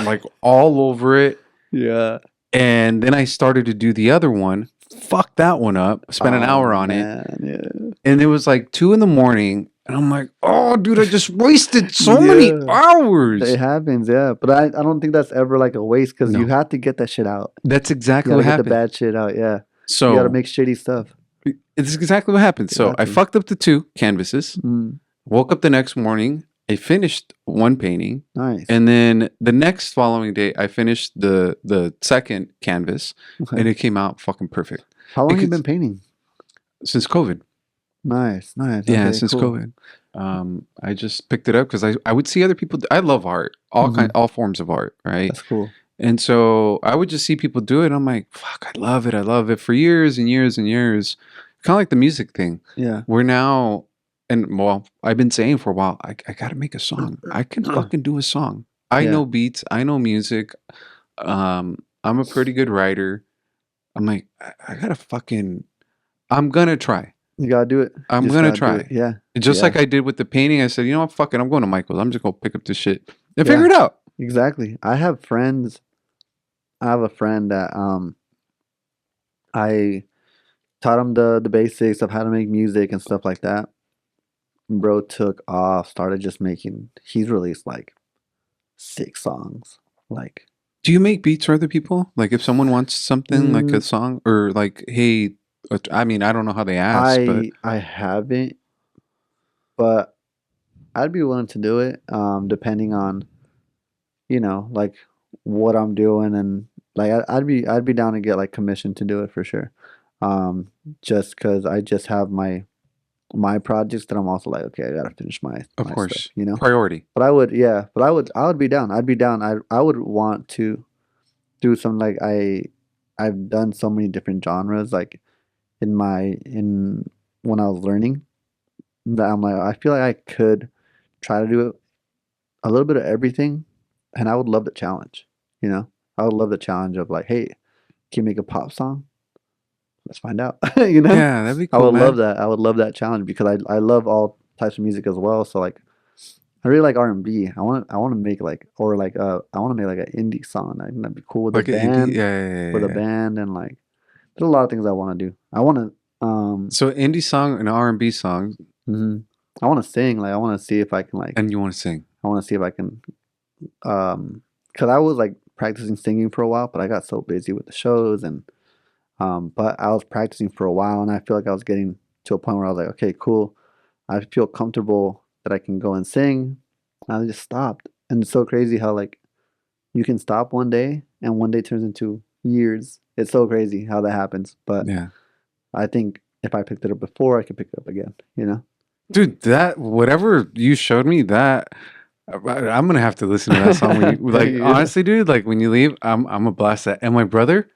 [SPEAKER 2] like all over it.
[SPEAKER 1] Yeah.
[SPEAKER 2] And then I started to do the other one. Fuck that one up. Spent an hour on it.
[SPEAKER 1] Yeah.
[SPEAKER 2] And it was like 2 in the morning. And I'm like, oh, dude, I just wasted so
[SPEAKER 1] Yeah.
[SPEAKER 2] many hours.
[SPEAKER 1] It happens, yeah. But I don't think that's ever like a waste because
[SPEAKER 2] No.
[SPEAKER 1] you have to get that shit out.
[SPEAKER 2] That's
[SPEAKER 1] You
[SPEAKER 2] exactly
[SPEAKER 1] gotta
[SPEAKER 2] what
[SPEAKER 1] get
[SPEAKER 2] happened.
[SPEAKER 1] the bad shit out, yeah.
[SPEAKER 2] So
[SPEAKER 1] You gotta make shitty stuff.
[SPEAKER 2] it's exactly what happened. So I
[SPEAKER 1] Exactly.
[SPEAKER 2] fucked up the 2 canvases.
[SPEAKER 1] Mm,
[SPEAKER 2] Woke up the next morning. I finished one painting.
[SPEAKER 1] nice.
[SPEAKER 2] And then the next following day, I finished the second canvas.
[SPEAKER 1] Okay.
[SPEAKER 2] And it came out fucking perfect.
[SPEAKER 1] How long have you
[SPEAKER 2] Because-
[SPEAKER 1] been painting?
[SPEAKER 2] Since COVID.
[SPEAKER 1] Nice.
[SPEAKER 2] Yeah,
[SPEAKER 1] Okay,
[SPEAKER 2] since
[SPEAKER 1] cool.
[SPEAKER 2] COVID. I just picked it up because I would see other people. I love art, all forms of art, right?
[SPEAKER 1] That's cool.
[SPEAKER 2] And so I would just see people do it. And I'm like, fuck, I love it for years and years and years. Kind of like the music thing.
[SPEAKER 1] Yeah.
[SPEAKER 2] We're now, and well, I've been saying for a while, I got to make a song. I can fucking do a song. I
[SPEAKER 1] Yeah.
[SPEAKER 2] know beats. I know music. I'm a pretty good writer. I'm like, I gotta fucking, I'm gonna try.
[SPEAKER 1] You gotta do it.
[SPEAKER 2] I'm
[SPEAKER 1] Just
[SPEAKER 2] gonna
[SPEAKER 1] gotta do
[SPEAKER 2] try.
[SPEAKER 1] it. Yeah.
[SPEAKER 2] Just
[SPEAKER 1] Yeah.
[SPEAKER 2] like I did with the painting, I said, you know what, fuck it, I'm going to Michael's. I'm just gonna pick up this shit and
[SPEAKER 1] Yeah.
[SPEAKER 2] figure it out.
[SPEAKER 1] Exactly. I have friends. I have a friend that I taught him the basics of how to make music and stuff like that. Bro took off, started just making. He's released like 6 songs. Like,
[SPEAKER 2] Do you make beats for other people? Like if someone wants something like a
[SPEAKER 1] Mm.
[SPEAKER 2] song or like, hey, I mean, I don't know how they ask, but
[SPEAKER 1] I haven't, but I'd be willing to do it. Depending on like what I'm doing and like I'd be down to get like commission to do it for sure. Just because I just have my projects that I'm also like, okay, I gotta finish my
[SPEAKER 2] of
[SPEAKER 1] my
[SPEAKER 2] course,
[SPEAKER 1] stuff.
[SPEAKER 2] priority.
[SPEAKER 1] But I would, yeah, but I would be down. I'd be down. I would want to do some like I've done so many different genres like in when I was learning that I'm like I feel like I could try to do a little bit of everything, and I would love the challenge. I would love the challenge of like, hey, can you make a pop song? Let's find out.
[SPEAKER 2] Yeah, that'd be
[SPEAKER 1] I
[SPEAKER 2] cool,
[SPEAKER 1] would
[SPEAKER 2] man.
[SPEAKER 1] love that. I would love that challenge because I love all types of music as well. So like, I really like R&B. I want to make like I want to make like an indie song. I think that'd be cool with
[SPEAKER 2] Like
[SPEAKER 1] a
[SPEAKER 2] an
[SPEAKER 1] band,
[SPEAKER 2] indie, yeah.
[SPEAKER 1] with a band, and like there's a lot of things I want to do. I want to
[SPEAKER 2] So indie song and R&B song,
[SPEAKER 1] I want to sing. Like I want to see if I can like
[SPEAKER 2] and you want to sing.
[SPEAKER 1] I want to see if I can because I was like practicing singing for a while, but I got so busy with the shows and but I was practicing for a while, and I feel like I was getting to a point where I was like, okay, cool. I feel comfortable that I can go and sing. And I just stopped. And it's so crazy how like you can stop one day and one day turns into years. It's so crazy how that happens. But
[SPEAKER 2] Yeah.
[SPEAKER 1] I think if I picked it up before, I could pick it up again.
[SPEAKER 2] Dude, that whatever you showed me, that I'm gonna have to listen to that song. When you, like
[SPEAKER 1] Yeah.
[SPEAKER 2] honestly, dude, like when you leave, I'm a blast that. And my brother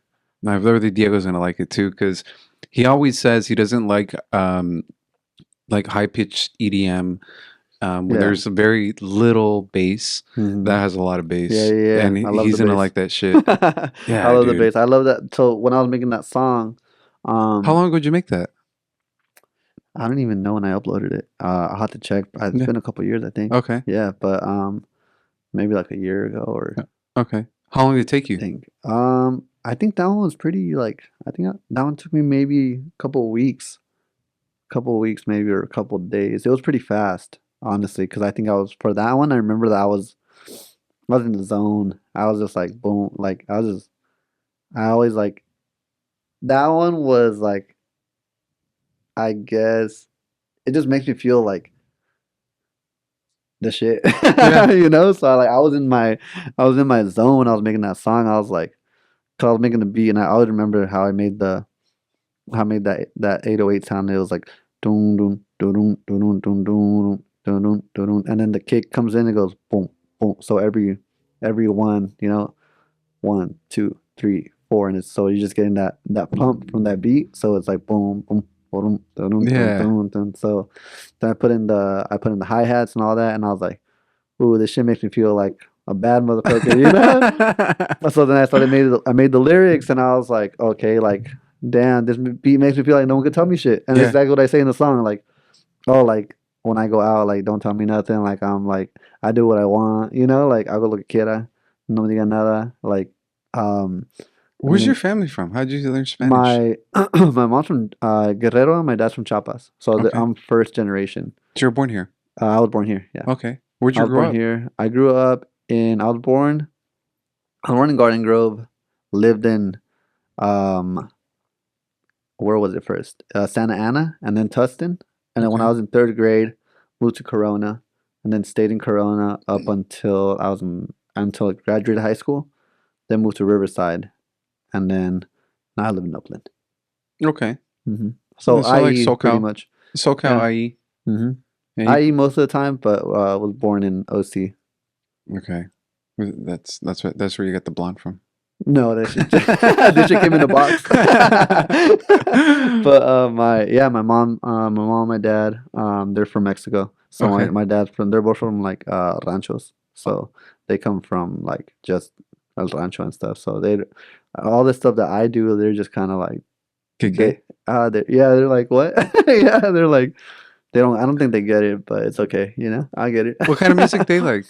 [SPEAKER 2] Diego's gonna like it too because he always says he doesn't like high pitched EDM when
[SPEAKER 1] Yeah.
[SPEAKER 2] there's a very little bass.
[SPEAKER 1] Mhm.
[SPEAKER 2] That has a lot of bass.
[SPEAKER 1] Yeah.
[SPEAKER 2] And
[SPEAKER 1] I love
[SPEAKER 2] he's
[SPEAKER 1] the
[SPEAKER 2] gonna
[SPEAKER 1] bass.
[SPEAKER 2] like that shit. Yeah,
[SPEAKER 1] I love the
[SPEAKER 2] dude.
[SPEAKER 1] bass. I love that. So when I was making that song,
[SPEAKER 2] How long ago did you make that?
[SPEAKER 1] I don't even know when I uploaded it. I'll have to check. It's
[SPEAKER 2] Yeah.
[SPEAKER 1] been a couple years, I think.
[SPEAKER 2] Okay.
[SPEAKER 1] Yeah, but maybe like a year ago or
[SPEAKER 2] Okay. How long did it take
[SPEAKER 1] I
[SPEAKER 2] you?
[SPEAKER 1] think. I think that one was pretty like I think that one took me maybe a couple of weeks. Couple of weeks maybe or a couple of days. It was pretty fast, honestly, because I think I was for that one, I remember that I was in the zone. I was just like boom, like I always like that one was like I guess it just makes me feel like the shit.
[SPEAKER 2] Yeah.
[SPEAKER 1] So like I was in my zone when I was making that song. I was like, 'cause I was making the beat, and I always remember how I made that 808 sound. It was like doom doom doom doom doom doom doom doom, and then the kick comes in. It goes boom boom. So every one, 1, 2, 3, 4, and it's so you're just getting that pump from that beat. So it's like boom boom. Boom, boom, boom,
[SPEAKER 2] Yeah.
[SPEAKER 1] boom, boom. So then I put in the hi hats and all that, and I was like, "Ooh, this shit makes me feel like a bad motherfucker, you know. So then I made the lyrics, and I was like, okay, like, damn, this beat makes me feel like no one could tell me shit, and
[SPEAKER 2] Yeah.
[SPEAKER 1] it's exactly what I say in the song, like, oh, like when I go out, like, don't tell me nothing, like I'm like I do what I want, you know, like I go lo que quiera, no me diga nada, like, um, and
[SPEAKER 2] Where's
[SPEAKER 1] then
[SPEAKER 2] your family from? How did you learn Spanish?
[SPEAKER 1] my my mom's from Guerrero, and my dad's from Chiapas, so
[SPEAKER 2] Okay.
[SPEAKER 1] I'm first generation.
[SPEAKER 2] So you're born here.
[SPEAKER 1] I was born here, yeah.
[SPEAKER 2] Okay. Where'd
[SPEAKER 1] I
[SPEAKER 2] you
[SPEAKER 1] was
[SPEAKER 2] grow
[SPEAKER 1] born
[SPEAKER 2] up?
[SPEAKER 1] here. I was born in Garden Grove, lived in um where was it first? Santa Ana, and then Tustin. And then when I
[SPEAKER 2] Okay.
[SPEAKER 1] was in third grade, moved to Corona, and then stayed in Corona up until I graduated high school. Then moved to Riverside, and then now I live in Upland.
[SPEAKER 2] Okay.
[SPEAKER 1] So
[SPEAKER 2] So like
[SPEAKER 1] IE pretty
[SPEAKER 2] SoCal.
[SPEAKER 1] much.
[SPEAKER 2] SoCal
[SPEAKER 1] Yeah.
[SPEAKER 2] IE.
[SPEAKER 1] hmm
[SPEAKER 2] Yeah,
[SPEAKER 1] IE most of the time, but was born in OC.
[SPEAKER 2] okay. That's where you got the blonde from.
[SPEAKER 1] No, that shit, that shit came in a box. But my mom, my dad, they're from Mexico. So
[SPEAKER 2] Okay.
[SPEAKER 1] my dad's from, they're both from like ranchos. So they come from like just El Rancho and stuff. So they, all the stuff that I do, they're just kind of like
[SPEAKER 2] KK.
[SPEAKER 1] they're like what? Yeah, they're like I don't think they get it, but it's okay, you know. I get it.
[SPEAKER 2] What kind of music they like?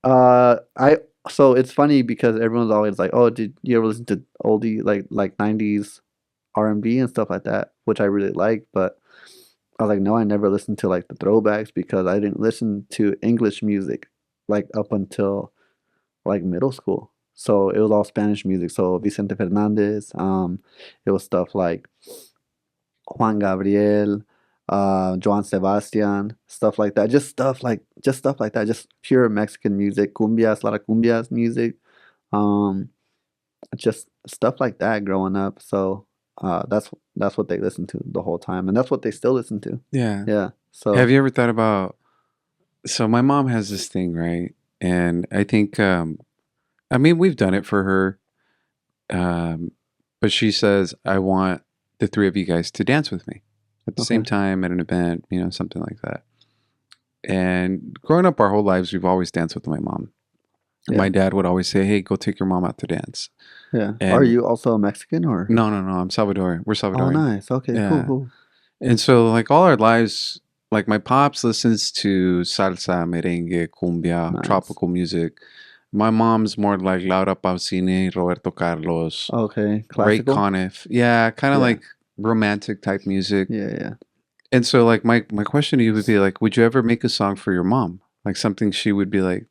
[SPEAKER 1] I so it's funny because everyone's always like, "Oh, did you ever listen to oldie like 90s R&B and stuff like that?" Which I really like, but I was like, "No, I never listened to like the throwbacks because I didn't listen to English music like up until like middle school. So it was all Spanish music. So Vicente Fernandez, it was stuff like Juan Gabriel, Joan Sebastian, stuff like that. Just stuff like that. Just pure Mexican music, cumbias, a lot of cumbias music, um, just stuff like that growing up. So that's what they listened to the whole time, and that's what they still listen to.
[SPEAKER 2] Yeah.
[SPEAKER 1] Yeah.
[SPEAKER 2] Have
[SPEAKER 1] So
[SPEAKER 2] you ever thought about? So my mom has this thing, right? And I think, I mean, we've done it for her. Um, but she says, I want the three of you guys to dance with me at the same
[SPEAKER 1] okay,
[SPEAKER 2] time at an event, something like that. And growing up our whole lives, we've always danced with my mom.
[SPEAKER 1] yeah,
[SPEAKER 2] My dad would always say, hey, go take your mom out to dance.
[SPEAKER 1] yeah. Are
[SPEAKER 2] And
[SPEAKER 1] you also a Mexican or?
[SPEAKER 2] no, no, no, I'm Salvadorian. We're
[SPEAKER 1] Oh,
[SPEAKER 2] Salvadorian.
[SPEAKER 1] nice. Okay, cool,
[SPEAKER 2] Yeah.
[SPEAKER 1] cool.
[SPEAKER 2] And so, like, all our lives, like, my pops listens to salsa, merengue, cumbia,
[SPEAKER 1] Nice.
[SPEAKER 2] tropical music. My mom's more like Laura Pausini, Roberto Carlos,
[SPEAKER 1] Okay,
[SPEAKER 2] Ray
[SPEAKER 1] classical.
[SPEAKER 2] Conniff. Yeah, kind of
[SPEAKER 1] Yeah,
[SPEAKER 2] like romantic type music.
[SPEAKER 1] yeah, yeah.
[SPEAKER 2] And so, like, my question to you would be like, would you ever make a song for your mom? Like something she would be like,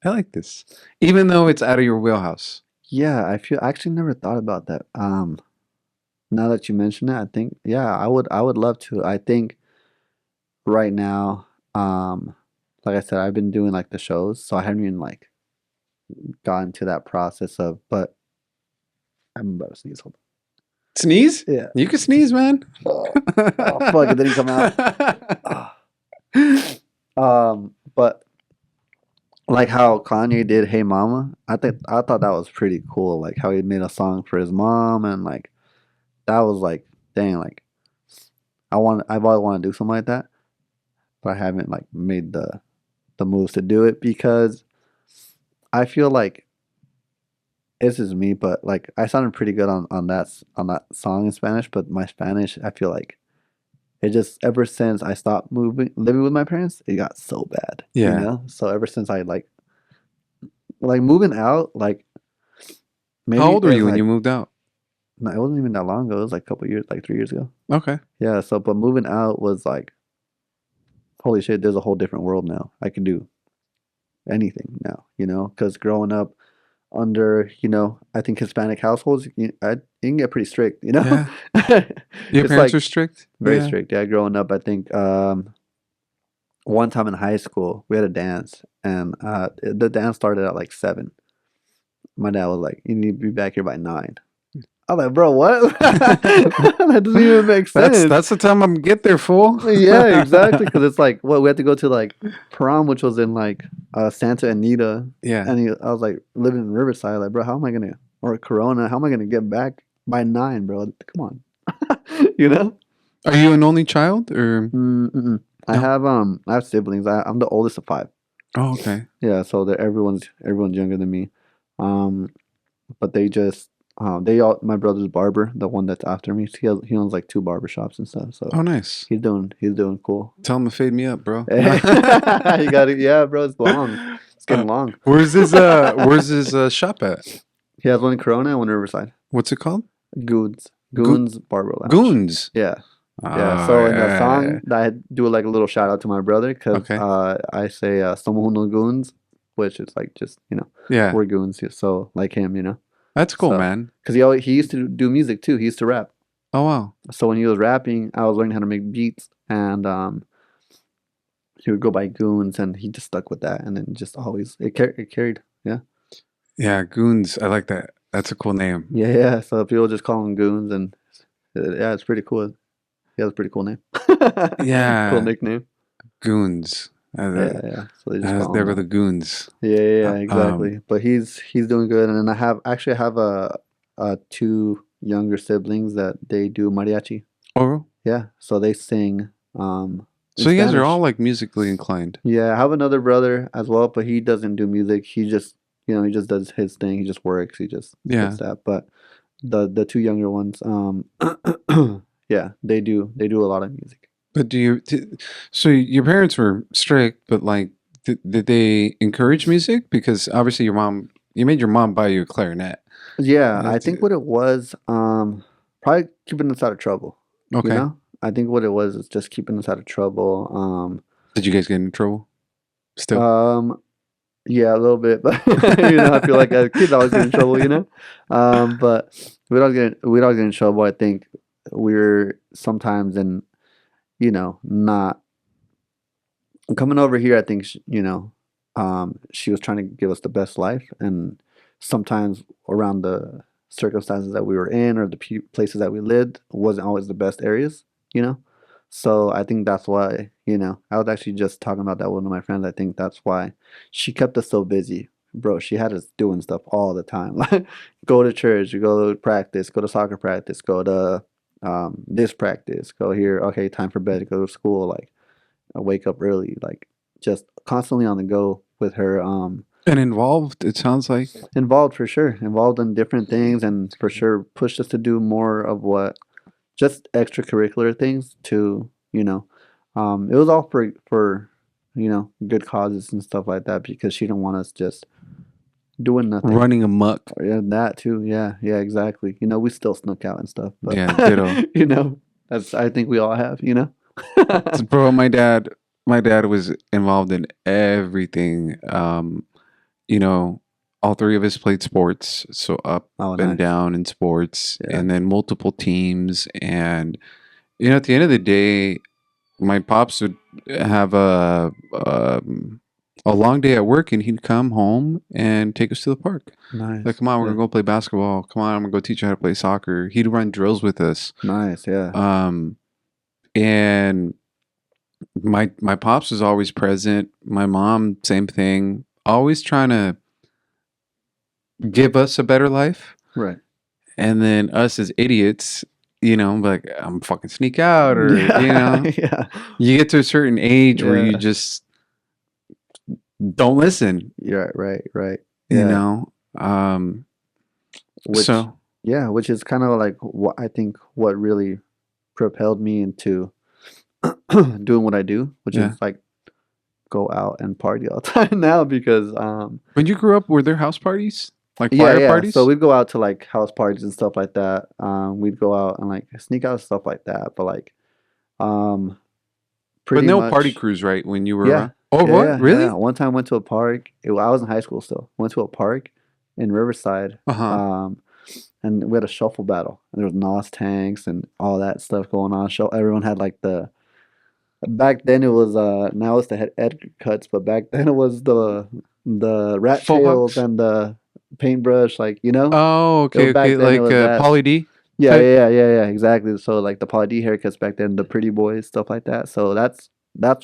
[SPEAKER 2] I like this, even though it's out of your wheelhouse.
[SPEAKER 1] Yeah, I actually never thought about that. Now that you mention it, I think yeah, I would love to. I think right now, like I said, I've been doing like the shows, so I haven't even like gotten to that process of. But I'm about to sneeze. Hold
[SPEAKER 2] Sneeze?
[SPEAKER 1] on. Yeah.
[SPEAKER 2] You can sneeze, man.
[SPEAKER 1] Oh fuck! It didn't come out. Ah. But like how Kanye did "Hey Mama," I thought that was pretty cool. Like how he made a song for his mom, and like that was like, dang, like I've always wanted to do something like that, but I haven't like made the moves to do it because I feel like this is me, but like I sounded pretty good on that song in Spanish, but my Spanish, I feel like it just ever since I stopped living with my parents, it got so bad, you
[SPEAKER 2] Yeah.
[SPEAKER 1] know. So ever since I like moving out, like
[SPEAKER 2] How
[SPEAKER 1] maybe
[SPEAKER 2] old
[SPEAKER 1] it
[SPEAKER 2] were
[SPEAKER 1] was
[SPEAKER 2] you when you
[SPEAKER 1] like
[SPEAKER 2] moved out?
[SPEAKER 1] no, it wasn't even that long ago. It was like a couple years, like 3 years ago.
[SPEAKER 2] Okay.
[SPEAKER 1] Yeah. So, but moving out was like, holy shit, there's a whole different world now. I can do anything now, you know, because growing up under, you know, I think Hispanic households, it can get pretty strict, you know?
[SPEAKER 2] Yeah. Your
[SPEAKER 1] It's
[SPEAKER 2] parents
[SPEAKER 1] like
[SPEAKER 2] were strict?
[SPEAKER 1] very
[SPEAKER 2] Yeah.
[SPEAKER 1] strict. Yeah, growing up, I think one time in high school, we had a dance, and the dance started at like 7. My dad was like, "You need to be back here by 9." I was like, "Bro, what?" That doesn't even make sense.
[SPEAKER 2] That's the time I'm get there, fool.
[SPEAKER 1] Yeah, exactly. Because it's like, what we had to go to like prom, which was in like Santa Anita,
[SPEAKER 2] Yeah.
[SPEAKER 1] and I was like living in Riverside. Like, bro, how am I gonna or Corona? How am I gonna get back by 9, bro? Come on, you know.
[SPEAKER 2] Are you an only child or
[SPEAKER 1] Mm-mm.
[SPEAKER 2] no?
[SPEAKER 1] I have siblings. I'm the oldest of 5.
[SPEAKER 2] Oh, okay.
[SPEAKER 1] Yeah, so they're everyone's younger than me. Um, but they just they all my brother's barber, the one that's after me. He owns like two barber shops and stuff. So
[SPEAKER 2] Oh, nice.
[SPEAKER 1] he's doing cool.
[SPEAKER 2] Tell him to fade me up, bro.
[SPEAKER 1] You got it. Yeah, bro, it's long. It's
[SPEAKER 2] Uh,
[SPEAKER 1] getting long.
[SPEAKER 2] where's his shop at?
[SPEAKER 1] He has one in Corona and one in Riverside.
[SPEAKER 2] What's it called?
[SPEAKER 1] Goons.
[SPEAKER 2] Go-
[SPEAKER 1] Goons Barber Lounge.
[SPEAKER 2] Goons.
[SPEAKER 1] Yeah. Yeah.
[SPEAKER 2] Oh,
[SPEAKER 1] So in the
[SPEAKER 2] yeah.
[SPEAKER 1] song, I do like a little shout out to my brother because
[SPEAKER 2] Okay.
[SPEAKER 1] I say "Someone who knows goons," which is like just
[SPEAKER 2] Yeah.
[SPEAKER 1] we're goons. So like him.
[SPEAKER 2] That's cool,
[SPEAKER 1] So
[SPEAKER 2] man.
[SPEAKER 1] because he used to do music too. He used to rap.
[SPEAKER 2] Oh, wow.
[SPEAKER 1] So when he was rapping, I was learning how to make beats, and he would go by goons, and he just stuck with that, and then just always it carried. Yeah.
[SPEAKER 2] Yeah, Goons. I like that. That's a cool name.
[SPEAKER 1] Yeah. Yeah. So people just call him goons, and yeah, it's pretty cool. He has a pretty cool name. Cool
[SPEAKER 2] Yeah,
[SPEAKER 1] nickname.
[SPEAKER 2] Goons.
[SPEAKER 1] Yeah, yeah. So they just call
[SPEAKER 2] They
[SPEAKER 1] him
[SPEAKER 2] were
[SPEAKER 1] that.
[SPEAKER 2] the Goons.
[SPEAKER 1] Yeah, yeah, yeah,
[SPEAKER 2] Um,
[SPEAKER 1] exactly. But he's doing good, and then I have two younger siblings that they do mariachi.
[SPEAKER 2] oh,
[SPEAKER 1] Yeah, so they sing in
[SPEAKER 2] so you guys are all
[SPEAKER 1] Spanish.
[SPEAKER 2] like musically inclined.
[SPEAKER 1] Yeah, I have another brother as well, but he doesn't do music. He just he just does his thing. He just works. He just
[SPEAKER 2] Yeah.
[SPEAKER 1] does that. But the two younger ones, yeah, they do a lot of music.
[SPEAKER 2] But so your parents were strict, but like, did they encourage music? Because obviously you made your mom buy you a clarinet.
[SPEAKER 1] Yeah, I
[SPEAKER 2] That's
[SPEAKER 1] think what it was, probably keeping us out of trouble. You
[SPEAKER 2] okay.
[SPEAKER 1] know, I think what it was is just keeping us out of trouble.
[SPEAKER 2] Did you guys get in trouble? Still?
[SPEAKER 1] Yeah, a little bit, but I feel like as kids always get in trouble. But we don't get in trouble. I think we're sometimes not coming over here. I think she was trying to give us the best life, and sometimes around the circumstances that we were in or the places that we lived wasn't always the best areas. You know, so I think that's why. I was actually just talking about that with one of my friends. I think that's why she kept us so busy. Bro, she had us doing stuff all the time. Like go to church, go to practice, go to soccer practice, go to this practice, go here. Okay, time for bed, go to school. Like I wake up early, like just constantly on the go with her.
[SPEAKER 2] And involved, it sounds like.
[SPEAKER 1] Involved for sure, involved in different things, and for sure pushed us to do more of what just extracurricular things. It was all for good causes and stuff like that because she didn't want us just doing nothing.
[SPEAKER 2] Running amok.
[SPEAKER 1] Yeah, that too. Yeah, yeah, exactly. We still snuck out and stuff, but
[SPEAKER 2] Yeah, ditto.
[SPEAKER 1] that's I think we all have.
[SPEAKER 2] Bro, my dad was involved in everything. You know, all three of us played sports, so up
[SPEAKER 1] Oh,
[SPEAKER 2] and
[SPEAKER 1] nice.
[SPEAKER 2] down in sports,
[SPEAKER 1] Yeah.
[SPEAKER 2] and then multiple teams. And at the end of the day, my pops would have a long day at work, and he'd come home and take us to the park.
[SPEAKER 1] Nice.
[SPEAKER 2] Like, come on, we're
[SPEAKER 1] Yeah.
[SPEAKER 2] gonna go play basketball. Come on, I'm gonna go teach you how to play soccer. He'd run drills with us.
[SPEAKER 1] Nice. Yeah.
[SPEAKER 2] And my pops was always present. My mom, same thing. Always trying to give us a better life.
[SPEAKER 1] Right.
[SPEAKER 2] And then us as idiots, like I'm fucking sneak out, or
[SPEAKER 1] Yeah.
[SPEAKER 2] you get to a certain age where you
[SPEAKER 1] Yeah.
[SPEAKER 2] just don't listen.
[SPEAKER 1] Yeah. Right.
[SPEAKER 2] You
[SPEAKER 1] Yeah.
[SPEAKER 2] know.
[SPEAKER 1] Which
[SPEAKER 2] So
[SPEAKER 1] yeah, which is kind of like what I think what really propelled me into doing what I do, which
[SPEAKER 2] Yeah.
[SPEAKER 1] is like go out and party all the time now because
[SPEAKER 2] when you grew up, were there house parties, like
[SPEAKER 1] yeah,
[SPEAKER 2] fire
[SPEAKER 1] yeah.
[SPEAKER 2] parties?
[SPEAKER 1] So we'd go out to like house parties and stuff like that. We'd go out and like sneak out and stuff like that. But like um
[SPEAKER 2] But
[SPEAKER 1] pretty
[SPEAKER 2] no party
[SPEAKER 1] much
[SPEAKER 2] crews, right? When you were
[SPEAKER 1] yeah.
[SPEAKER 2] around. Oh,
[SPEAKER 1] Yeah,
[SPEAKER 2] what?
[SPEAKER 1] yeah,
[SPEAKER 2] Really?
[SPEAKER 1] yeah. One time went to a park. I was in high school still. Went to a park in Riverside.
[SPEAKER 2] Uh huh.
[SPEAKER 1] And we had a shuffle battle. And there was NOS tanks and all that stuff going on. Everyone had like back then it was now it's the head cuts, but back then it was the rat
[SPEAKER 2] Faux
[SPEAKER 1] tails
[SPEAKER 2] hawks?
[SPEAKER 1] and the paintbrush, like
[SPEAKER 2] Oh, okay,
[SPEAKER 1] back
[SPEAKER 2] okay.
[SPEAKER 1] then it
[SPEAKER 2] Like
[SPEAKER 1] was that.
[SPEAKER 2] Pauly D
[SPEAKER 1] Yeah,
[SPEAKER 2] type.
[SPEAKER 1] yeah, yeah, yeah, yeah, exactly. So like the Paul D haircuts back then, the pretty boys, stuff like that. So that's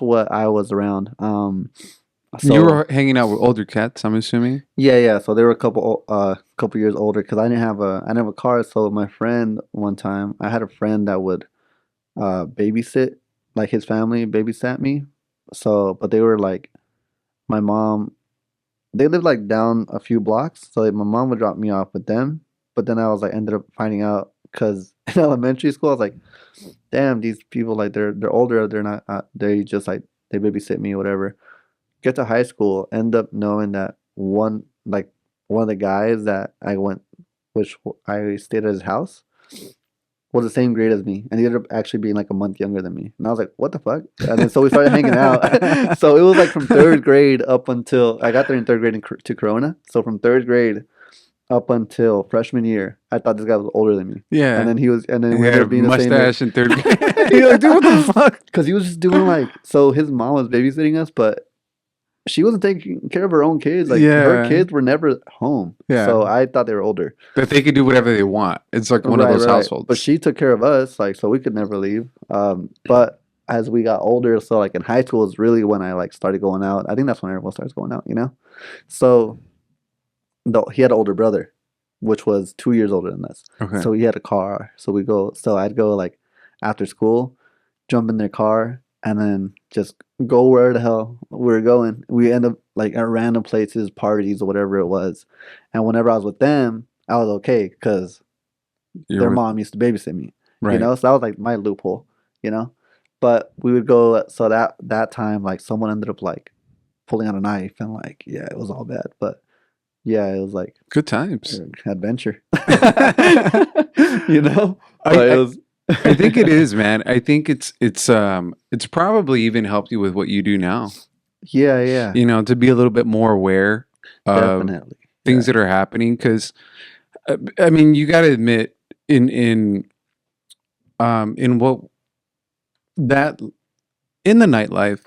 [SPEAKER 1] what I was around.
[SPEAKER 2] You
[SPEAKER 1] So
[SPEAKER 2] were hanging out with older cats, I'm assuming.
[SPEAKER 1] yeah, yeah. So they were a couple years older because I didn't have a car. So my friend one time, I had a friend that would babysit, like his family babysat me. So, but they were like my mom, they lived like down a few blocks, so like, my mom would drop me off with them. But then I was like ended up finding out because in elementary school I was like, damn, these people like they're older, they're not they just like they babysit me or whatever. Get to high school, end up knowing that one of the guys that I went, which I stayed at his house, was the same grade as me, and he ended up actually being like a month younger than me. And I was like, "What the fuck?" And then so we started hanging out. So it was like from third grade up until I got there in third grade to Corona. So from third grade up until freshman year, I thought this guy was older than me.
[SPEAKER 2] Yeah.
[SPEAKER 1] And then
[SPEAKER 2] He
[SPEAKER 1] we
[SPEAKER 2] had
[SPEAKER 1] ended
[SPEAKER 2] a
[SPEAKER 1] up being the same
[SPEAKER 2] mustache in third grade.
[SPEAKER 1] You're like, dude, what the fuck? Because he was just doing like, so his mom was babysitting us, but she wasn't taking care of her own kids. Like her
[SPEAKER 2] Yeah.
[SPEAKER 1] kids were never home.
[SPEAKER 2] Yeah.
[SPEAKER 1] So I thought they were older.
[SPEAKER 2] That they could do whatever they want. It's like one of those households.
[SPEAKER 1] But she took care of us, like, so we could never leave. But as we got older, so like in high school is really when I like started going out. I think that's when everyone starts going out, you know? So he had an older brother, which was 2 years older than us.
[SPEAKER 2] Okay.
[SPEAKER 1] So he had a car. So I'd go like after school, jump in their car, and then just go where the hell we were going. We end up like at random places, parties, or whatever it was. And whenever I was with them, I was okay because their mom used to babysit me.
[SPEAKER 2] Right.
[SPEAKER 1] You know, so that was like my loophole, you know. But we would go. So that time, like someone ended up like pulling out a knife, and like yeah, it was all bad. But yeah, it was like
[SPEAKER 2] good times,
[SPEAKER 1] adventure. You know, but it was.
[SPEAKER 2] I think it is, man. I think it's probably even helped you with what you do now.
[SPEAKER 1] Yeah, yeah.
[SPEAKER 2] You know, to be a little bit more aware of things that are happening. Because, I mean, you got to admit, in what that in the nightlife,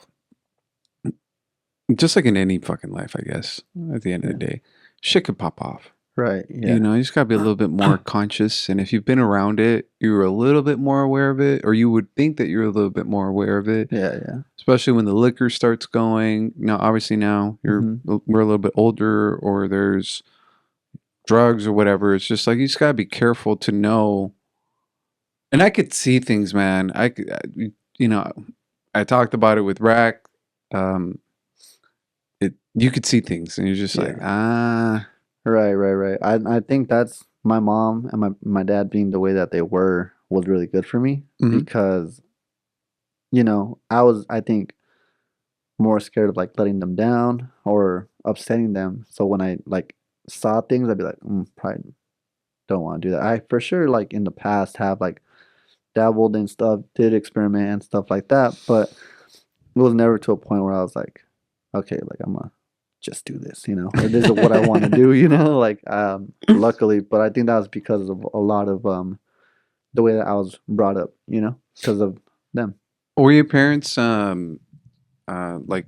[SPEAKER 2] just like in any fucking life, I guess. At the end of the day, shit could pop off.
[SPEAKER 1] Right. Yeah.
[SPEAKER 2] You know, you just gotta be a little bit more conscious. And if you've been around it, you're a little bit more aware of it, or you would think that you're a little bit more aware of it.
[SPEAKER 1] Yeah, yeah.
[SPEAKER 2] Especially when the liquor starts going. Now, obviously, now we're a little bit older, or there's drugs or whatever. It's just like you just gotta be careful to know. And I could see things, man. You know, I talked about it with Rack. You could see things, and you're just like,
[SPEAKER 1] Right. I think that's my mom and my dad being the way that they were was really good for me because, you know, I think more scared of like letting them down or upsetting them. So when I like saw things, I'd be like, probably don't want to do that. I for sure like in the past have like dabbled in stuff, did experiment and stuff like that, but it was never to a point where I was like, okay, like I'm gonna just do this, you know, or this is what I want to do, you know, like luckily, but I think that was because of a lot of the way that I was brought up, you know, because of them.
[SPEAKER 2] Were your parents like,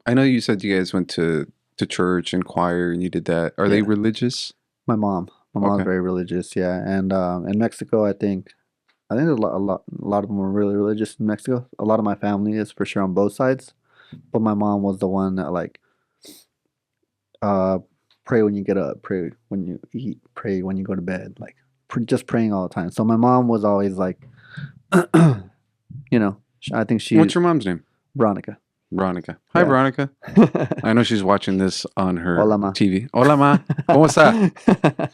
[SPEAKER 2] I know you said you guys went to church and choir and you did that. Are they religious?
[SPEAKER 1] My mom's very religious, yeah. And in Mexico, I think there's a lot of them are really religious in Mexico. A lot of my family is for sure on both sides, but my mom was the one that like pray when you get up, pray when you eat, pray when you go to bed, like just praying all the time. So my mom was always like, you know, I think she.
[SPEAKER 2] What's your mom's name?
[SPEAKER 1] Veronica.
[SPEAKER 2] Hi, Veronica. I know she's watching this on her
[SPEAKER 1] Hola, ma.
[SPEAKER 2] TV. Hola, ma. ¿Cómo está?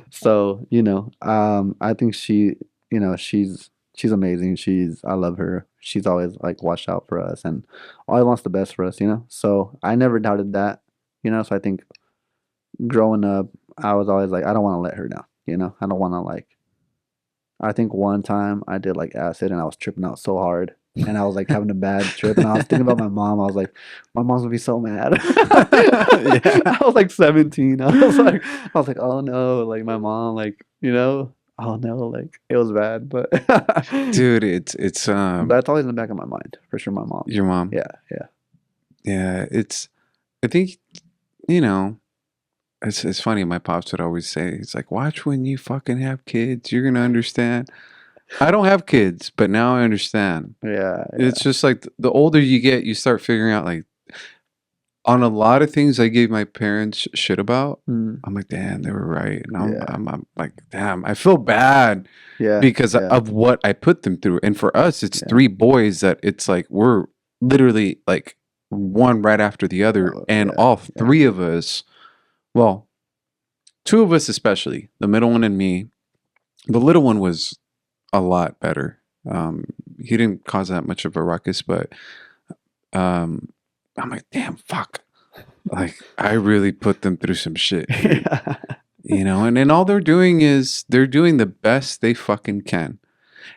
[SPEAKER 1] So, you know, I think she, you know, she's amazing. I love her. She's always like watched out for us and always wants the best for us, you know? So I never doubted that, you know? So I think growing up, I was always like, I don't want to let her down, you know? I don't want to like, I think one time I did like acid and I was tripping out so hard. And I was like having a bad trip, and I was thinking about my mom. I was like, my mom's gonna be so mad. I was like 17. I was like, oh no, like my mom, like, you know, oh no, like it was bad. But
[SPEAKER 2] dude, it's
[SPEAKER 1] that's always in the back of my mind for sure. My mom,
[SPEAKER 2] your mom,
[SPEAKER 1] yeah.
[SPEAKER 2] I think, you know, it's funny. My pops would always say, it's like, watch when you fucking have kids, you're gonna understand. I don't have kids, but now I understand.
[SPEAKER 1] Yeah.
[SPEAKER 2] It's just like the older you get, you start figuring out like on a lot of things I gave my parents shit about. I'm like, damn, they were right. And I'm like, damn, I feel bad because of what I put them through. And for us, it's 3 boys that it's like we're literally like one right after the other, and
[SPEAKER 1] Yeah,
[SPEAKER 2] all three of us, well, two of us especially, the middle one and me. The little one was a lot better. He didn't cause that much of a ruckus, but I'm like, damn, fuck. Like, I really put them through some shit, dude.
[SPEAKER 1] yeah.
[SPEAKER 2] You know, and then all they're doing is they're doing the best they fucking can.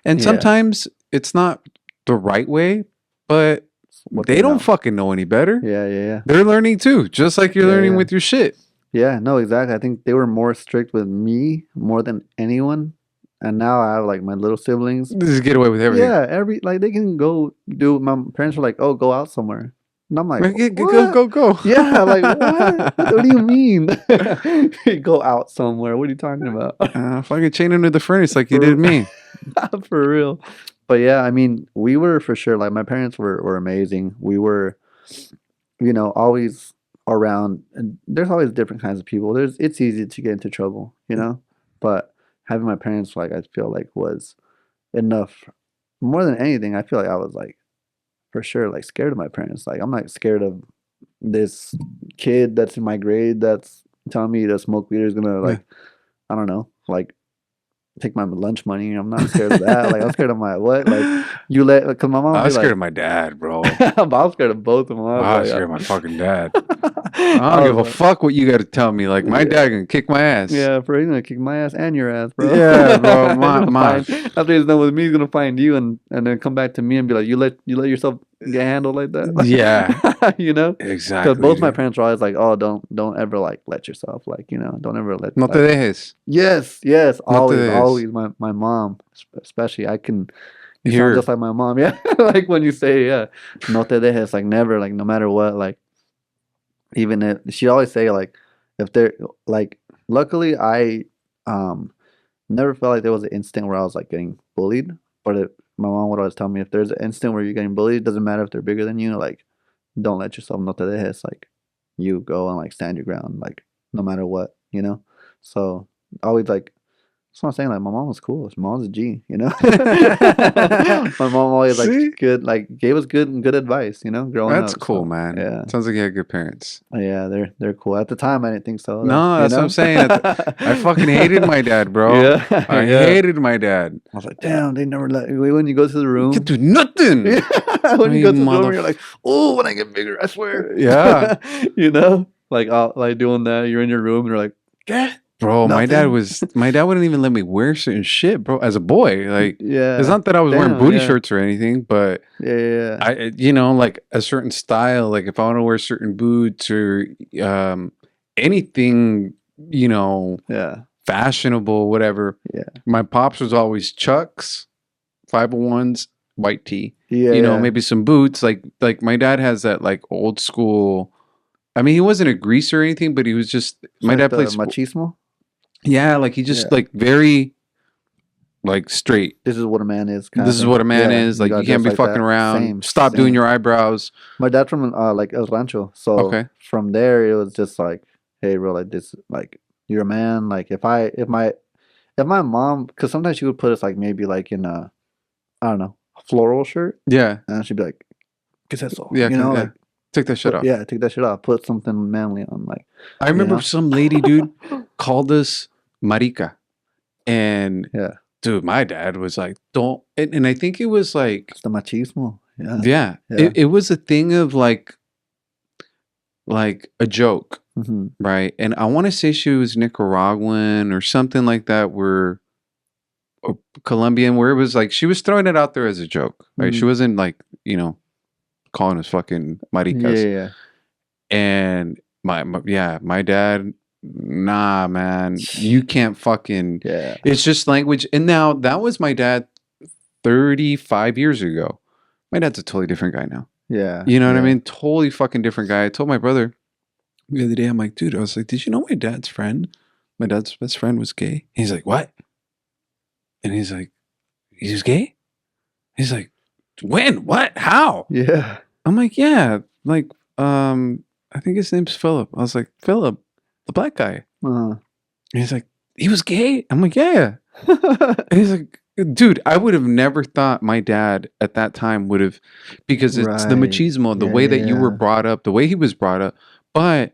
[SPEAKER 2] And
[SPEAKER 1] Yeah.
[SPEAKER 2] sometimes it's not the right way, but
[SPEAKER 1] What
[SPEAKER 2] they
[SPEAKER 1] they
[SPEAKER 2] don't
[SPEAKER 1] know.
[SPEAKER 2] fucking know any better.
[SPEAKER 1] Yeah.
[SPEAKER 2] They're learning too, just like you're
[SPEAKER 1] Yeah,
[SPEAKER 2] learning
[SPEAKER 1] yeah.
[SPEAKER 2] with your shit.
[SPEAKER 1] Yeah, no, exactly. I think they were more strict with me more than anyone. And now I have like my little siblings.
[SPEAKER 2] Just get away with everything.
[SPEAKER 1] Yeah, like they can go do. My parents were like, "Oh, go out somewhere," and I'm like,
[SPEAKER 2] Like,
[SPEAKER 1] "What?
[SPEAKER 2] go.
[SPEAKER 1] Yeah, like what? What do you mean? Go out somewhere? What are you talking about?"
[SPEAKER 2] Fucking chain under the furnace like you
[SPEAKER 1] For-
[SPEAKER 2] did me.
[SPEAKER 1] For real. But yeah, I mean, we were for sure like my parents were amazing. We were, always around, and there's always different kinds of people. It's easy to get into trouble, but having my parents like I feel like was enough. More than anything, I feel like I was like for sure like scared of my parents. Like I'm not scared of this kid that's in my grade that's telling me to smoke weed is gonna like I don't know like take my lunch money. I'm not scared of that. Like I'm scared of my what? Like cause my mom
[SPEAKER 2] I
[SPEAKER 1] would be
[SPEAKER 2] was scared
[SPEAKER 1] like,
[SPEAKER 2] of my dad, bro.
[SPEAKER 1] but I was scared of both of them.
[SPEAKER 2] I was scared of my fucking dad. I don't give a fuck what you got to tell me. Like my dad gonna kick my ass.
[SPEAKER 1] Yeah, bro, he's gonna kick my ass and your ass, bro.
[SPEAKER 2] Yeah, bro.
[SPEAKER 1] He's
[SPEAKER 2] My,
[SPEAKER 1] gonna
[SPEAKER 2] my.
[SPEAKER 1] after he's done with me, he's gonna find you and then come back to me and be like, you let yourself get handled like that.
[SPEAKER 2] Yeah,
[SPEAKER 1] Because
[SPEAKER 2] exactly.
[SPEAKER 1] both my
[SPEAKER 2] dude.
[SPEAKER 1] parents were always like, oh, don't ever like let yourself like don't ever let.
[SPEAKER 2] No te
[SPEAKER 1] like,
[SPEAKER 2] dejes.
[SPEAKER 1] yes,
[SPEAKER 2] No te
[SPEAKER 1] always,
[SPEAKER 2] dejes.
[SPEAKER 1] always. My mom, especially, I can. You
[SPEAKER 2] Here.
[SPEAKER 1] sound just like my mom, yeah. Like when you say, yeah, no te dejes, like never, like no matter what, like even if she always say like if they're like luckily I never felt like there was an instant where I was like getting bullied, but my mom would always tell me if there's an instant where you're getting bullied, it doesn't matter if they're bigger than you, like don't let yourself no te dejes, like you go and like stand your ground, like no matter what, so always like that's what I'm saying. Like my mom was cool. My mom was a G, My mom always
[SPEAKER 2] See?
[SPEAKER 1] like good, like gave us good advice, growing
[SPEAKER 2] That's
[SPEAKER 1] up.
[SPEAKER 2] cool,
[SPEAKER 1] So,
[SPEAKER 2] man.
[SPEAKER 1] yeah,
[SPEAKER 2] Sounds like you had good parents.
[SPEAKER 1] yeah, they're cool. At the time, I didn't think so.
[SPEAKER 2] No, that's what I'm saying. I fucking hated my dad, bro.
[SPEAKER 1] Yeah,
[SPEAKER 2] I
[SPEAKER 1] yeah.
[SPEAKER 2] hated my dad.
[SPEAKER 1] I was like, damn, they never let when you go to the
[SPEAKER 2] You
[SPEAKER 1] room.
[SPEAKER 2] can do nothing.
[SPEAKER 1] When you go to the room,
[SPEAKER 2] mother-
[SPEAKER 1] you're like, oh, when I get bigger, I swear.
[SPEAKER 2] Yeah.
[SPEAKER 1] like like doing that. You're in your room, and you're like, get.
[SPEAKER 2] Bro, my dad
[SPEAKER 1] Nothing.
[SPEAKER 2] wouldn't even let me wear certain shit, bro. As a boy, like
[SPEAKER 1] Yeah,
[SPEAKER 2] it's not that I was wearing
[SPEAKER 1] Damn,
[SPEAKER 2] booty
[SPEAKER 1] yeah.
[SPEAKER 2] shirts or anything, but
[SPEAKER 1] yeah.
[SPEAKER 2] I, like a certain style, like if I want to wear certain boots or anything,
[SPEAKER 1] Yeah,
[SPEAKER 2] fashionable, whatever.
[SPEAKER 1] yeah,
[SPEAKER 2] My pops was always Chucks, 501s, white tee.
[SPEAKER 1] yeah.
[SPEAKER 2] Maybe some boots. Like my dad has that like old school. I mean, he wasn't a greaser or anything, but he was just my
[SPEAKER 1] Like
[SPEAKER 2] dad
[SPEAKER 1] the
[SPEAKER 2] played.
[SPEAKER 1] machismo.
[SPEAKER 2] Yeah, like he just
[SPEAKER 1] Yeah.
[SPEAKER 2] like very like straight.
[SPEAKER 1] This is what a man is.
[SPEAKER 2] This is what a man is. Like you
[SPEAKER 1] gotta
[SPEAKER 2] can't
[SPEAKER 1] dress
[SPEAKER 2] be
[SPEAKER 1] like
[SPEAKER 2] fucking
[SPEAKER 1] that.
[SPEAKER 2] around.
[SPEAKER 1] Same,
[SPEAKER 2] Stop doing
[SPEAKER 1] same.
[SPEAKER 2] your eyebrows.
[SPEAKER 1] My dad's from like El Rancho, so
[SPEAKER 2] Okay.
[SPEAKER 1] from there it was just like, hey, bro, like this, like you're a man. Like if my mom, because sometimes she would put us like maybe like in a, I don't know, floral shirt,
[SPEAKER 2] Yeah.
[SPEAKER 1] and she'd be like, "¿Qué es eso?"
[SPEAKER 2] Yeah.
[SPEAKER 1] You know,
[SPEAKER 2] yeah.
[SPEAKER 1] like
[SPEAKER 2] Take that shit off.
[SPEAKER 1] yeah, take that shit off. Put something manly on, like.
[SPEAKER 2] I remember
[SPEAKER 1] know?
[SPEAKER 2] some lady, dude, called us marica. And
[SPEAKER 1] Yeah,
[SPEAKER 2] dude, my dad was like, don't. And I think it was like,
[SPEAKER 1] it's the machismo. Yeah,
[SPEAKER 2] yeah,
[SPEAKER 1] Yeah.
[SPEAKER 2] It was a thing of like a joke,
[SPEAKER 1] hmm
[SPEAKER 2] right? And I want to say she was Nicaraguan or something like that, or Colombian, where it was like she was throwing it out there as a joke, right? She
[SPEAKER 1] Mhm.
[SPEAKER 2] wasn't like, calling us fucking maricas.
[SPEAKER 1] yeah.
[SPEAKER 2] And my dad, nah, man, you can't fucking.
[SPEAKER 1] Yeah.
[SPEAKER 2] It's just language. And now that was my dad 35 years ago. My dad's a totally different guy now.
[SPEAKER 1] Yeah.
[SPEAKER 2] You know what I
[SPEAKER 1] yeah.
[SPEAKER 2] mean? Totally fucking different guy. I told my brother the other day, I'm like, dude, I was like, did you know my dad's friend? My dad's best friend was gay. He's like, what? And he's like, he's gay? He's like, when? What? How?
[SPEAKER 1] Yeah.
[SPEAKER 2] I'm like, yeah, like, I think his name's Philip. I was like, Philip, the black guy.
[SPEAKER 1] Uh-huh.
[SPEAKER 2] And he's like, he was gay? I'm like, yeah. And he's like, Dude, I would have never thought my dad at that time would have, because it's the
[SPEAKER 1] Right.
[SPEAKER 2] machismo, the
[SPEAKER 1] Yeah,
[SPEAKER 2] way that you were
[SPEAKER 1] yeah.
[SPEAKER 2] brought up, the way he was brought up. But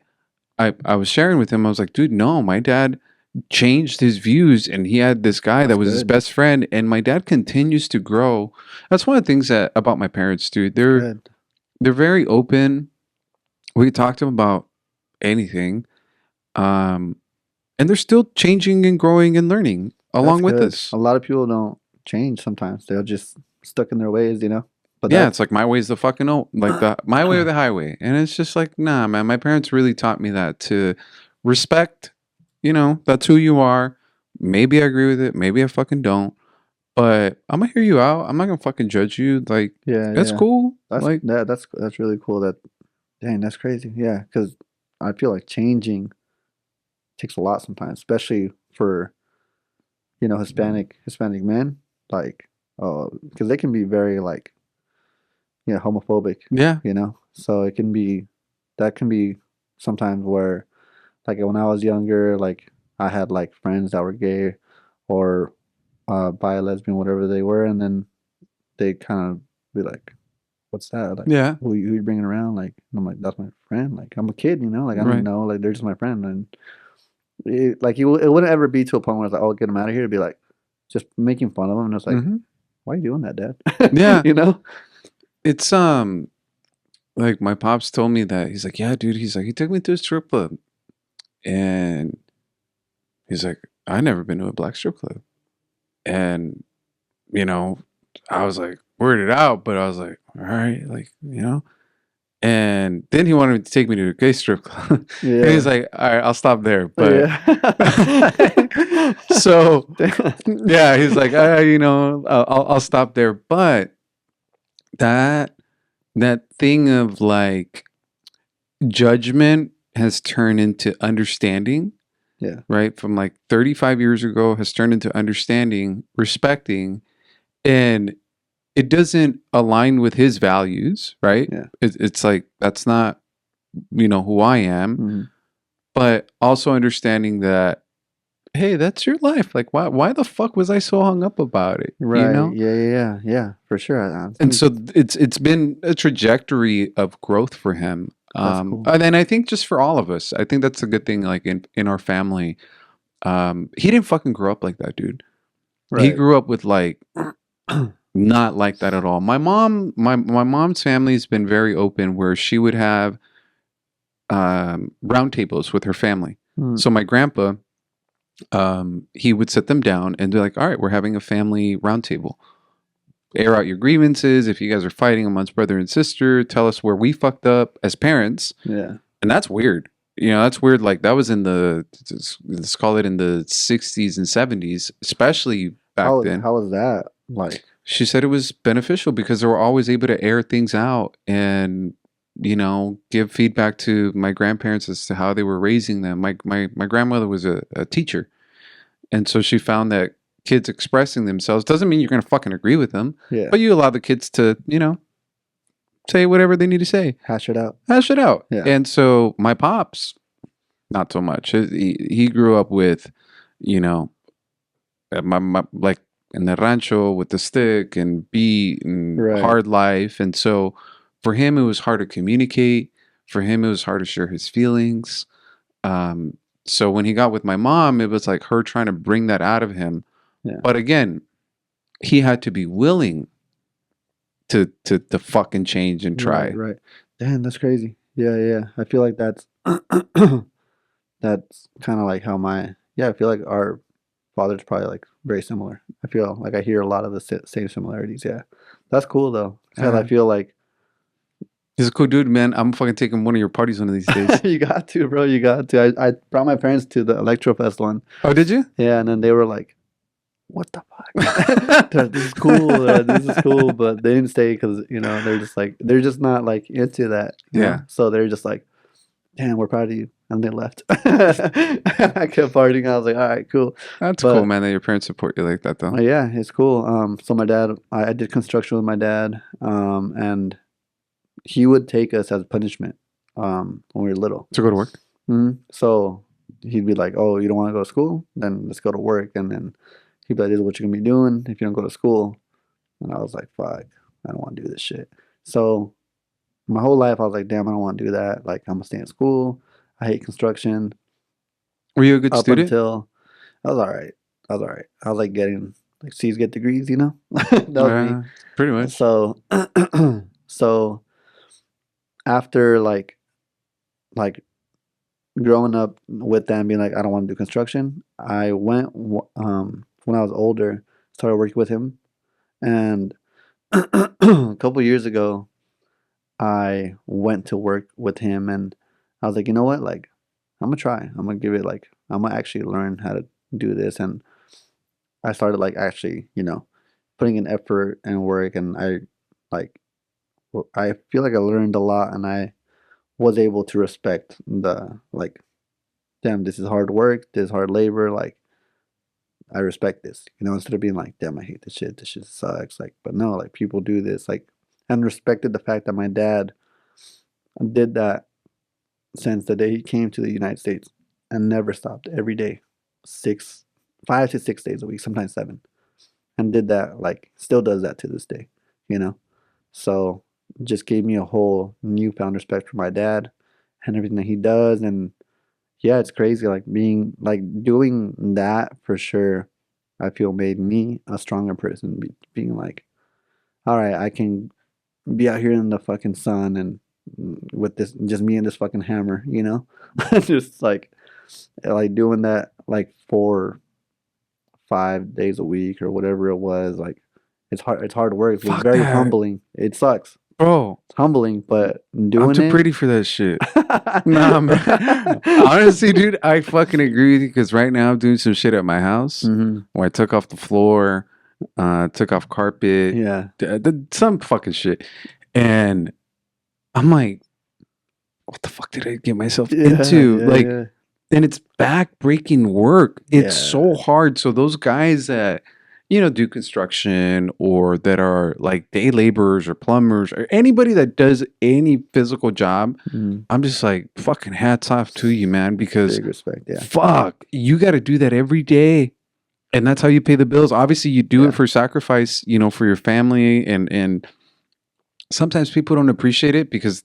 [SPEAKER 2] I was sharing with him, I was like, dude, no, my dad changed his views and he had this guy
[SPEAKER 1] That's
[SPEAKER 2] that was his
[SPEAKER 1] good.
[SPEAKER 2] best friend, and my dad continues to grow. That's one of the things that about my parents, dude.
[SPEAKER 1] That's good.
[SPEAKER 2] They're very open. We can talk to them about anything. Um, and they're still changing and growing and learning
[SPEAKER 1] That's
[SPEAKER 2] along with
[SPEAKER 1] good.
[SPEAKER 2] us.
[SPEAKER 1] A lot of people don't change sometimes. They're just stuck in their ways, you know? But
[SPEAKER 2] Yeah,
[SPEAKER 1] that's
[SPEAKER 2] it's like my way's the fucking like the my way or the highway. And it's just like, nah, man, my parents really taught me that to respect, that's who you are. Maybe I agree with it, maybe I fucking don't. But I'm gonna hear you out. I'm not gonna fucking judge you. Like,
[SPEAKER 1] yeah,
[SPEAKER 2] that's
[SPEAKER 1] yeah.
[SPEAKER 2] cool.
[SPEAKER 1] That's
[SPEAKER 2] Like,
[SPEAKER 1] that's really cool. Dang, that's crazy. Yeah, because I feel like changing takes a lot sometimes, especially for Hispanic men. Like, because they can be very like homophobic.
[SPEAKER 2] yeah.
[SPEAKER 1] So that can be sometimes where like when I was younger, like I had like friends that were gay or bi, lesbian, whatever they were, and then they kind of be like, "What's that? Like,
[SPEAKER 2] Yeah.
[SPEAKER 1] who you bringing around?" Like, and I'm like, "That's my friend. Like, I'm a kid, like I don't
[SPEAKER 2] Right.
[SPEAKER 1] know. Like, they're just my friend." And it wouldn't ever be to a point where it's like, "Oh, get them out of here." It'd be like just making fun of them, and it's like,
[SPEAKER 2] Mm-hmm.
[SPEAKER 1] "Why are you doing that, Dad?"
[SPEAKER 2] Yeah.
[SPEAKER 1] you know?
[SPEAKER 2] It's like my pops told me that he's like, yeah, dude, he's like, he took me to a strip club. And he's like, I never been to a black strip club. And, you know, I was like weirded out, but I was like, all right, like, And then he wanted to take me to a gay strip club. And he's
[SPEAKER 1] Yeah,
[SPEAKER 2] like, all right, I'll stop there. But
[SPEAKER 1] yeah.
[SPEAKER 2] so, yeah, he's like, I'll stop there. But that that thing of like judgment has turned into understanding,
[SPEAKER 1] Yeah,
[SPEAKER 2] right? From like 35 years ago has turned into understanding, respecting, and it doesn't align with his values, right?
[SPEAKER 1] yeah.
[SPEAKER 2] It's like that's not who I am,
[SPEAKER 1] Mhm.
[SPEAKER 2] but also understanding that, hey, that's your life. Like, why the fuck was I so hung up about it?
[SPEAKER 1] Right. Yeah, yeah, yeah, yeah. For sure. I
[SPEAKER 2] And
[SPEAKER 1] think
[SPEAKER 2] so it's been a trajectory of growth for him.
[SPEAKER 1] that's cool.
[SPEAKER 2] And then I think just for all of us, I think that's a good thing. Like in our family, he didn't fucking grow up like that, dude. He
[SPEAKER 1] Right.
[SPEAKER 2] grew up with like not like that at all. My mom's family has been very open, where she would have round tables with her family.
[SPEAKER 1] Mm.
[SPEAKER 2] So my grandpa, he would sit them down and be like, "All right, we're having a family roundtable. Air out your grievances. If you guys are fighting amongst brother and sister, tell us where we fucked up as parents."
[SPEAKER 1] Yeah.
[SPEAKER 2] And that's weird. That's weird. Like that was in let's call it in the 60s and 70s, especially back then.
[SPEAKER 1] How was that? Like,
[SPEAKER 2] She said it was beneficial because they were always able to air things out and give feedback to my grandparents as to how they were raising them. My grandmother was a teacher, and so she found that kids expressing themselves doesn't mean you're going to fucking agree with them,
[SPEAKER 1] yeah,
[SPEAKER 2] but you allow the kids to say whatever they need to say,
[SPEAKER 1] hash it out.
[SPEAKER 2] hash it out.
[SPEAKER 1] Yeah.
[SPEAKER 2] And so my pops, not so much. He grew up with, you know, my like in the rancho with the stick and beat and
[SPEAKER 1] Right.
[SPEAKER 2] hard life. And so for him, it was hard to communicate. For him, it was hard to share his feelings. So when he got with my mom, it was like her trying to bring that out of him.
[SPEAKER 1] Yeah.
[SPEAKER 2] But again, he had to be willing to fucking change and
[SPEAKER 1] Right.
[SPEAKER 2] try.
[SPEAKER 1] Right. Damn, that's crazy. Yeah. Yeah. I feel like that's that's kind of like how I feel like our father's probably like very similar. I feel like I hear a lot of the same similarities. Yeah. That's cool though. Because I feel like
[SPEAKER 2] He's a cool dude, man. I'm fucking taking one of your parties one of these days.
[SPEAKER 1] you got to, bro. You got to. I brought my parents to the Electro Fest one.
[SPEAKER 2] Oh, did you?
[SPEAKER 1] Yeah, and then they were like, "What the fuck? This is cool. This is cool." But they didn't stay because they're just not like into that.
[SPEAKER 2] Yeah.
[SPEAKER 1] So they're just like, "Damn, we're proud of you," and they left. I kept partying. I was like, "All right, cool."
[SPEAKER 2] That's
[SPEAKER 1] But
[SPEAKER 2] cool, man, that your parents support you like that, though.
[SPEAKER 1] yeah, it's cool. So my dad, I did construction with my dad, and he would take us as punishment when we were little.
[SPEAKER 2] To go to work.
[SPEAKER 1] So he'd be like, "Oh, you don't want to go to school? Then let's go to work." And then he'd be like, "This is what you're gonna be doing if you don't go to school." And I was like, "Fuck, I don't want to do this shit." So my whole life, I was like, "Damn, I don't want to do that. Like, I'm gonna stay in school. I hate construction."
[SPEAKER 2] Were you a good
[SPEAKER 1] Up
[SPEAKER 2] student?
[SPEAKER 1] until I was all right. I was all right. I was like getting like C's, get degrees, you know. That was me.
[SPEAKER 2] Pretty much.
[SPEAKER 1] So, so after like growing up with them being like, I don't want to do construction, I went when I was older, started working with him, and a couple years ago, I went to work with him, and I was like, you know what, like I'm gonna try. I'm gonna give it like I'm gonna actually learn how to do this, and I started like actually, putting in effort and work, and like I feel like I learned a lot, and I was able to respect the like, damn, this is hard work, this is hard labor, like I respect this, instead of being like, damn, I hate this shit, this shit sucks, like, but no, like people do this, like, and respected the fact that my dad did that since the day he came to the United States and never stopped every day, 5 to 6 days a week, sometimes 7, and did that, like, still does that to this day, you know? So just gave me a whole newfound respect for my dad and everything that he does. And yeah, it's crazy. Like being like doing that for sure, I feel made me a stronger person. Being like, all right, I can be out here in the fucking sun and with this, just me and this fucking hammer, just like doing that like 4, 5 days a week or whatever it was. Like it's hard work. It's
[SPEAKER 2] Fuck
[SPEAKER 1] very
[SPEAKER 2] that,
[SPEAKER 1] humbling. It sucks.
[SPEAKER 2] bro.
[SPEAKER 1] It's humbling, but
[SPEAKER 2] I'm
[SPEAKER 1] doing
[SPEAKER 2] too
[SPEAKER 1] it.
[SPEAKER 2] pretty for that shit. Nah, man. Honestly, dude, I fucking agree with you because right now I'm doing some shit at my house
[SPEAKER 1] Hmm.
[SPEAKER 2] where I took off the floor, took off carpet,
[SPEAKER 1] Yeah.
[SPEAKER 2] some fucking shit. And I'm like, what the fuck did I get myself
[SPEAKER 1] Yeah,
[SPEAKER 2] into?
[SPEAKER 1] yeah,
[SPEAKER 2] Like,
[SPEAKER 1] yeah.
[SPEAKER 2] and it's back-breaking work. It's so
[SPEAKER 1] Yeah.
[SPEAKER 2] hard. So those guys that, do construction or that are like day laborers or plumbers or anybody that does any physical job,
[SPEAKER 1] Mm.
[SPEAKER 2] I'm just like, fucking hats off to you, man, because
[SPEAKER 1] Big respect. Yeah.
[SPEAKER 2] fuck, you got to do that every day. And that's how you pay the bills. Obviously, you do it
[SPEAKER 1] Yeah.
[SPEAKER 2] for sacrifice, for your family. And sometimes people don't appreciate it because,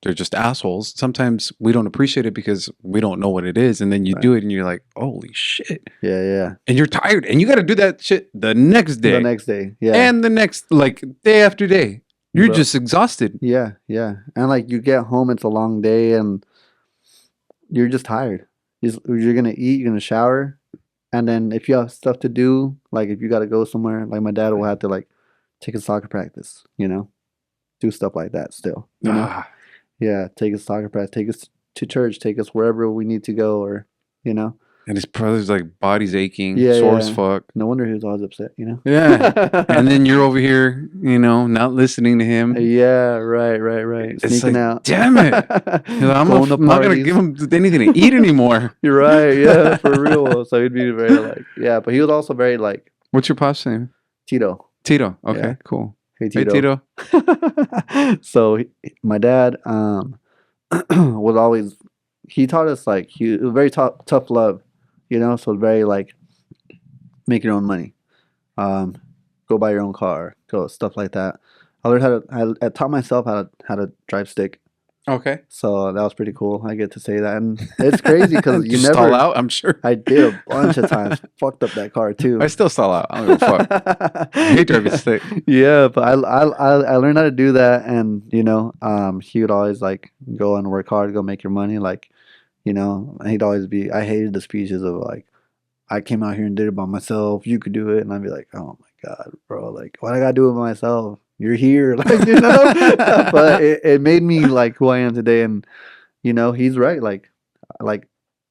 [SPEAKER 2] they're just assholes. Sometimes we don't appreciate it because we don't know what it is. And then you
[SPEAKER 1] Right.
[SPEAKER 2] do it and you're like, holy shit.
[SPEAKER 1] Yeah, yeah.
[SPEAKER 2] And you're tired and you got to do that shit the next
[SPEAKER 1] The
[SPEAKER 2] day
[SPEAKER 1] next day. Yeah.
[SPEAKER 2] and the next, like day after day. You're
[SPEAKER 1] Bro.
[SPEAKER 2] just exhausted.
[SPEAKER 1] Yeah, yeah. And like you get home, it's a long day and you're just tired. You're gonna eat, you're gonna shower, and then if you have stuff to do, like if you gotta go somewhere, like my dad will have to like take a soccer practice, do stuff like that still.
[SPEAKER 2] Ah,
[SPEAKER 1] Yeah, take us soccer practice, take us to church, take us wherever we need to go, or you know.
[SPEAKER 2] and his brother's like body's aching,
[SPEAKER 1] Yeah,
[SPEAKER 2] sore as
[SPEAKER 1] yeah.
[SPEAKER 2] fuck.
[SPEAKER 1] No wonder he was always upset.
[SPEAKER 2] Yeah. And then you're over here, not listening to him.
[SPEAKER 1] Yeah, right.
[SPEAKER 2] It's
[SPEAKER 1] Sneaking
[SPEAKER 2] like,
[SPEAKER 1] out.
[SPEAKER 2] damn it. I'm
[SPEAKER 1] Going to
[SPEAKER 2] not going to
[SPEAKER 1] parties.
[SPEAKER 2] give him anything to eat anymore.
[SPEAKER 1] You're right, yeah, for real. So he'd be very like, yeah, but he was also very like
[SPEAKER 2] What's your pop's name?
[SPEAKER 1] Tito.
[SPEAKER 2] Tito. Okay,
[SPEAKER 1] Yeah.
[SPEAKER 2] cool.
[SPEAKER 1] Hey
[SPEAKER 2] Hey,
[SPEAKER 1] Tito.
[SPEAKER 2] Tito.
[SPEAKER 1] So my dad was always, he taught us like he was very tough love, so very like make your own money, go buy your own car, go stuff like that. I learned I taught myself how to drive stick,
[SPEAKER 2] Okay.
[SPEAKER 1] so that was pretty cool. I get to say that, and it's crazy because you
[SPEAKER 2] Just
[SPEAKER 1] never.
[SPEAKER 2] stall out, I'm sure.
[SPEAKER 1] I did a bunch of times, fucked up that car too.
[SPEAKER 2] I still stall out. I don't give a fuck. I hate driving stick.
[SPEAKER 1] Yeah, but I learned how to do that, and he would always like go and work hard, go make your money, like, and he'd always be. I hated the speeches of like, I came out here and did it by myself. You could do it, and I'd be like, oh my god, bro, like, why I gotta do it by myself? You're here, like, But it made me like who I am today, and he's right. Like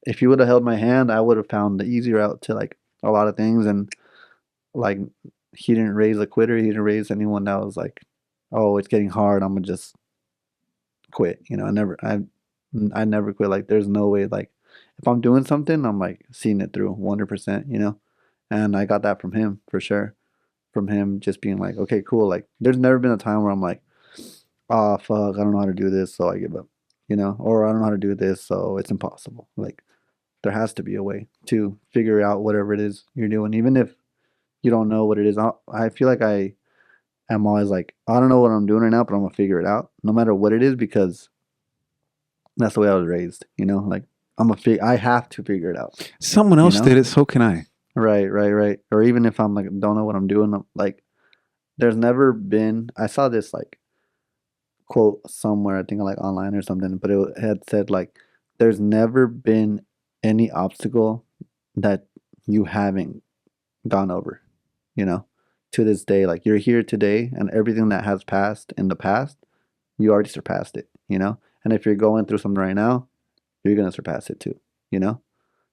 [SPEAKER 1] if he would have held my hand, I would have found the easy route to like a lot of things, and like he didn't raise a quitter. He didn't raise anyone that was like, oh, it's getting hard, I'm gonna just quit. I never quit. Like there's no way. Like if I'm doing something, I'm like seeing it through 100%. And I got that from him for sure. From him just being like, okay, cool. Like there's never been a time where I'm like, oh fuck, I don't know how to do this, so I give up. Or I don't know how to do this, so it's impossible. Like there has to be a way to figure out whatever it is you're doing, even if you don't know what it is. I feel like I'm always like, I don't know what I'm doing right now, but I'm gonna figure it out, no matter what it is, because that's the way I was raised. You know, like I have to figure it out.
[SPEAKER 2] Someone
[SPEAKER 1] You
[SPEAKER 2] else
[SPEAKER 1] know,
[SPEAKER 2] did it, so can I.
[SPEAKER 1] right, right, right. Or even if I'm like don't know what I'm doing, like there's never been. I saw this like quote somewhere, I think like online or something, but it had said like, there's never been any obstacle that you haven't gone over. You know, to this day, like you're here today, and everything that has passed in the past, you already surpassed it. You know, and if you're going through something right now, you're gonna surpass it too. You know.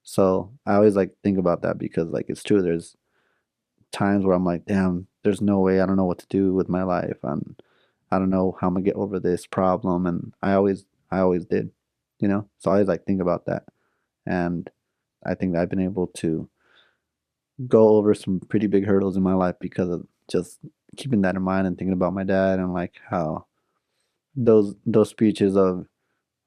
[SPEAKER 1] So I always like think about that because like it's true. There's times where I'm like, damn, there's no way. I don't know what to do with my life, and I don't know how I'm gonna get over this problem. And I always did, you know. So I always like think about that, and I think that I've been able to go over some pretty big hurdles in my life because of just keeping that in mind and thinking about my dad and like how those speeches of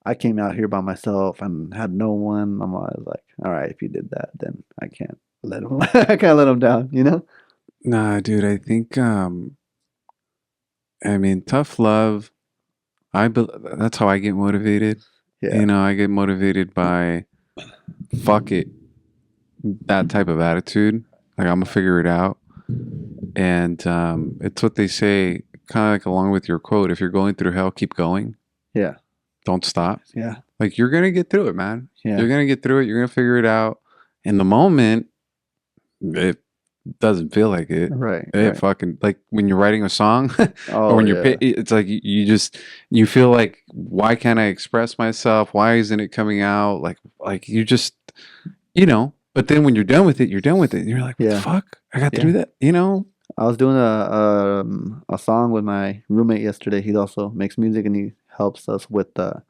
[SPEAKER 1] I came out here by myself and had no one. I'm always like, all right, if you did that, then I can't let him. I can't let him down. You know?
[SPEAKER 2] Nah, dude, I think I mean, tough love. That's how I get motivated.
[SPEAKER 1] Yeah.
[SPEAKER 2] You know, I get motivated by fuck it, that type of attitude. Like I'm gonna figure it out. And it's what they say, kind of like along with your quote: if you're going through hell, keep going.
[SPEAKER 1] Yeah.
[SPEAKER 2] Don't stop.
[SPEAKER 1] Yeah.
[SPEAKER 2] Like you're gonna get through it, man.
[SPEAKER 1] Yeah.
[SPEAKER 2] You're gonna get through it. You're gonna figure it out. In the moment, it doesn't feel like it.
[SPEAKER 1] Right.
[SPEAKER 2] It
[SPEAKER 1] Right.
[SPEAKER 2] fucking like when you're writing a song or
[SPEAKER 1] Oh
[SPEAKER 2] when you're
[SPEAKER 1] yeah.
[SPEAKER 2] it's like you just you feel like why can't I express myself? Why isn't it coming out? Like you just you know. But then when you're done with it, you're done with it, and you're like, what the
[SPEAKER 1] Yeah.
[SPEAKER 2] fuck? I got
[SPEAKER 1] Yeah.
[SPEAKER 2] through that. You know?
[SPEAKER 1] I was doing a song with my roommate yesterday. He also makes music and he helps us with the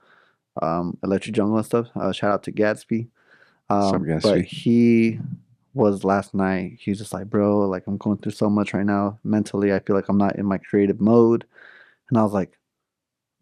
[SPEAKER 1] Electric Jungle and stuff. Shout out to Gatsby.
[SPEAKER 2] Some
[SPEAKER 1] But
[SPEAKER 2] Gatsby.
[SPEAKER 1] he was last night. He's just like, bro, like I'm going through so much right now. Mentally, I feel like I'm not in my creative mode. And I was like,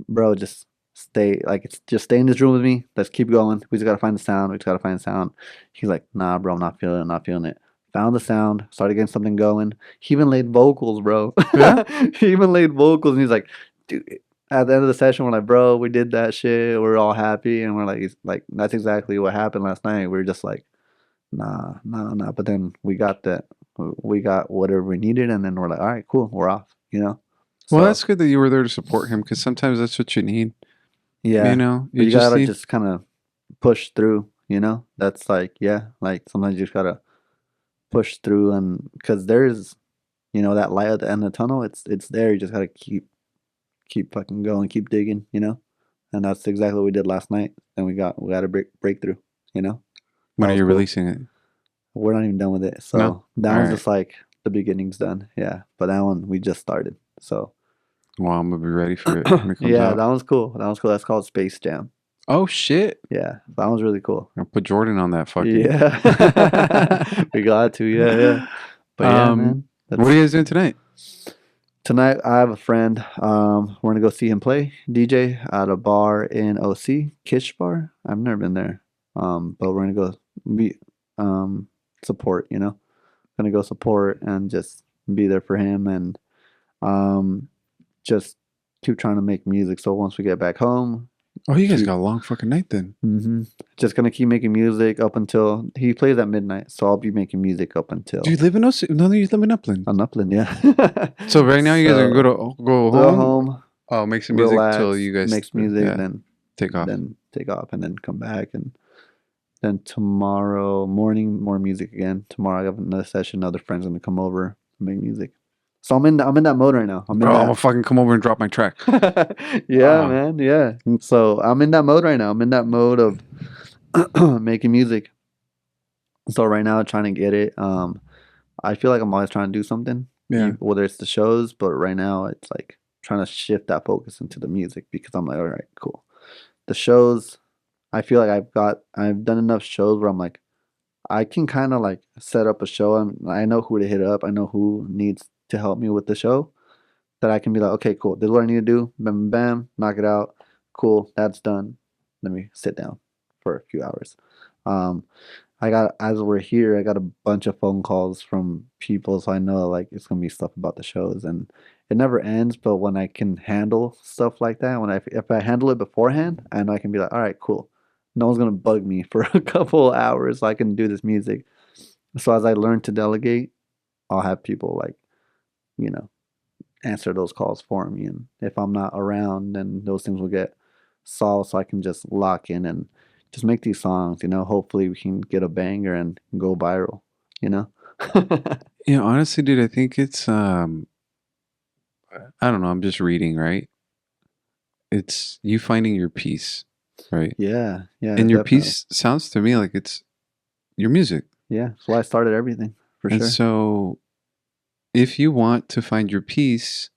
[SPEAKER 1] bro, just stay like it's just stay in this room with me. Let's keep going. We just gotta find the sound. We just gotta find the sound. He's like, nah, bro, I'm not feeling it, not feeling it. Found the sound, started getting something going. He even laid vocals, bro.
[SPEAKER 2] Yeah.
[SPEAKER 1] He even laid vocals and he's like, dude, at the end of the session, we're like, bro, we did that shit. We're all happy. And we're like, he's like, that's exactly what happened last night. We were just like, nah, nah, nah. But then we got whatever we needed, and then we're like, all right, cool, we're off, you know?
[SPEAKER 2] Well,
[SPEAKER 1] So
[SPEAKER 2] that's good that you were there to support him because sometimes that's what you need. You
[SPEAKER 1] yeah,
[SPEAKER 2] know,
[SPEAKER 1] but
[SPEAKER 2] you
[SPEAKER 1] you
[SPEAKER 2] just
[SPEAKER 1] gotta
[SPEAKER 2] need.
[SPEAKER 1] just kind of push through, you know? That's like, yeah, like sometimes you just gotta push through, and because there's, you know, that light at the end of the tunnel, it's there. You just gotta keep fucking going, keep digging, you know? And that's exactly what we did last night. And we got a breakthrough, you know? That
[SPEAKER 2] When are
[SPEAKER 1] was
[SPEAKER 2] you
[SPEAKER 1] cool.
[SPEAKER 2] releasing it?
[SPEAKER 1] We're not even done with it.
[SPEAKER 2] No.
[SPEAKER 1] So that
[SPEAKER 2] All
[SPEAKER 1] one's
[SPEAKER 2] right.
[SPEAKER 1] just like the beginning's done. Yeah. But that one we just started. So
[SPEAKER 2] Well, I'm gonna be ready for it when it comes
[SPEAKER 1] yeah,
[SPEAKER 2] out.
[SPEAKER 1] that one's cool. That one's cool. That's called Space Jam.
[SPEAKER 2] Oh shit!
[SPEAKER 1] Yeah. That one's really cool.
[SPEAKER 2] I'll put Jordan on that fucking.
[SPEAKER 1] Yeah. We got to. Yeah, yeah. But yeah,
[SPEAKER 2] um,
[SPEAKER 1] man.
[SPEAKER 2] what are
[SPEAKER 1] That's
[SPEAKER 2] you guys doing tonight?
[SPEAKER 1] tonight I have a friend. We're gonna go see him play DJ at a bar in OC, Kish Bar. I've never been there. But we're gonna go meet support, you know. Gonna go support and just be there for him and um just keep trying to make music. So once we get back home,
[SPEAKER 2] Oh, you guys
[SPEAKER 1] keep
[SPEAKER 2] got a long fucking night then.
[SPEAKER 1] just gonna keep making music up until he plays at midnight. So I'll be making music up
[SPEAKER 2] Do you
[SPEAKER 1] until
[SPEAKER 2] live in OC? No, you live in Upland.
[SPEAKER 1] on Upland, yeah.
[SPEAKER 2] So right now you guys are gonna
[SPEAKER 1] So
[SPEAKER 2] go
[SPEAKER 1] go
[SPEAKER 2] home.
[SPEAKER 1] home,
[SPEAKER 2] Oh, make some music till
[SPEAKER 1] relax,
[SPEAKER 2] you guys,
[SPEAKER 1] makes music,
[SPEAKER 2] yeah, take off.
[SPEAKER 1] then take off and then come back and then tomorrow morning more music again. Tomorrow I have another session, other friends gonna come over and make music. So I'm in that mode right now. I'm in
[SPEAKER 2] Bro, I'm gonna
[SPEAKER 1] that
[SPEAKER 2] fucking come over and drop my track.
[SPEAKER 1] yeah, man, yeah. So I'm in that mode right now. I'm in that mode of making music. So right now, trying to get it. I feel like I'm always trying to do something,
[SPEAKER 2] Yeah.
[SPEAKER 1] whether it's the shows, but right now it's like trying to shift that focus into the music because I'm like, all right, cool. The shows, I feel like I've done enough shows where I'm like, I can kind of like set up a show and I know who to hit up. I know who needs to help me with the show. That I can be like, okay, cool. This is what I need to do. Bam, bam, bam, knock it out. Cool, that's done. Let me sit down for a few hours. Um, as we're here, I got a bunch of phone calls from people, so I know like it's gonna be stuff about the shows, and it never ends. But when I can handle stuff like that, if I handle it beforehand, and I can be like, all right, cool, no one's gonna bug me for a couple hours, so I can do this music. So as I learn to delegate, I'll have people like, you know, answer those calls for me, and if I'm not around, then those things will get solved, so I can just lock in and just make these songs. Hopefully we can get a banger and go viral. You know.
[SPEAKER 2] Yeah, honestly, dude, I think it's I don't know, I'm just reading, right? It's you finding your peace, right?
[SPEAKER 1] Yeah, yeah,
[SPEAKER 2] And your
[SPEAKER 1] definitely.
[SPEAKER 2] peace sounds to me like it's your music.
[SPEAKER 1] Yeah, that's why I started everything for
[SPEAKER 2] And
[SPEAKER 1] sure.
[SPEAKER 2] so if you want to find your peace,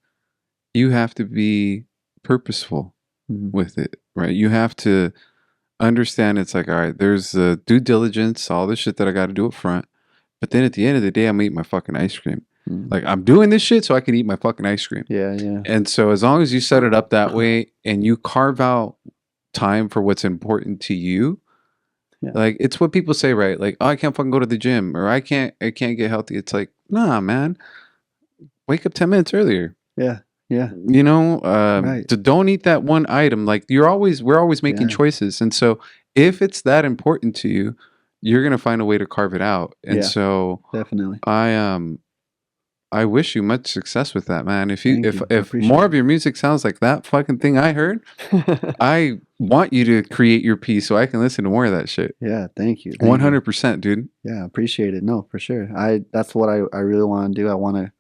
[SPEAKER 2] you have to be purposeful
[SPEAKER 1] Hmm.
[SPEAKER 2] with it, right? You have to understand it's like, all right, there's the due diligence, all the shit that I got to do up front. But then at the end of the day, I'm gonna eat my fucking ice cream.
[SPEAKER 1] Hmm.
[SPEAKER 2] Like I'm doing this shit so I can eat my fucking ice cream.
[SPEAKER 1] Yeah, yeah,
[SPEAKER 2] And so as long as you set it up that way and you carve out time for what's important to you,
[SPEAKER 1] yeah,
[SPEAKER 2] like it's what people say, right? Like, oh, I can't fucking go to the gym or I can't get healthy. It's like, nah, man, wake up 10 minutes earlier.
[SPEAKER 1] yeah, yeah. Right.
[SPEAKER 2] Don't eat that one item. Like we're always making
[SPEAKER 1] Yeah,
[SPEAKER 2] choices. And so if it's that important to you, you're gonna find a way to carve it out. And
[SPEAKER 1] yeah,
[SPEAKER 2] so
[SPEAKER 1] definitely.
[SPEAKER 2] I wish you much success with that, man. If you
[SPEAKER 1] Thank you. I
[SPEAKER 2] if more
[SPEAKER 1] appreciate
[SPEAKER 2] of your music sounds like that fucking thing I heard,
[SPEAKER 1] it.
[SPEAKER 2] I want you to create your piece so I can listen to more of that shit.
[SPEAKER 1] Yeah, thank you,
[SPEAKER 2] One
[SPEAKER 1] thank you.
[SPEAKER 2] hundred percent, dude.
[SPEAKER 1] Yeah, appreciate it. No, for sure. That's what I really want to do. I want to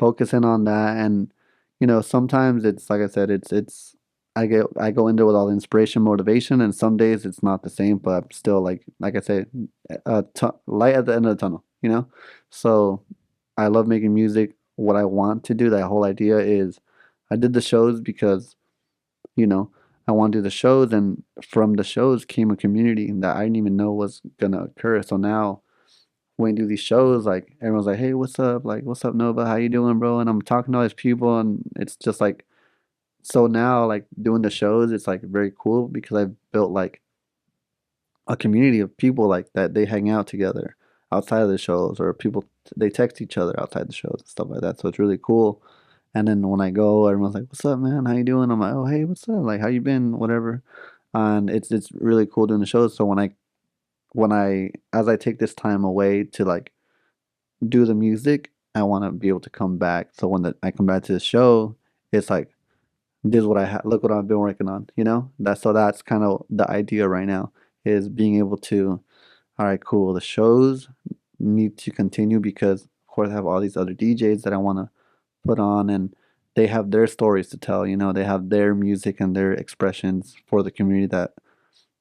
[SPEAKER 1] focus in on that, and sometimes it's like I said, I go into with all the inspiration, motivation, and some days it's not the same, but I'm still like I say, light at the end of the tunnel. So I love making music. What I want to do, that whole idea is, I did the shows because you know I want to do the shows, and from the shows came a community that I didn't even know was gonna occur. So now when we do these shows, like everyone's like, "Hey, what's up? Like, what's up, Nova? How you doing, bro?" And I'm talking to all these people, and it's just like, so now, like doing the shows, it's like very cool because I've built like a community of people like that. They hang out together outside of the shows, or people they text each other outside the shows and stuff like that. So it's really cool. And then when I go, everyone's like, "What's up, man? How you doing?" I'm like, "Oh, hey, what's up? Like, how you been? Whatever." And it's really cool doing the shows. So when I as I take this time away to like do the music, I want to be able to come back. So when I come back to the show, it's like, this is what look what I've been working on. That's kind of the idea right now, is being able to, all right, cool. The shows need to continue because of course I have all these other DJs that I want to put on, and they have their stories to tell. They have their music and their expressions for the community that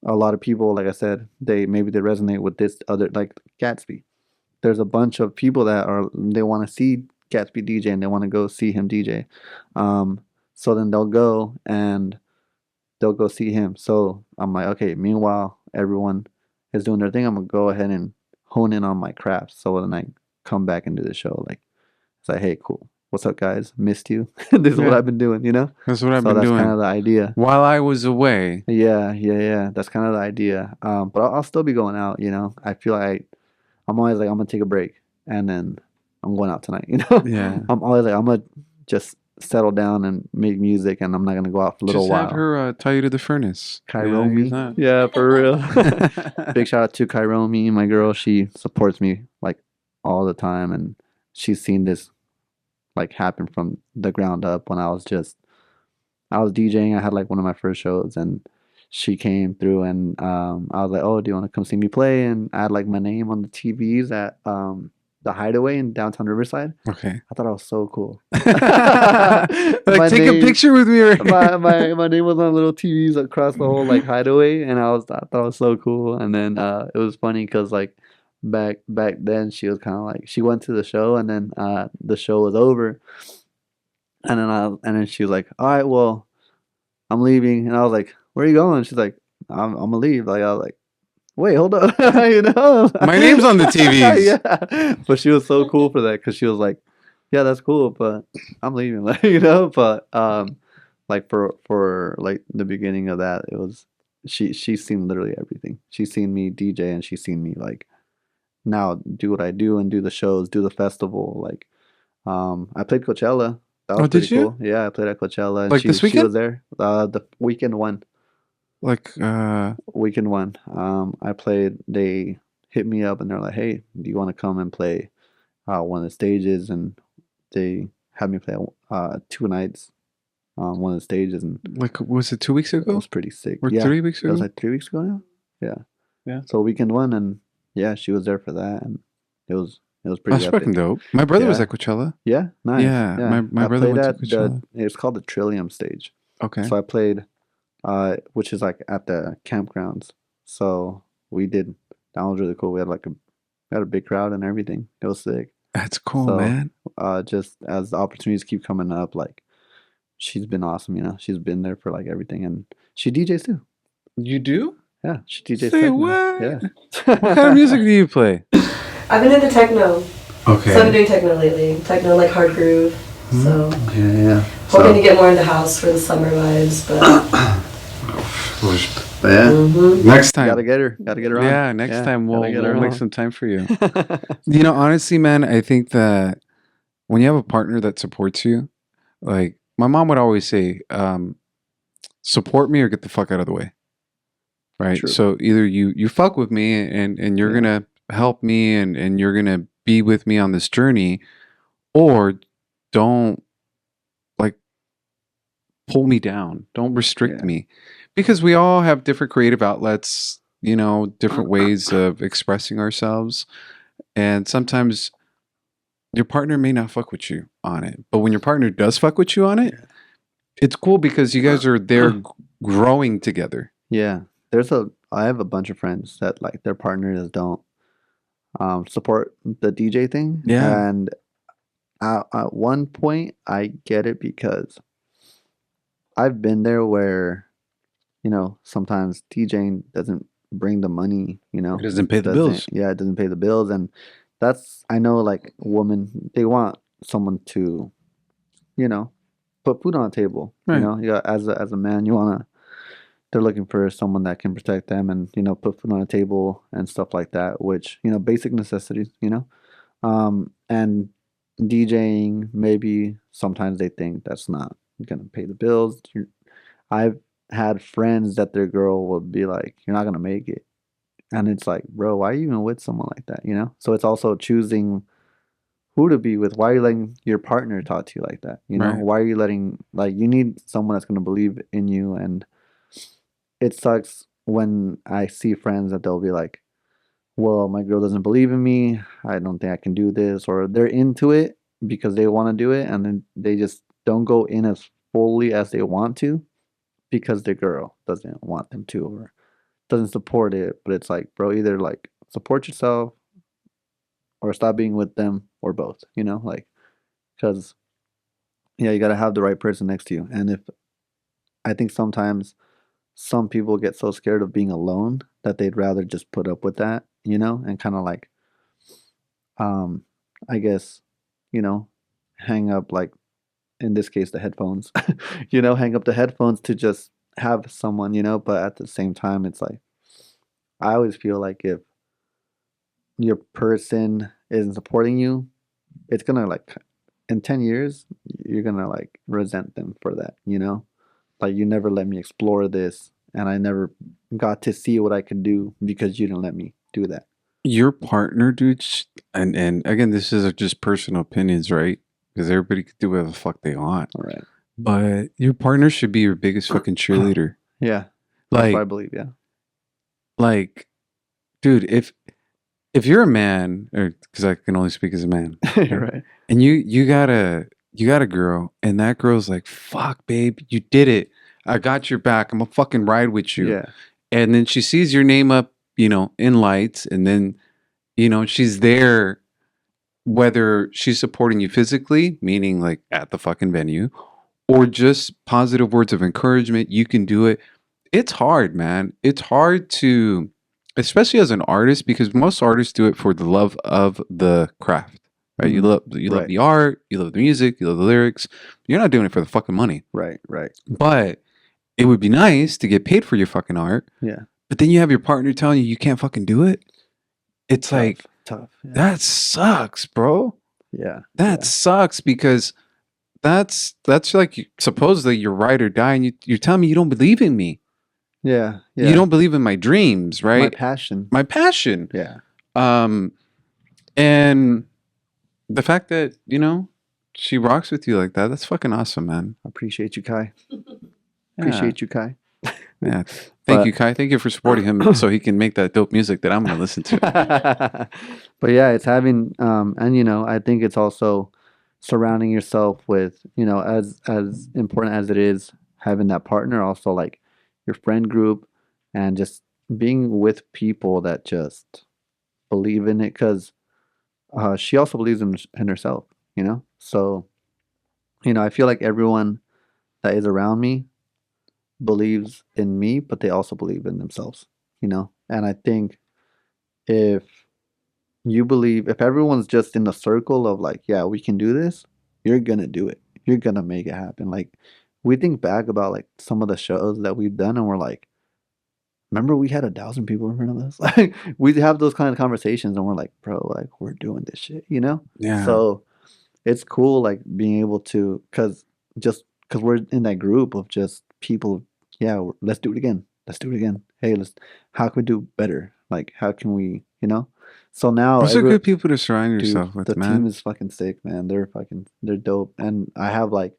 [SPEAKER 1] a lot of people, like I said, they resonate with this other, like Gatsby. There's a bunch of people that they want to see Gatsby DJ, and they want to go see him DJ. Um, so then they'll go see him. So I'm like, okay. Meanwhile, everyone is doing their thing. I'm gonna go ahead and hone in on my craft. So then I come back and do the show. Like, it's like, hey, cool. What's up, guys? Missed you. This is what
[SPEAKER 2] Yeah,
[SPEAKER 1] I've been doing.
[SPEAKER 2] that's what I've
[SPEAKER 1] So
[SPEAKER 2] been
[SPEAKER 1] that's kind
[SPEAKER 2] doing
[SPEAKER 1] of the idea.
[SPEAKER 2] while I was away.
[SPEAKER 1] Yeah, yeah, yeah. That's kind of the idea. But I'll still be going out. I feel like I'm always like, I'm gonna take a break, and then I'm going out tonight.
[SPEAKER 2] Yeah,
[SPEAKER 1] I'm always like, I'm gonna just settle down and make music, and I'm not gonna go out for a little
[SPEAKER 2] just have
[SPEAKER 1] while.
[SPEAKER 2] her tie you to the furnace. Yeah, use
[SPEAKER 1] Kairomi,
[SPEAKER 2] that.
[SPEAKER 1] yeah, for real. Big shout out to Kairomi, my girl. She supports me like all the time, and she's seen this like happen from the ground up. When I was DJing. I had like one of my first shows, and she came through, and I was like, "Oh, do you want to come see me play?" And I had like my name on the TVs at the Hideaway in downtown Riverside.
[SPEAKER 2] Okay.
[SPEAKER 1] I thought I was so cool.
[SPEAKER 2] Like,
[SPEAKER 1] My
[SPEAKER 2] take a
[SPEAKER 1] name,
[SPEAKER 2] picture with me. Right
[SPEAKER 1] my name was on little TVs across the whole like Hideaway, and I thought it was so cool. And then it was funny because like back then she was kind of like, she went to the show, and then the show was over, and then she was like, "All right, well, I'm leaving." And I was like, "Where are you going?" She's like, I'm gonna leave." Like, I was like, "Wait, hold up."
[SPEAKER 2] My name's on the TVs.
[SPEAKER 1] Yeah. But she was so cool for that, because she was like, "Yeah, that's cool, but I'm leaving." Like, but like for like the beginning of that, it was, she's seen literally everything. She's seen me DJ, and she's seen me like now do what I do and do the shows, do the festival. Like, I played Coachella. That was
[SPEAKER 2] Oh,
[SPEAKER 1] pretty
[SPEAKER 2] did you?
[SPEAKER 1] cool. Yeah, I played at Coachella, and
[SPEAKER 2] Like this
[SPEAKER 1] she
[SPEAKER 2] weekend?
[SPEAKER 1] was there. The weekend one.
[SPEAKER 2] Like,
[SPEAKER 1] Weekend one. I played. They hit me up and they're like, "Hey, do you want to come and play one of the stages?" And they had me play 2 nights on one of the stages, and
[SPEAKER 2] like, was it 2 weeks
[SPEAKER 1] it
[SPEAKER 2] ago
[SPEAKER 1] was pretty sick.
[SPEAKER 2] or
[SPEAKER 1] Yeah,
[SPEAKER 2] 3 weeks
[SPEAKER 1] it was
[SPEAKER 2] ago?
[SPEAKER 1] like 3 weeks ago now. Yeah.
[SPEAKER 2] Yeah.
[SPEAKER 1] So weekend one, and yeah, she was there for that, and it was pretty
[SPEAKER 2] That's fucking
[SPEAKER 1] epic.
[SPEAKER 2] dope. My brother was
[SPEAKER 1] Yeah.
[SPEAKER 2] at Coachella.
[SPEAKER 1] Yeah, nice.
[SPEAKER 2] Yeah,
[SPEAKER 1] Yeah,
[SPEAKER 2] my
[SPEAKER 1] I
[SPEAKER 2] brother
[SPEAKER 1] played
[SPEAKER 2] went to
[SPEAKER 1] at
[SPEAKER 2] Coachella.
[SPEAKER 1] it's called the Trillium stage.
[SPEAKER 2] Okay.
[SPEAKER 1] So I played, which is like at the campgrounds. So we did. That was really cool. We had a big crowd and everything. It was sick.
[SPEAKER 2] That's cool,
[SPEAKER 1] So,
[SPEAKER 2] man.
[SPEAKER 1] just as the opportunities keep coming up, like she's been awesome. She's been there for like everything, and she DJs too.
[SPEAKER 2] You do?
[SPEAKER 1] Yeah, she DJs
[SPEAKER 2] Say
[SPEAKER 1] techno.
[SPEAKER 2] what?
[SPEAKER 1] Yeah.
[SPEAKER 2] What kind of music do you play?
[SPEAKER 3] I've been into techno.
[SPEAKER 2] Okay.
[SPEAKER 3] So I've been doing techno lately. Techno, like hard groove. So
[SPEAKER 1] Yeah.
[SPEAKER 3] hoping to get more into house for the summer vibes, but
[SPEAKER 1] Yeah.
[SPEAKER 2] Next time.
[SPEAKER 1] Gotta get her on.
[SPEAKER 2] Yeah, next time
[SPEAKER 1] gotta get her
[SPEAKER 2] we'll make
[SPEAKER 1] on.
[SPEAKER 2] some time for you. You know, honestly, man, I think that when you have a partner that supports you, like my mom would always say, support me or get the fuck out of the way. Right.
[SPEAKER 1] True.
[SPEAKER 2] So either you fuck with me and you're
[SPEAKER 1] Yeah.
[SPEAKER 2] gonna help me and you're gonna be with me on this journey, or don't like pull me down. Don't restrict
[SPEAKER 1] Yeah.
[SPEAKER 2] me. Because we all have different creative outlets, you know, different ways of expressing ourselves. And sometimes your partner may not fuck with you on it. But when your partner does fuck with you on it, it's cool because you guys are there growing together.
[SPEAKER 1] Yeah. I have a bunch of friends that like their partners don't support the DJ thing.
[SPEAKER 2] Yeah.
[SPEAKER 1] And at one point I get it because I've been there where, sometimes DJing doesn't bring the money,
[SPEAKER 2] It doesn't pay the bills.
[SPEAKER 1] Yeah, it doesn't pay the bills. And I know like women, they want someone to, put food on the table.
[SPEAKER 2] Right.
[SPEAKER 1] As a man, they're looking for someone that can protect them and, put food on the table and stuff like that, which, basic necessities, and DJing, maybe sometimes they think that's not gonna pay the bills. I've had friends that their girl would be like, "You're not gonna make it," and it's like, bro, why are you even with someone like that? So it's also choosing who to be with. Why are you letting your partner talk to you like that?
[SPEAKER 2] Right.
[SPEAKER 1] Why are you letting you need someone that's gonna believe in you? And it sucks when I see friends that they'll be like, well, my girl doesn't believe in me. I don't think I can do this. Or they're into it because they want to do it. And then they just don't go in as fully as they want to because their girl doesn't want them to or doesn't support it. But it's like, bro, either like support yourself or stop being with them or both, because, yeah, you got to have the right person next to you. And I think sometimes some people get so scared of being alone that they'd rather just put up with that, and kind of like, I guess, hang up, like in this case, the headphones, hang up the headphones to just have someone, but at the same time, it's like, I always feel like if your person isn't supporting you, it's gonna like, in 10 years, you're gonna like resent them for that, like you never let me explore this and I never got to see what I could do because you didn't let me do that.
[SPEAKER 2] Your partner, dude, and again, this is just personal opinions, right? Because everybody can do whatever the fuck they want.
[SPEAKER 1] All right.
[SPEAKER 2] But your partner should be your biggest fucking cheerleader.
[SPEAKER 1] Yeah. That's what I
[SPEAKER 2] Like,
[SPEAKER 1] believe, yeah.
[SPEAKER 2] like, dude, if you're a man, or because I can only speak as a man,
[SPEAKER 1] You're right.
[SPEAKER 2] and you got a girl, and that girl's like, "Fuck, babe, you did it. I got your back. I'm gonna fucking ride with you."
[SPEAKER 1] Yeah.
[SPEAKER 2] And then she sees your name up, in lights, and then, she's there, whether she's supporting you physically, meaning like at the fucking venue, or just positive words of encouragement. You can do it. It's hard, man. It's hard to, especially as an artist, because most artists do it for the love of the craft. Right? You love
[SPEAKER 1] Right.
[SPEAKER 2] the art, you love the music, you love the lyrics. You're not doing it for the fucking money.
[SPEAKER 1] Right.
[SPEAKER 2] But it would be nice to get paid for your fucking art.
[SPEAKER 1] Yeah.
[SPEAKER 2] But then you have your partner telling you can't fucking do it. It's
[SPEAKER 1] Tough.
[SPEAKER 2] like,
[SPEAKER 1] tough. Yeah.
[SPEAKER 2] That sucks, bro.
[SPEAKER 1] Yeah.
[SPEAKER 2] That sucks because that's like supposedly you're ride or die, and you're telling me you don't believe in me.
[SPEAKER 1] Yeah. Yeah.
[SPEAKER 2] You don't believe in my dreams, right?
[SPEAKER 1] My passion.
[SPEAKER 2] My passion.
[SPEAKER 1] Yeah.
[SPEAKER 2] And the fact that, you know, she rocks with you like that, that's fucking awesome, man.
[SPEAKER 1] Appreciate you, Kai.
[SPEAKER 2] Yeah.
[SPEAKER 1] Appreciate you, Kai.
[SPEAKER 2] Yeah. Thank
[SPEAKER 1] But-
[SPEAKER 2] you, Kai. Thank you for supporting him so he can make that dope music that I'm going to listen to.
[SPEAKER 1] But yeah, it's having and you know, I think it's also surrounding yourself with, you know, as important as it is having that partner, also like your friend group and just being with people that just believe in it, because she also believes in herself, you know. So, you know, I feel like everyone that is around me believes in me, but they also believe in themselves, you know. And I think if if everyone's just in the circle of like, yeah, we can do this, you're gonna do it. You're gonna make it happen. Like, we think back about like some of the shows that we've done, and we're like, remember we had 1,000 people in front of us? Like, we have those kind of conversations, and we're like, bro, like we're doing this shit, you know?
[SPEAKER 2] Yeah.
[SPEAKER 1] So it's cool, like being able to, because we're in that group of just people. Yeah, let's do it again. Let's do it again. Hey, how can we do better? Like, how can we, you know? So now
[SPEAKER 2] Those are good people to surround yourself
[SPEAKER 1] dude,
[SPEAKER 2] with,
[SPEAKER 1] the
[SPEAKER 2] man.
[SPEAKER 1] team is fucking sick, man. They're dope. And I have like,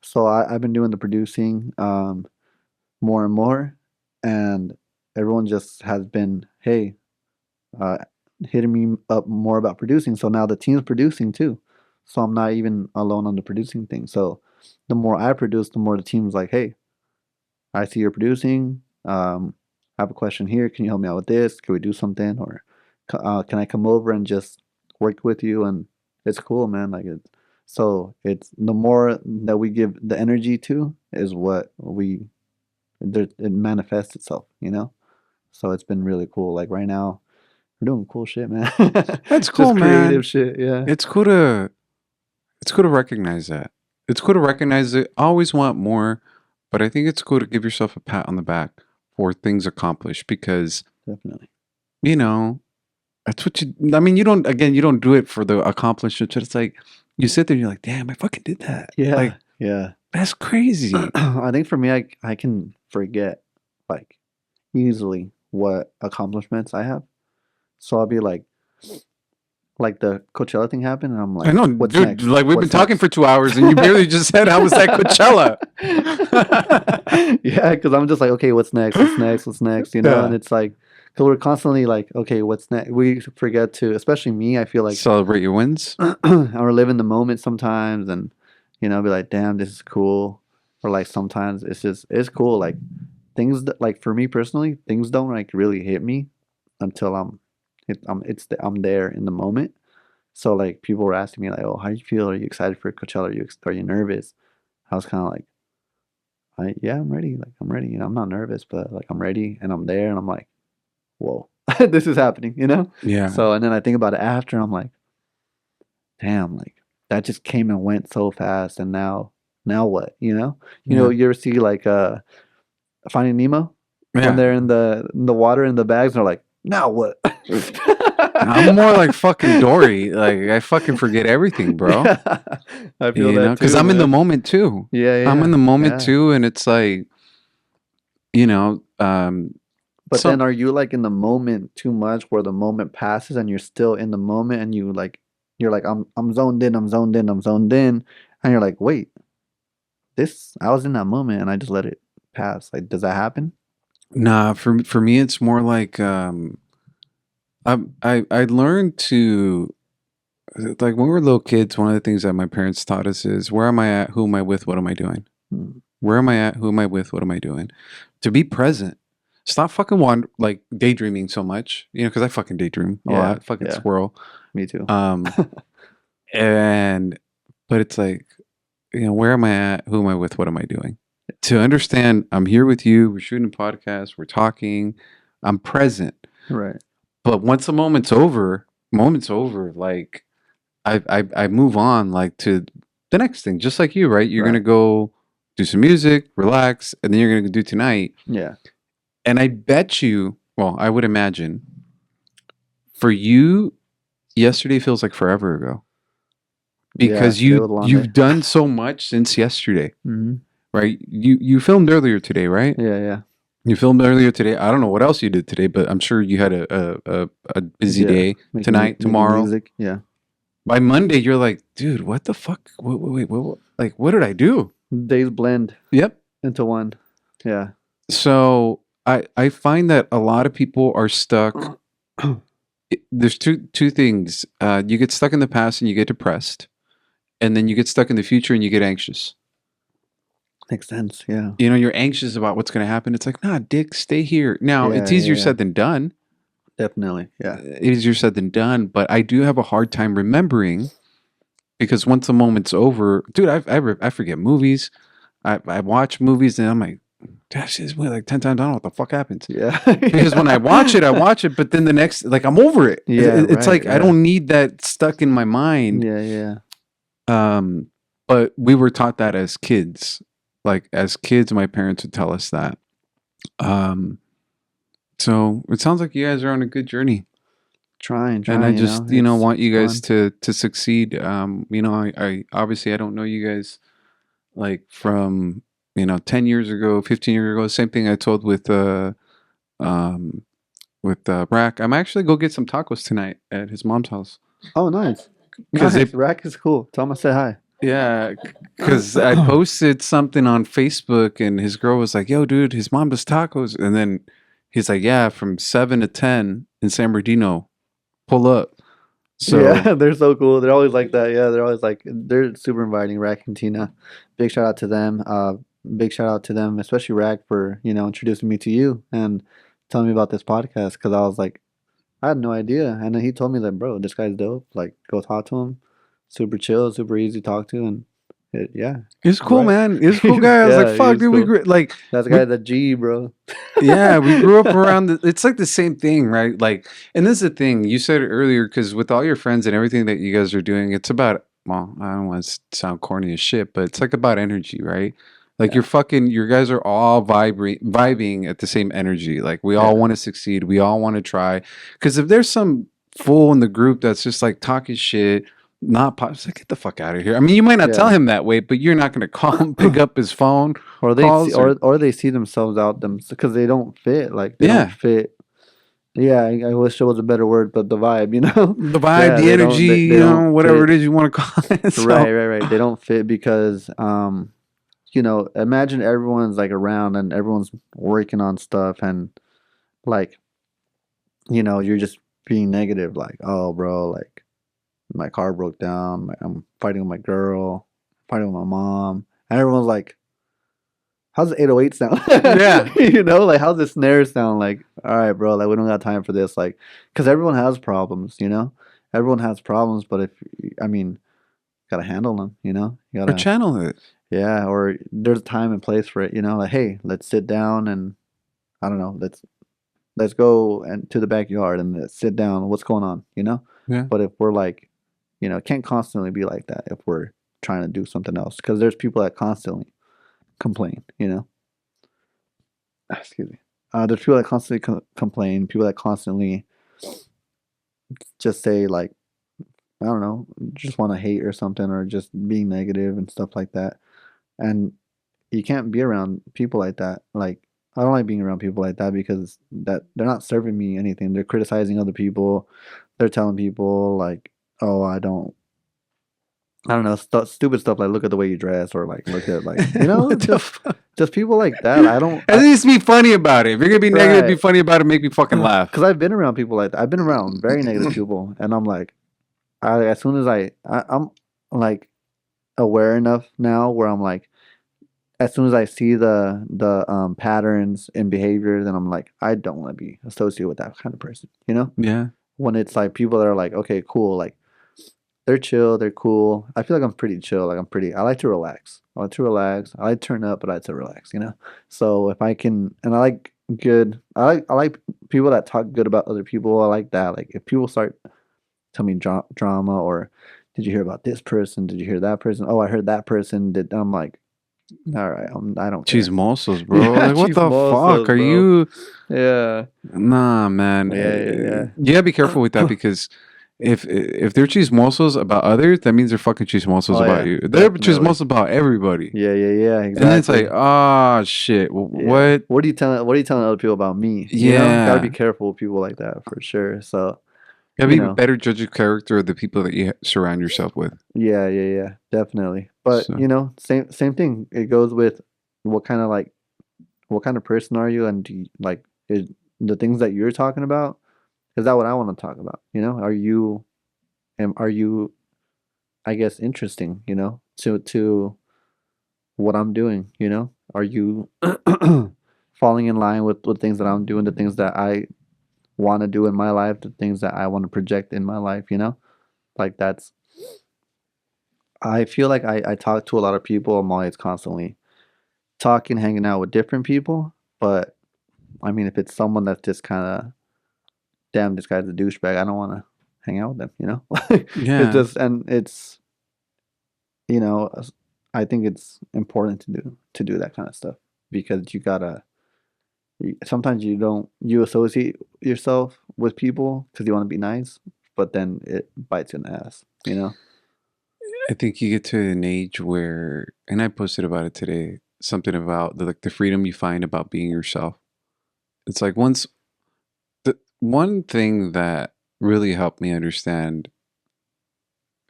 [SPEAKER 1] so I've been doing the producing more and more, and everyone just has been, hey, uh, hitting me up more about producing. So now the team's producing too. So I'm not even alone on the producing thing. So the more I produce, the more the team's like, hey, I see you're producing. I have a question here. Can you help me out with this? Can we do something? Or can I come over and just work with you? And it's cool, man. Like it's the more that we give the energy to is what it manifests itself, you know? So it's been really cool. Like right now, we're doing cool shit, man.
[SPEAKER 2] That's cool,
[SPEAKER 1] Just creative
[SPEAKER 2] man.
[SPEAKER 1] shit, yeah.
[SPEAKER 2] It's cool to recognize that. It's cool to recognize it. I always want more, but I think it's cool to give yourself a pat on the back for things accomplished because,
[SPEAKER 1] Definitely.
[SPEAKER 2] you know, that's what I mean, you don't do it for the accomplishment. It's like you sit there and you're like, damn, I fucking did that.
[SPEAKER 1] Yeah.
[SPEAKER 2] Like,
[SPEAKER 1] yeah.
[SPEAKER 2] that's crazy.
[SPEAKER 1] I think for me, I can forget like easily what accomplishments I have. So I'll be like the Coachella thing happened, and I'm like,
[SPEAKER 2] I know,
[SPEAKER 1] what's
[SPEAKER 2] dude.
[SPEAKER 1] next?
[SPEAKER 2] Like we've been
[SPEAKER 1] What's
[SPEAKER 2] talking
[SPEAKER 1] next?
[SPEAKER 2] for 2 hours, and you barely just said how was that Coachella?
[SPEAKER 1] Yeah, because I'm just like, okay, what's next? What's next? What's next? You know,
[SPEAKER 2] Yeah.
[SPEAKER 1] and it's like, because we're constantly like, okay, what's next? We forget to, especially me. I feel like
[SPEAKER 2] Celebrate your wins.
[SPEAKER 1] or live in the moment sometimes, and you know, be like, damn, this is cool. Or like sometimes it's cool. Like things that, like for me personally, things don't like really hit me until I'm there in the moment. So like people were asking me like, oh, how do you feel? Are you excited for Coachella? Are you nervous? I was kind of like, yeah, I'm ready. Like I'm ready. You know, I'm not nervous, but like I'm ready and I'm there and I'm like, whoa, this is happening. You know?
[SPEAKER 2] Yeah.
[SPEAKER 1] So and then I think about it after and I'm like, damn, like that just came and went so fast, and now what? You know? You know, you ever see like Finding Nemo when they're in the water in the bags and they're like, now what?
[SPEAKER 2] I'm more like fucking Dory. Like I fucking forget everything, bro.
[SPEAKER 1] Yeah, I feel
[SPEAKER 2] You know,
[SPEAKER 1] that
[SPEAKER 2] because
[SPEAKER 1] too,
[SPEAKER 2] I'm in the
[SPEAKER 1] man.
[SPEAKER 2] moment too.
[SPEAKER 1] Yeah,
[SPEAKER 2] I'm in the moment
[SPEAKER 1] yeah.
[SPEAKER 2] too, and it's like, you know,
[SPEAKER 1] But then are you like in the moment too much where the moment passes and you're still in the moment and you're like I'm zoned in, I'm zoned in, I'm zoned in, and you're like, wait, I was in that moment and I just let it pass. Like, does that happen?
[SPEAKER 2] nah. For me, it's more like I learned to, like when we were little kids. One of the things that my parents taught us is, where am I at? Who am I with? What am I doing?
[SPEAKER 1] Hmm.
[SPEAKER 2] Where am I at? Who am I with? What am I doing? To be present. Stop fucking like daydreaming so much. You know, because I fucking daydream a lot. Fucking squirrel.
[SPEAKER 1] Me too.
[SPEAKER 2] But it's like, you know, where am I at? Who am I with? What am I doing? To understand, I'm here with you. We're shooting a podcast. We're talking. I'm present.
[SPEAKER 1] Right.
[SPEAKER 2] But once the moment's over, like I move on like to the next thing, just like you, right? You're gonna go do some music, relax, and then you're gonna do tonight.
[SPEAKER 1] Yeah.
[SPEAKER 2] And I bet you, well, I would imagine for you yesterday feels like forever ago. Because
[SPEAKER 1] Yeah, it was a long
[SPEAKER 2] you've
[SPEAKER 1] day.
[SPEAKER 2] done so much since yesterday,
[SPEAKER 1] Mm-hmm.
[SPEAKER 2] right? You filmed earlier today, right?
[SPEAKER 1] Yeah.
[SPEAKER 2] You filmed earlier today. I don't know what else you did today, but I'm sure you had a busy
[SPEAKER 1] Yeah.
[SPEAKER 2] day tonight,
[SPEAKER 1] Making
[SPEAKER 2] tomorrow.
[SPEAKER 1] music. Yeah.
[SPEAKER 2] By Monday, you're like, dude, what the fuck? Wait, like, what did I do?
[SPEAKER 1] Days blend
[SPEAKER 2] Yep.
[SPEAKER 1] into one. Yeah.
[SPEAKER 2] So I find that a lot of people are stuck. There's two things. You get stuck in the past and you get depressed, and then you get stuck in the future and you get anxious.
[SPEAKER 1] Makes sense. Yeah.
[SPEAKER 2] You know, you're anxious about what's going to happen. It's like, nah, dick, stay here. Now, it's easier said than done.
[SPEAKER 1] Definitely. Yeah.
[SPEAKER 2] Easier said than done. But I do have a hard time remembering because once the moment's over, dude, I forget movies. I watch movies and I'm like, gosh, this movie like 10 times. I don't know what the fuck happens.
[SPEAKER 1] Yeah.
[SPEAKER 2] Because when I watch it, but then the next, like, I'm over it.
[SPEAKER 1] Yeah,
[SPEAKER 2] It's
[SPEAKER 1] right,
[SPEAKER 2] like I don't need that stuck in my mind.
[SPEAKER 1] Yeah.
[SPEAKER 2] But we were taught that as kids. Like as kids, my parents would tell us that. So it sounds like you guys are on a good journey.
[SPEAKER 1] Trying.
[SPEAKER 2] And I just, want you guys
[SPEAKER 1] fun.
[SPEAKER 2] to succeed. I obviously I don't know you guys like from 10 years ago, 15 years ago. Same thing I told with Brack. I'm actually go get some tacos tonight at his mom's house.
[SPEAKER 1] Oh, nice.
[SPEAKER 2] Because
[SPEAKER 1] Rack is cool. Tell him I say hi.
[SPEAKER 2] Yeah, because I posted something on Facebook and his girl was like, yo, dude, his mom does tacos. And then he's like, yeah, from 7 to 10 in San Bernardino, pull up. So
[SPEAKER 1] yeah, they're so cool. They're always like that. Yeah, they're always like, they're super inviting, Rack and Tina. Big shout out to them. Big shout out to them, especially Rack for, introducing me to you and telling me about this podcast because I was like, I had no idea. And then he told me that, bro, this guy's dope. Like, go talk to him. Super chill, super easy to talk to. And
[SPEAKER 2] it's cool,
[SPEAKER 1] right.
[SPEAKER 2] man. It's a cool guy. I was like, fuck, dude,
[SPEAKER 1] cool.
[SPEAKER 2] like
[SPEAKER 1] that's the guy that G, bro.
[SPEAKER 2] Yeah, we grew up around it's like the same thing, right? Like, and this is the thing you said earlier, because with all your friends and everything that you guys are doing, it's about, well, I don't want to sound corny as shit, but it's like about energy, right? Like your guys are all vibing at the same energy. Like we all want to succeed. We all want to try. Because if there's some fool in the group that's just like talking shit, not pop, it's like, get the fuck out of here. I mean, you might not tell him that way, but you're not going to call him, pick up his phone,
[SPEAKER 1] or they they see themselves out them because they don't fit. Like they don't fit. Yeah, I wish there was a better word, but the vibe,
[SPEAKER 2] the vibe, the energy, whatever it is you want to call it. So.
[SPEAKER 1] Right. They don't fit because, imagine everyone's like around and everyone's working on stuff and like, you're just being negative. Like, oh, bro, like. My car broke down. I'm fighting with my girl, fighting with my mom, and everyone's like, "How's the 808 sound?"
[SPEAKER 2] Yeah,
[SPEAKER 1] like how's the snare sound? Like, all right, bro, like we don't got time for this. Like, because everyone has problems, everyone has problems. But gotta handle them, You gotta
[SPEAKER 2] channel it.
[SPEAKER 1] Yeah, or there's a time and place for it, Like, hey, let's sit down and I don't know, let's go and to the backyard and let's sit down. What's going on,
[SPEAKER 2] Yeah.
[SPEAKER 1] But if we're like it can't constantly be like that if we're trying to do something else because there's people that constantly complain, Excuse me. There's people that constantly complain, people that constantly just say like, I don't know, just want to hate or something or just being negative and stuff like that. And you can't be around people like that. Like, I don't like being around people like that because that they're not serving me anything. They're criticizing other people. They're telling people like, oh, I don't know, stupid stuff like look at the way you dress or like look at like just people like that.
[SPEAKER 2] At least be funny about it. If you're gonna be negative, be funny about it. Make me fucking laugh.
[SPEAKER 1] Because I've been around people like that. I've been around very negative people, and I'm like, as soon as I'm like aware enough now where I'm like, as soon as I see the patterns in behavior, then I'm like, I don't want to be associated with that kind of person.
[SPEAKER 2] Yeah.
[SPEAKER 1] When it's like people that are like, okay, cool, like they're chill, they're cool. I feel like I'm pretty chill. Like I like to relax. I like to turn up, but I like to relax. So if I can, and I like I like people that talk good about other people. I like that. Like if people start telling me drama or did you hear about this person? Did you hear that person? Oh, I heard that person did. I'm like, all right, I don't care.
[SPEAKER 2] Chismosos, bro. Like, what the fuck are you?
[SPEAKER 1] Yeah.
[SPEAKER 2] Nah, man.
[SPEAKER 1] Yeah.
[SPEAKER 2] You gotta be careful with that because if they're chismosos about others, that means they're fucking chismosos
[SPEAKER 1] Oh,
[SPEAKER 2] about
[SPEAKER 1] yeah,
[SPEAKER 2] you. They're
[SPEAKER 1] definitely.
[SPEAKER 2] chismosos about everybody.
[SPEAKER 1] Yeah, exactly.
[SPEAKER 2] And then it's like, oh shit,
[SPEAKER 1] Yeah.
[SPEAKER 2] what?
[SPEAKER 1] What are you telling other people about me?
[SPEAKER 2] Yeah.
[SPEAKER 1] Gotta be careful with people like that for sure. So
[SPEAKER 2] Gotta
[SPEAKER 1] you
[SPEAKER 2] be a
[SPEAKER 1] know.
[SPEAKER 2] better judge of character of the people that you surround yourself with.
[SPEAKER 1] Yeah, definitely. But
[SPEAKER 2] So.
[SPEAKER 1] same thing. It goes with what kind of person are you, and do you, like is the things that you're talking about. Is that what I want to talk about? Are you, I guess, interesting? To what I'm doing. Are you falling in line with things that I'm doing, the things that I want to do in my life, the things that I want to project in my life? Like that's. I feel like I talk to a lot of people. I'm always constantly talking, hanging out with different people. But I mean, if it's someone that's just kind of, damn, this guy's a douchebag, I don't want to hang out with them. It's
[SPEAKER 2] Yeah.
[SPEAKER 1] just, and it's, you know, I think it's important to do that kind of stuff because sometimes you associate yourself with people because you want to be nice, but then it bites you in the ass.
[SPEAKER 2] I think you get to an age where, and I posted about it today, something about the freedom you find about being yourself. It's like the one thing that really helped me understand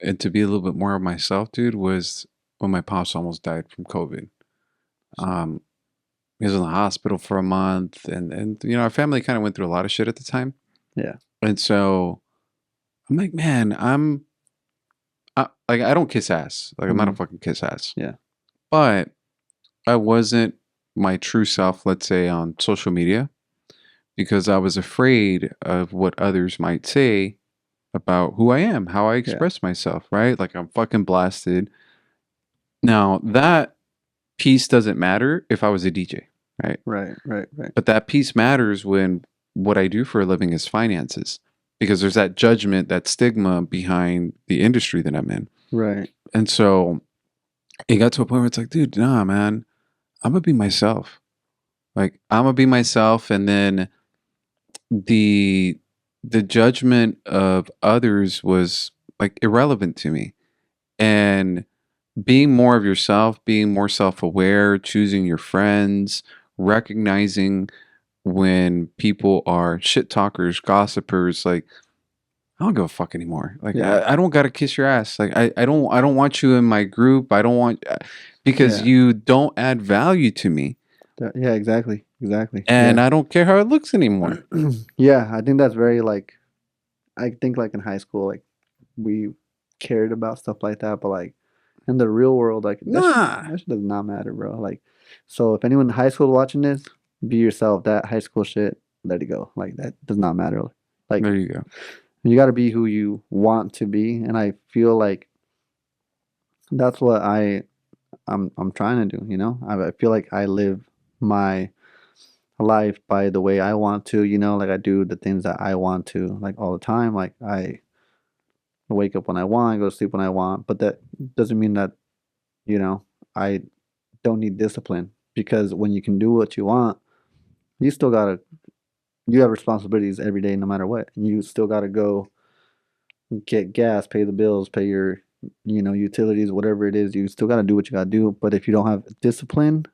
[SPEAKER 2] and to be a little bit more of myself, dude, was when my pops almost died from COVID. Um, he was in the hospital for a month, and our family kind of went through a lot of shit at the time.
[SPEAKER 1] Yeah.
[SPEAKER 2] And so I'm like, man, like I don't kiss ass. Like I'm not a fucking kiss ass.
[SPEAKER 1] Yeah.
[SPEAKER 2] But I wasn't my true self, let's say, on social media because I was afraid of what others might say about who I am, how I express myself, right? Like I'm fucking blasted. Now, that piece doesn't matter if I was a DJ, right?
[SPEAKER 1] Right.
[SPEAKER 2] But that piece matters when what I do for a living is finances because there's that judgment, that stigma behind the industry that I'm in.
[SPEAKER 1] Right.
[SPEAKER 2] And so it got to a point where it's like, dude, nah, man, I'm gonna be myself. Like I'm gonna be myself, and then the judgment of others was like irrelevant to me. And being more of yourself, being more self-aware, choosing your friends, recognizing when people are shit talkers, gossipers, like I don't give a fuck anymore. Like I don't gotta kiss your ass. Like I don't want you in my group. I don't want because you don't add value to me.
[SPEAKER 1] Yeah, exactly.
[SPEAKER 2] And I don't care how it looks anymore.
[SPEAKER 1] Yeah, I think that's very I think like in high school, like we cared about stuff like that, but like in the real world, like that shit does not matter, bro. Like, so if anyone in high school watching this, be yourself. That high school shit, let it go. Like that does not matter. Like
[SPEAKER 2] there you go.
[SPEAKER 1] You got to be who you want to be, and I feel like that's what I'm trying to do. I feel like I live my life by the way I want to. Like I do the things that I want to, like all the time. Like I wake up when I want, go to sleep when I want, but that doesn't mean that I don't need discipline, because when you can do what you want, you still gotta you have responsibilities every day no matter what, and you still gotta go get gas, pay the bills, pay your utilities, whatever it is. You still gotta do what you gotta do. But if you don't have discipline,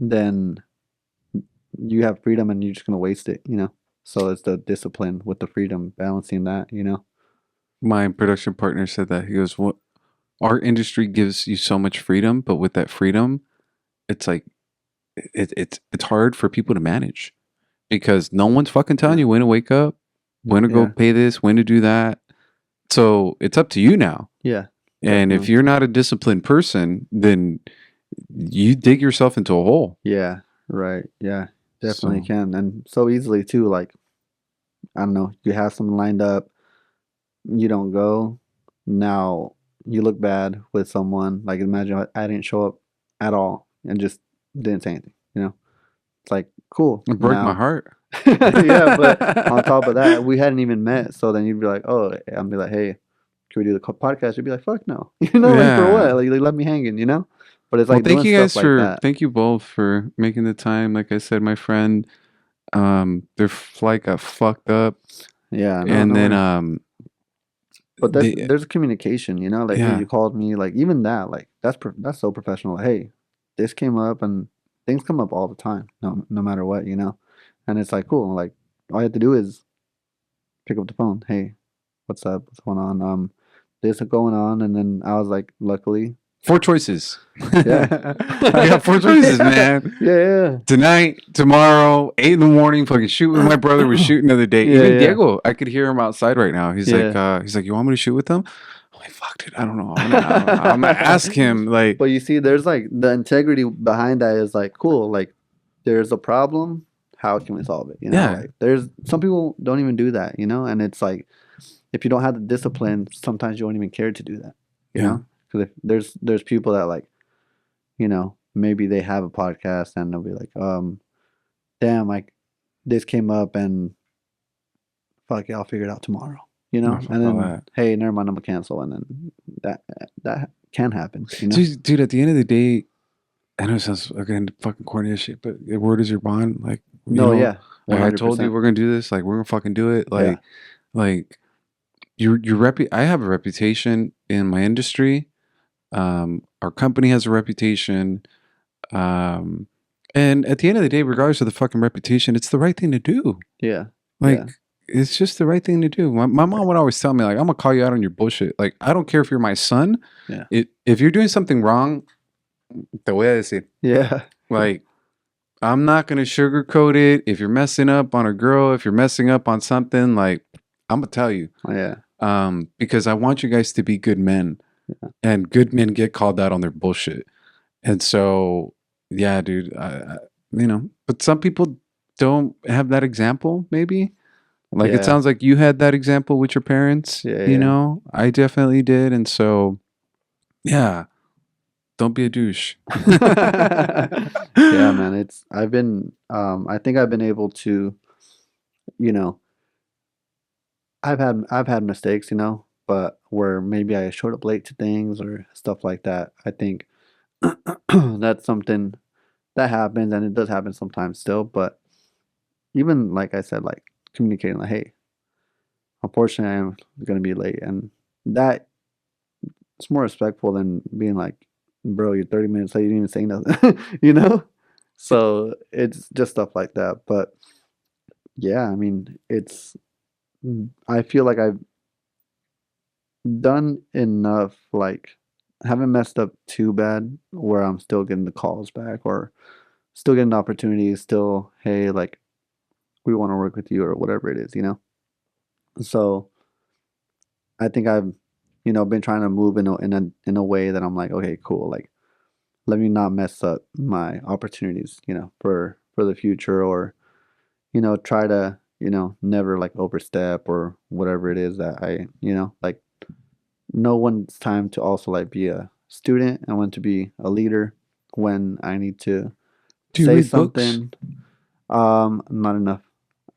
[SPEAKER 1] then you have freedom and you're just gonna waste it. So it's the discipline with the freedom, balancing that.
[SPEAKER 2] My production partner said that. He goes, "What our industry gives you so much freedom, but with that freedom, it's like it's hard for people to manage because no one's fucking telling you when to wake up, when to go pay this, when to do that. So it's up to you now.
[SPEAKER 1] Yeah.
[SPEAKER 2] And if you're not a disciplined person, then you dig yourself into a hole.
[SPEAKER 1] Yeah. Right. Yeah. Definitely can. And so easily too. Like, I don't know, you have something lined up, you don't go. Now you look bad with someone. Like, imagine I didn't show up at all and just didn't say anything. It's like, cool.
[SPEAKER 2] It broke my heart.
[SPEAKER 1] Yeah, but on top of that, we hadn't even met. So then you'd be like, oh, I'd be like, hey, can we do the podcast? You'd be like, fuck no. Like for what? Like let me hanging. But it's like,
[SPEAKER 2] thank you guys for
[SPEAKER 1] that.
[SPEAKER 2] Thank you both for making the time. Like I said, my friend, their flight got fucked up.
[SPEAKER 1] Yeah.
[SPEAKER 2] And then
[SPEAKER 1] But there's a communication, you know, like, hey,
[SPEAKER 2] Yeah.
[SPEAKER 1] you called me, like, even that, like, that's so professional. Like, hey, this came up, and things come up all the time, no matter what, you know, and it's like, cool, like, all you have to do is pick up the phone. Hey, what's up? What's going on? This is going on, and then I was like, luckily,
[SPEAKER 2] 4 choices.
[SPEAKER 1] yeah,
[SPEAKER 2] I got 4 choices, man.
[SPEAKER 1] yeah,
[SPEAKER 2] Tonight, tomorrow, 8 in the morning, fucking shoot with my brother was shooting the other day.
[SPEAKER 1] Yeah,
[SPEAKER 2] Even
[SPEAKER 1] yeah.
[SPEAKER 2] Diego, I could hear him outside right now. He's
[SPEAKER 1] Yeah.
[SPEAKER 2] like, you want me to shoot with them? I'm like, fuck, dude, I don't know. I'm gonna ask him. Like,
[SPEAKER 1] But you see, there's like the integrity behind that is like, cool, like, there's a problem. How can we solve it? You know,
[SPEAKER 2] Yeah.
[SPEAKER 1] like, there's some people don't even do that, you know, and it's like, if you don't have the discipline, sometimes you won't even care to do that, you
[SPEAKER 2] Yeah.
[SPEAKER 1] know, because if there's people that, like, you know, maybe they have a podcast and they'll be like, damn, like, this came up, and fuck it, I'll figure it out tomorrow, you know,
[SPEAKER 2] fuck
[SPEAKER 1] and
[SPEAKER 2] all
[SPEAKER 1] then,
[SPEAKER 2] that.
[SPEAKER 1] hey, never mind, I'm gonna cancel, and then that can happen, you know.
[SPEAKER 2] dude, at the end of the day, I know it sounds again fucking corny as shit, but your word is your bond. Like, you
[SPEAKER 1] No,
[SPEAKER 2] know,
[SPEAKER 1] yeah,
[SPEAKER 2] like I told you
[SPEAKER 1] 100%.
[SPEAKER 2] we're gonna do this. Like, we're gonna fucking do it.
[SPEAKER 1] Yeah.
[SPEAKER 2] Like your I have a reputation in my industry. Our company has a reputation. And at the end of the day, regardless of the fucking reputation, it's the right thing to do.
[SPEAKER 1] Yeah.
[SPEAKER 2] Like,
[SPEAKER 1] Yeah.
[SPEAKER 2] it's just the right thing to do. My mom would always tell me, like, I'm gonna call you out on your bullshit. Like, I don't care if you're my son.
[SPEAKER 1] Yeah.
[SPEAKER 2] If you're doing something wrong, the way I say it,
[SPEAKER 1] Yeah.
[SPEAKER 2] like, I'm not gonna sugarcoat it. If you're messing up on a girl, if you're messing up on something, like, I'm gonna tell you.
[SPEAKER 1] Yeah.
[SPEAKER 2] Because I want you guys to be good men, and good men get called out on their bullshit. And so, yeah, dude, you know, but some people don't have that example. Maybe, like, it
[SPEAKER 1] Yeah.
[SPEAKER 2] sounds like you had that example with your parents.
[SPEAKER 1] Yeah,
[SPEAKER 2] You
[SPEAKER 1] yeah.
[SPEAKER 2] know, I definitely did, and so, yeah, don't be a douche.
[SPEAKER 1] Yeah, man. I think I've been able to, you know, I've had mistakes, you know, but where maybe I showed up late to things or stuff like that. I think that's something that happens, and it does happen sometimes still. But even like I said, like, communicating, like, hey, unfortunately, I'm gonna be late, and that it's more respectful than being like, bro, you're 30 minutes late, you didn't even say nothing, you know? So it's just stuff like that. But yeah, I mean, I feel like I've done enough, like, haven't messed up too bad where I'm still getting the calls back or still getting opportunities, still, hey, like, we want to work with you or whatever it is, you know? So I think I've, you know, been trying to move in a way that I'm like, okay, cool, like, let me not mess up my opportunities, you know, for the future, or, you know, try to, you know, never like overstep or whatever it is that I, you know, like, know when it's time to also like be a student and when to be a leader, when I need to
[SPEAKER 2] Do you
[SPEAKER 1] say
[SPEAKER 2] read books?
[SPEAKER 1] something. Not enough.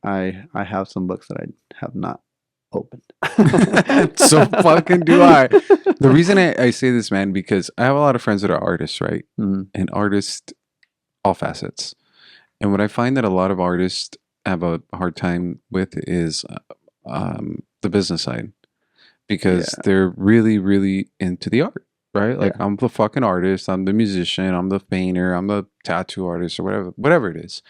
[SPEAKER 1] I have some books that I have not opened.
[SPEAKER 2] So fucking do I. The reason I say this, man, because I have a lot of friends that are artists, right?
[SPEAKER 1] Mhm.
[SPEAKER 2] And artists, all facets. And what I find that a lot of artists have a hard time with is the business side, because
[SPEAKER 1] Yeah.
[SPEAKER 2] they're really, really into the art, right? Like,
[SPEAKER 1] Yeah.
[SPEAKER 2] I'm the fucking artist, I'm the musician, I'm the painter, I'm the tattoo artist, or whatever it is.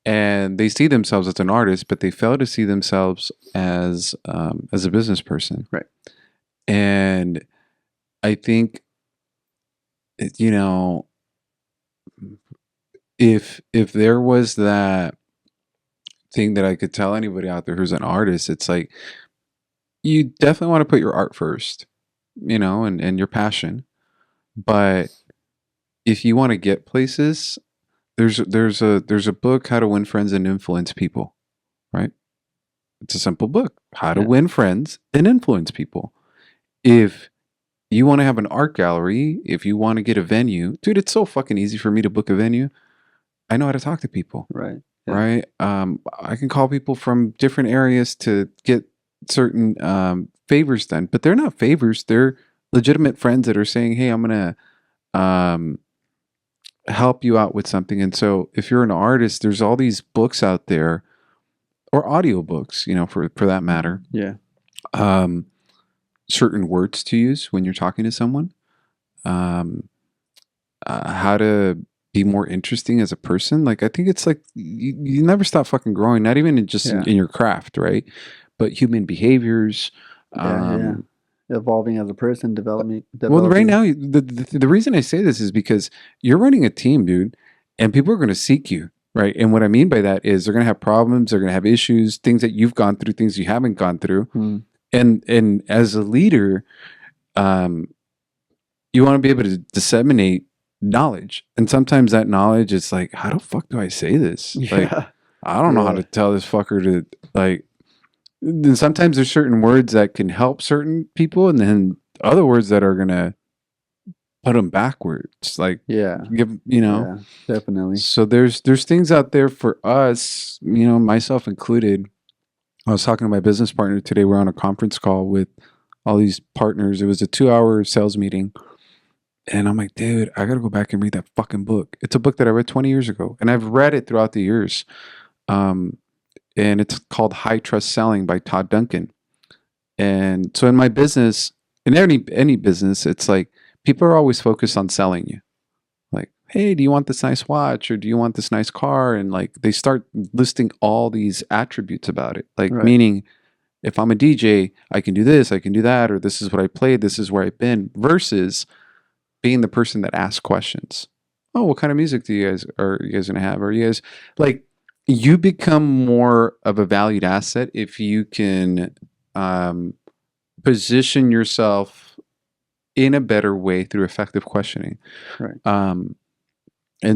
[SPEAKER 2] And they see themselves as an artist, but they fail to see themselves as a business person.
[SPEAKER 1] Right.
[SPEAKER 2] And I think, you know, if there was that thing that I could tell anybody out there who's an artist, it's like, you definitely want to put your art first, you know, and your passion. But if you want to get places, there's a book, How to Win Friends and Influence People, right? It's a simple book, How to
[SPEAKER 1] Yeah.
[SPEAKER 2] Win Friends and Influence People. If you want to have an art gallery, if you want to get a venue, dude, it's so fucking easy for me to book a venue. I know how to talk to people,
[SPEAKER 1] Right. Yeah.
[SPEAKER 2] right? I can call people from different areas to get certain favors done, but they're not favors. They're legitimate friends that are saying, hey, I'm going to help you out with something. And so if you're an artist, there's all these books out there, or audiobooks, you know, for that matter,
[SPEAKER 1] Yeah.
[SPEAKER 2] certain words to use when you're talking to someone, how to be more interesting as a person. Like, I think it's like you never stop fucking growing, not even in your craft, right? But human behaviors.
[SPEAKER 1] Yeah. Evolving as a person, developing.
[SPEAKER 2] Well, right now, the reason I say this is because you're running a team, dude, and people are going to seek you, right? And what I mean by that is they're going to have problems, they're going to have issues, things that you've gone through, things you haven't gone through. And as a leader, you want to be able to disseminate knowledge. And sometimes that knowledge is like, how the fuck do I say this? Like, I don't know how to tell this fucker to, like, then sometimes there's certain words that can help certain people, and then other words that are going to put them backwards. Like,
[SPEAKER 1] definitely.
[SPEAKER 2] So there's things out there for us, myself included. I was talking to my business partner today. We're on a conference call with all these partners. It was a 2-hour sales meeting. And I'm like, dude, I got to go back and read that fucking book. It's a book that I read 20 years ago. And I've read it throughout the years. And it's called High Trust Selling by Todd Duncan. And so in my business, in any business, it's like people are always focused on selling you. Like, hey, do you want this nice watch? Or do you want this nice car? And like, they start listing all these attributes about it. Like, meaning, if I'm a DJ, I can do this, I can do that, or this is what I played, this is where I've been, versus being the person that asks questions. Oh, what kind of music are you guys gonna have? Are you guys like, you become more of a valued asset if you can position yourself in a better way through effective questioning. And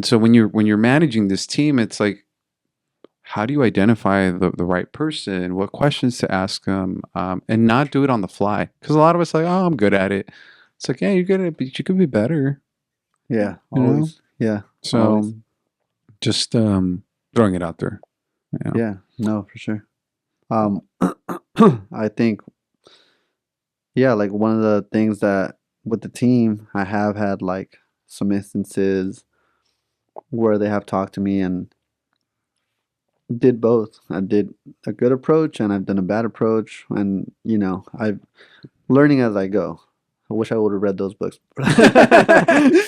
[SPEAKER 2] so when you're managing this team, it's like, how do you identify the right person, what questions to ask them, and not do it on the fly? Because a lot of us are like, oh, I'm good at it. It's like, yeah, you're good at it, but you could be better.
[SPEAKER 1] Yeah, always. Yeah.
[SPEAKER 2] So always. Just throwing it out there.
[SPEAKER 1] Yeah, no, for sure. I think, like one of the things that with the team, I have had like some instances where they have talked to me and did both. I did a good approach and I've done a bad approach, and I'm learning as I go. I wish I would have read those books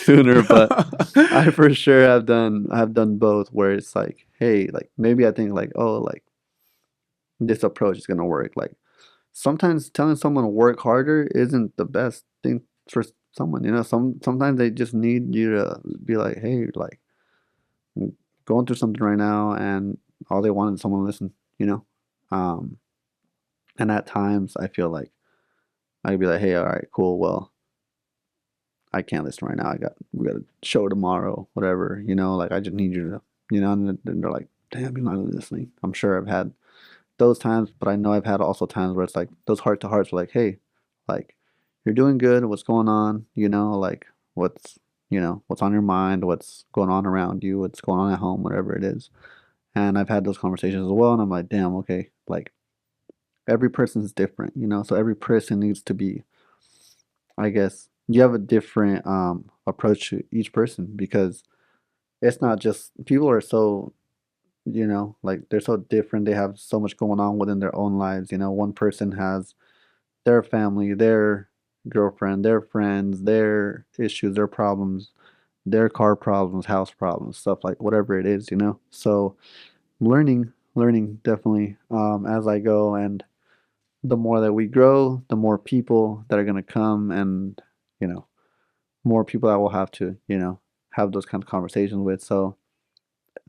[SPEAKER 1] sooner, but I for sure have done both, where it's like, hey, like maybe I think like, oh, like this approach is gonna work. Like sometimes telling someone to work harder isn't the best thing for someone. Sometimes they just need you to be like, hey, like I'm going through something right now, and all they want is someone to listen. And at times I feel like I'd be like, hey, all right, cool. Well, I can't listen right now. We got a show tomorrow, whatever, like I just need you to, and they're like, damn, you're not listening. I'm sure I've had those times, but I know I've had also times where it's like those heart to hearts were like, hey, like you're doing good. What's going on? Like what's on your mind, what's going on around you, what's going on at home, whatever it is. And I've had those conversations as well. And I'm like, damn, okay. Like every person is different, so every person needs to be, I guess, you have a different approach to each person, because it's not just, people are so, like they're so different. They have so much going on within their own lives. One person has their family, their girlfriend, their friends, their issues, their problems, their car problems, house problems, stuff like whatever it is, So learning definitely as I go, and the more that we grow, the more people that are going to come, and more people that we'll have to have those kind of conversations with. So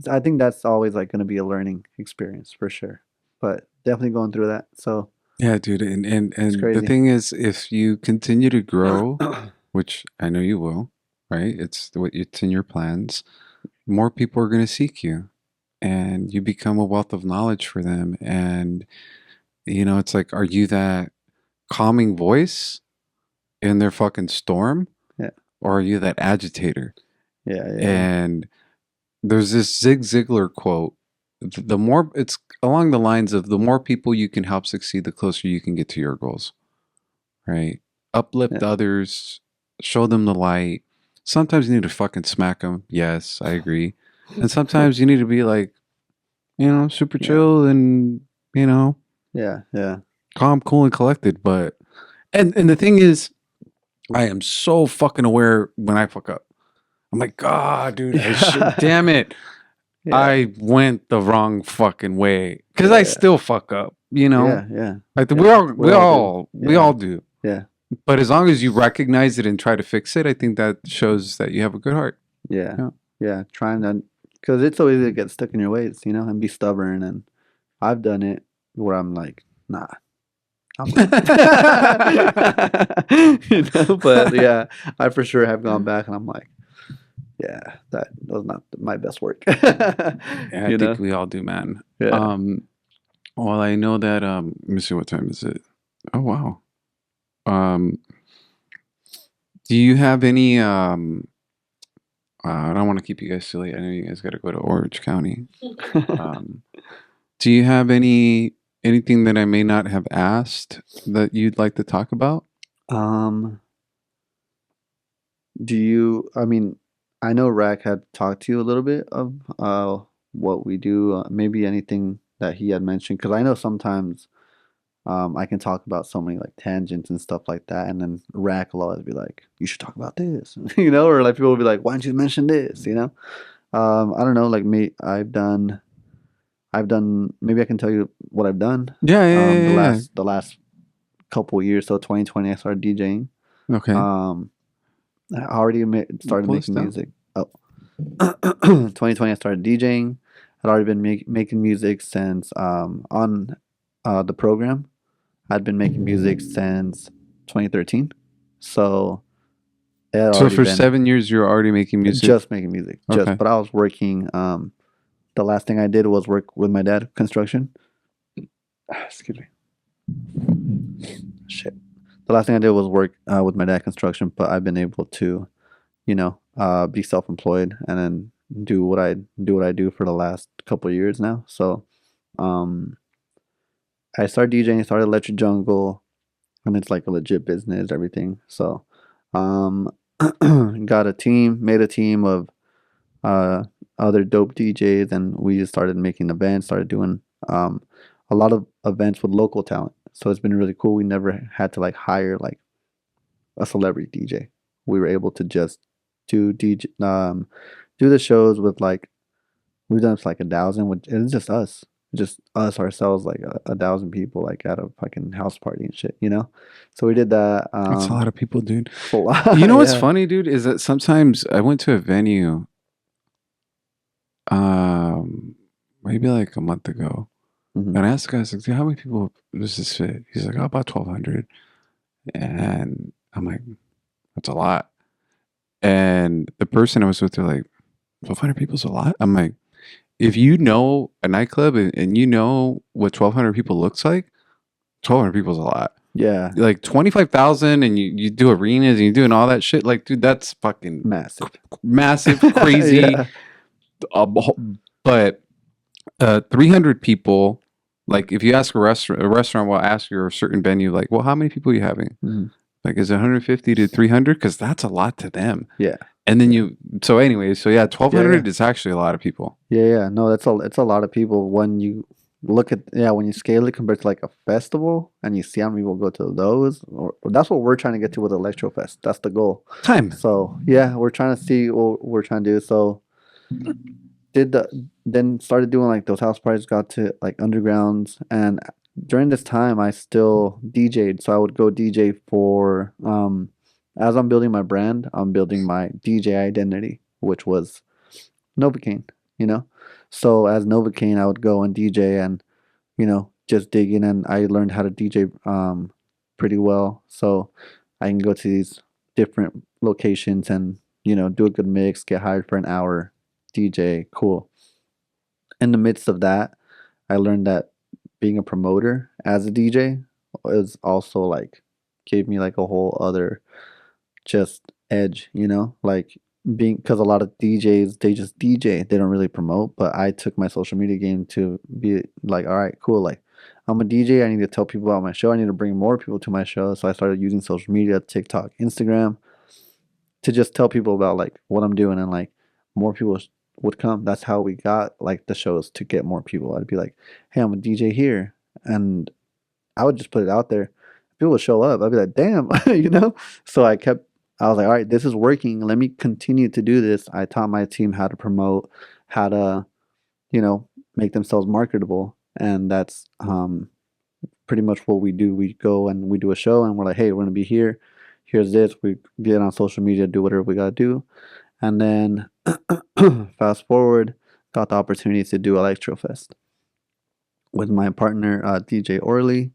[SPEAKER 1] I think that's always like going to be a learning experience for sure, but definitely going through that. So
[SPEAKER 2] yeah, dude, and the thing is, if you continue to grow, which I know you will, right? It's in your plans. More people are going to seek you, and you become a wealth of knowledge for them. And it's like, are you that calming voice in their fucking storm?
[SPEAKER 1] Yeah.
[SPEAKER 2] Or are you that agitator?
[SPEAKER 1] Yeah.
[SPEAKER 2] And there's this Zig Ziglar quote. The more, it's along the lines of, the more people you can help succeed, the closer you can get to your goals. Right? Uplift others, show them the light. Sometimes you need to fucking smack them. Yes, I agree. And sometimes you need to be like, super chill and,
[SPEAKER 1] Yeah.
[SPEAKER 2] calm, cool, and collected. But And the thing is, I am so fucking aware when I fuck up. I'm like, God, dude, damn it.
[SPEAKER 1] Yeah.
[SPEAKER 2] I went the wrong fucking way. Because I still fuck up, you know?
[SPEAKER 1] Yeah, yeah.
[SPEAKER 2] Like
[SPEAKER 1] Yeah.
[SPEAKER 2] we all do.
[SPEAKER 1] Yeah.
[SPEAKER 2] But as long as you recognize it and try to fix it, I think that shows that you have a good heart.
[SPEAKER 1] Yeah.
[SPEAKER 2] Yeah.
[SPEAKER 1] Yeah. Trying to, because it's so easy to get stuck in your ways, you know, and be stubborn. And I've done it where I'm like, nah, I'm good. You know, but yeah, I for sure have gone back and I'm like, yeah, that was not my best work.
[SPEAKER 2] Yeah, I
[SPEAKER 1] You know?
[SPEAKER 2] think we all do, man.
[SPEAKER 1] Yeah.
[SPEAKER 2] Well, I know that let me see, what time is it? Oh wow. Do you have any I don't want to keep you guys too late. I know you guys got to go to Orange County. Do you have anything that I may not have asked that you'd like to talk about?
[SPEAKER 1] Do you, I mean, I know Rack had talked to you a little bit of what we do, maybe anything that he had mentioned, because I know sometimes I can talk about so many like tangents and stuff like that, and then Rack will always be like, "You should talk about this," you know, or like people will be like, "Why don't you mention this?" You know, I don't know, like me, I've done. Maybe I can tell you what I've done.
[SPEAKER 2] Yeah.
[SPEAKER 1] The last couple years, so 2020, I started DJing.
[SPEAKER 2] Okay.
[SPEAKER 1] I already started
[SPEAKER 2] Pull this
[SPEAKER 1] making
[SPEAKER 2] down.
[SPEAKER 1] music. Oh, 2020, I started DJing. I'd already been making music since on the program. I'd been making music since 2013. So it had
[SPEAKER 2] So
[SPEAKER 1] already
[SPEAKER 2] for
[SPEAKER 1] been
[SPEAKER 2] 7 years, you're already making music.
[SPEAKER 1] just making music.
[SPEAKER 2] Okay.
[SPEAKER 1] But I was working. The last thing I did was work with my dad, construction. Excuse me. Shit. The last thing I did was work with my dad, construction. But I've been able to, you know, be self-employed and then do what I do for the last couple of years now. So, I started DJing, started Electric Jungle, and it's like a legit business, everything. So, got a team, made a team of uh, other dope DJs, and we just started making events, started doing a lot of events with local talent. So it's been really cool. We never had to like hire like a celebrity DJ. We were able to just do the shows with like we've done like 1,000. It's just us ourselves, like a thousand people, like at a fucking house party and shit, you know. So we did that.
[SPEAKER 2] That's a lot of people, dude.
[SPEAKER 1] A lot.
[SPEAKER 2] You know what's
[SPEAKER 1] Yeah.
[SPEAKER 2] funny, dude, is that sometimes I went to a venue maybe like a month ago.
[SPEAKER 1] Mhm.
[SPEAKER 2] And I asked the guy, I was like, dude, how many people does this fit? He's like, oh, about 1,200. And I'm like, that's a lot. And the person I was with, they're like, 1,200 people's a lot? I'm like, if you know a nightclub and you know what 1,200 people looks like, 1,200 people's a lot.
[SPEAKER 1] Yeah.
[SPEAKER 2] Like 25,000 and you do arenas and you're doing all that shit. Like, dude, that's fucking
[SPEAKER 1] Massive.
[SPEAKER 2] crazy.
[SPEAKER 1] Yeah.
[SPEAKER 2] But 300 people, like if you ask a restaurant will ask you, or a certain venue, like, well, how many people are you having?
[SPEAKER 1] Mhm.
[SPEAKER 2] Like, is it 150 to 300? Because that's a lot to them.
[SPEAKER 1] Yeah.
[SPEAKER 2] And then yeah, 1,200
[SPEAKER 1] Yeah.
[SPEAKER 2] is actually a lot of people.
[SPEAKER 1] Yeah. No, it's a lot of people when you look at when you scale it compared to like a festival and you see how many people go to those. Or that's what we're trying to get to with Electro Fest. That's the goal.
[SPEAKER 2] Time.
[SPEAKER 1] So yeah, we're trying to see what we're trying to do. So then started doing like those house parties, got to like undergrounds, and during this time I still DJ'd. So I would go DJ for as I'm building my brand, I'm building my DJ identity, which was NovaCain, you know. So as NovaCain, I would go and DJ and just dig in, and I learned how to DJ pretty well. So I can go to these different locations and do a good mix, get hired for an hour, DJ, cool. In the midst of that, I learned that being a promoter as a DJ is also like gave me like a whole other just edge, like being because a lot of DJs they just DJ, they don't really promote. But I took my social media game to be like, all right, cool, like I'm a DJ, I need to tell people about my show, I need to bring more people to my show. So I started using social media, TikTok, Instagram, to just tell people about like what I'm doing, and like more people would come. That's how we got like the shows to get more people. I'd be like, hey, I'm a DJ here, and I would just put it out there, people would show up. I'd be like, damn, you know? So I was like, all right, this is working. Let me continue to do this. I taught my team how to promote, how to, you know, make themselves marketable. And that's pretty much what we do. We go and we do a show and we're like, hey, we're going to be here. Here's this. We get on social media, do whatever we got to do. And then fast forward, got the opportunity to do Electro Fest with my partner, DJ Orly.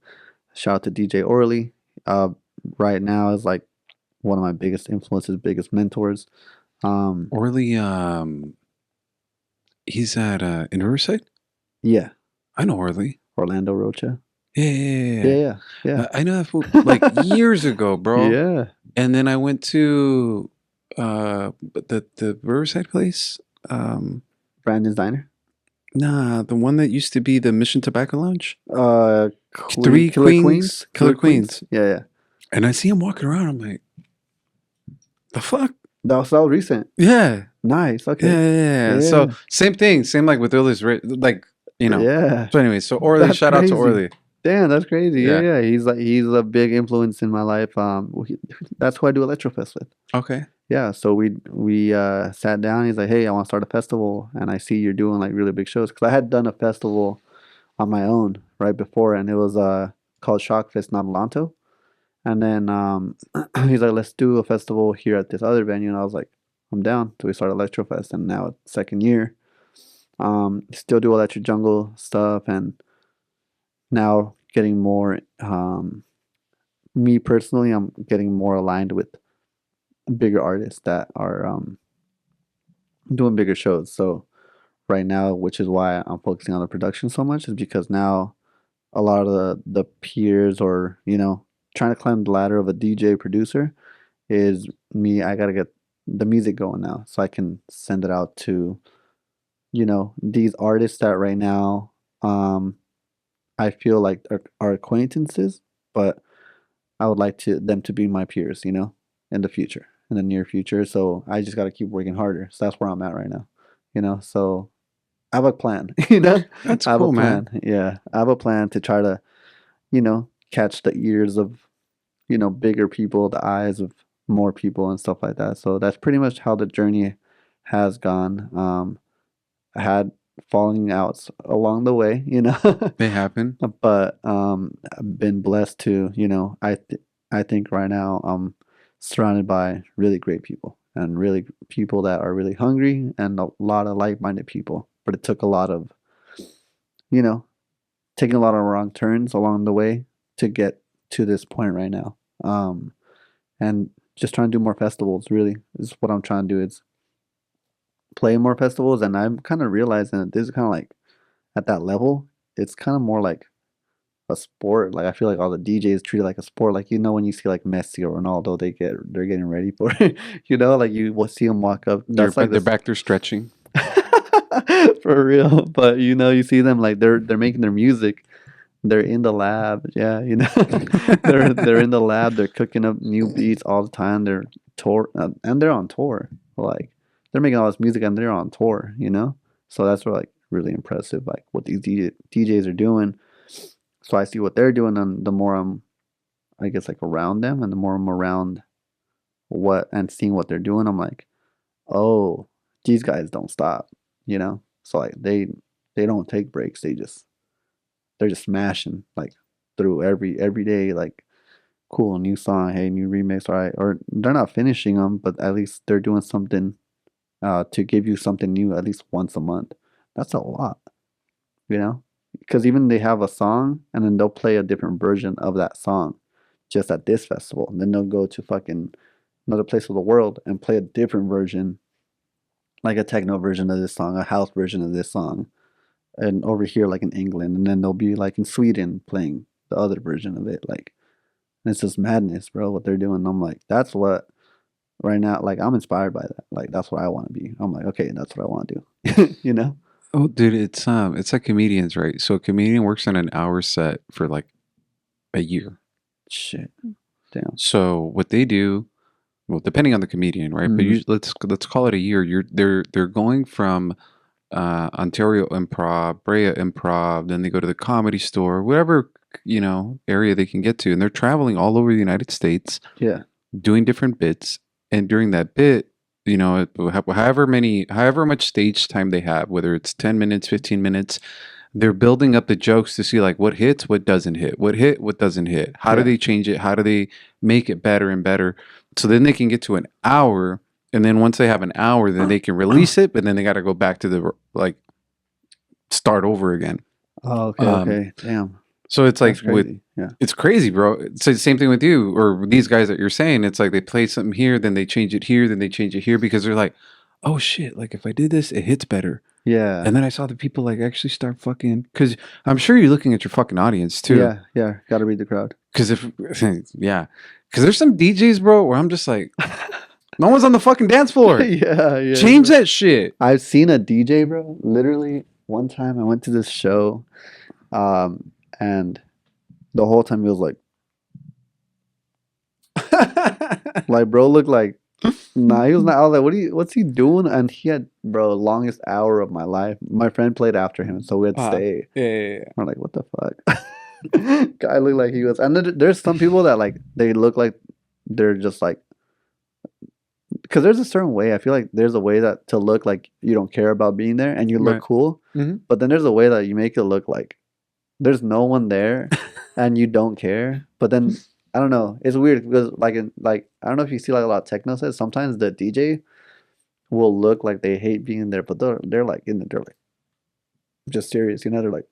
[SPEAKER 1] Shout out to DJ Orly. Right now is like one of my biggest influences, biggest mentors.
[SPEAKER 2] Orly, he's at in Riverside.
[SPEAKER 1] Yeah,
[SPEAKER 2] I know Orly.
[SPEAKER 1] Orlando Rocha.
[SPEAKER 2] Yeah.
[SPEAKER 1] Yeah.
[SPEAKER 2] I know that fool like years ago, bro.
[SPEAKER 1] Yeah.
[SPEAKER 2] And then I went to the Riverside place.
[SPEAKER 1] Brandon's Diner.
[SPEAKER 2] Nah, the one that used to be the Mission Tobacco Lounge.
[SPEAKER 1] Killer Queens.
[SPEAKER 2] Killer Queens.
[SPEAKER 1] Yeah.
[SPEAKER 2] And I see him walking around. I'm like, the fuck?
[SPEAKER 1] That was recent.
[SPEAKER 2] Yeah.
[SPEAKER 1] Nice. Okay.
[SPEAKER 2] Yeah. So same thing. Same like with Orly's, like, you know.
[SPEAKER 1] Yeah.
[SPEAKER 2] So anyway, so Orly,
[SPEAKER 1] That's
[SPEAKER 2] shout out
[SPEAKER 1] crazy.
[SPEAKER 2] to Orly.
[SPEAKER 1] Damn, that's crazy.
[SPEAKER 2] Yeah.
[SPEAKER 1] Yeah. He's a big influence in my life. That's who I do Electro Fest with.
[SPEAKER 2] Okay.
[SPEAKER 1] Yeah, so we sat down. He's like, "Hey, I want to start a festival, and I see you're doing like really big shows." Because I had done a festival on my own right before, and it was called Shock Fest Adelanto. And then he's like, "Let's do a festival here at this other venue," and I was like, "I'm down." So we started Electro Fest, and now it's second year. Still do Electric Jungle stuff, and now getting more. Me personally, I'm getting more aligned with bigger artists that are doing bigger shows. So right now, which is why I'm focusing on the production so much, is because now a lot of the peers, or trying to climb the ladder of a DJ producer, is me. I gotta get the music going now, so I can send it out to these artists that right now I feel like are acquaintances, but I would like them to be my peers, in the future, in the near future. So I just got to keep working harder. So that's where I'm at right now, So I have a plan,
[SPEAKER 2] That's
[SPEAKER 1] I have
[SPEAKER 2] cool,
[SPEAKER 1] a plan.
[SPEAKER 2] man.
[SPEAKER 1] Yeah, I have a plan to try to, catch the ears of, bigger people, the eyes of more people and stuff like that. So that's pretty much how the journey has gone. I had falling outs along the way,
[SPEAKER 2] They happen.
[SPEAKER 1] but I've been blessed to, I think right now I'm surrounded by really great people, and really people that are really hungry, and a lot of like-minded people. But it took a lot of, taking a lot of wrong turns along the way to get to this point right now. And just trying to do more festivals really is what I'm trying to do. It's play more festivals, and I'm kind of realizing that this is kind of like at that level, it's kind of more like a sport. Like I feel like all the DJs treat it like a sport. Like when you see like Messi or Ronaldo, they're getting ready for it. Like you will see them walk up.
[SPEAKER 2] They're
[SPEAKER 1] That's like
[SPEAKER 2] back there stretching.
[SPEAKER 1] for real. But you see them like they're making their music. They're in the lab. Yeah, they're in the lab. They're cooking up new beats all the time. They're tour and they're on tour. Like they're making all this music and they're on tour. So that's like really impressive. Like what these DJs are doing. So I see what they're doing, and the more I'm, I guess, like around them, and the more I'm around and seeing what they're doing, I'm like, oh, these guys don't stop. So like they don't take breaks. They're just smashing like through every day, like cool new song, hey, new remix, all right. Or they're not finishing them, but at least they're doing something to give you something new at least once a month. That's a lot, because even they have a song and then they'll play a different version of that song just at this festival, and then they'll go to fucking another place of the world and play a different version, like a techno version of this song, a house version of this song, and over here like in England, and then they'll be like in Sweden playing the other version of it. Like, and it's just madness, bro, what they're doing. I'm like, that's what right now, like I'm inspired by that. Like that's what I want to be. I'm like, okay, that's what I want to do.
[SPEAKER 2] Oh, dude, it's like comedians, right? So a comedian works on an hour set for like a year.
[SPEAKER 1] Shit, damn.
[SPEAKER 2] So what they do, well, depending on the comedian, right? But usually, let's call it a year. They're going from Ontario Improv, Brea Improv, then they go to the Comedy Store, whatever area they can get to, and they're traveling all over the United States
[SPEAKER 1] Yeah.
[SPEAKER 2] doing different bits, and during that bit, however much stage time they have, whether it's 10 minutes, 15 minutes, they're building up the jokes to see like what hits, what doesn't hit, what doesn't hit, how do
[SPEAKER 1] Yeah.
[SPEAKER 2] they change it, how do they make it better and better, so then they can get to an hour, and then once they have an hour, then they can release it, but then they got to go back to the like start over again.
[SPEAKER 1] Oh, okay. Okay. Damn.
[SPEAKER 2] So it's like
[SPEAKER 1] That's crazy. Yeah.
[SPEAKER 2] it's crazy, bro. It's the same thing with you or these guys that you're saying. It's like they play something here, then they change it here, then they change it here because they're like, oh shit, like if I did this, it hits better.
[SPEAKER 1] Yeah.
[SPEAKER 2] And then I saw the people like actually start fucking, because I'm sure you're looking at your fucking audience too.
[SPEAKER 1] Yeah. Yeah. Got to read the crowd.
[SPEAKER 2] Because because there's some DJs, bro, where I'm just like, no one's on the fucking dance floor.
[SPEAKER 1] Yeah.
[SPEAKER 2] Change that shit.
[SPEAKER 1] I've seen a DJ, bro. Literally, one time I went to this show, and the whole time he was like, bro, looked like, nah, he was not. I was like, what's he doing? And he had, bro, longest hour of my life. My friend played after him, so we had to stay.
[SPEAKER 2] Yeah.
[SPEAKER 1] We're like, what the fuck? Guy looked like he was. And there's some people that like they look like they're just like, because there's a certain way. I feel like there's a way that to look like you don't care about being there and you look
[SPEAKER 2] Right.
[SPEAKER 1] cool.
[SPEAKER 2] Mhm.
[SPEAKER 1] But then there's a way that you make it look like there's no one there and you don't care. But then I don't know. It's weird because like I don't know if you see like a lot of techno sets. Sometimes the DJ will look like they hate being there, but they're like in it. They're like just serious. They're like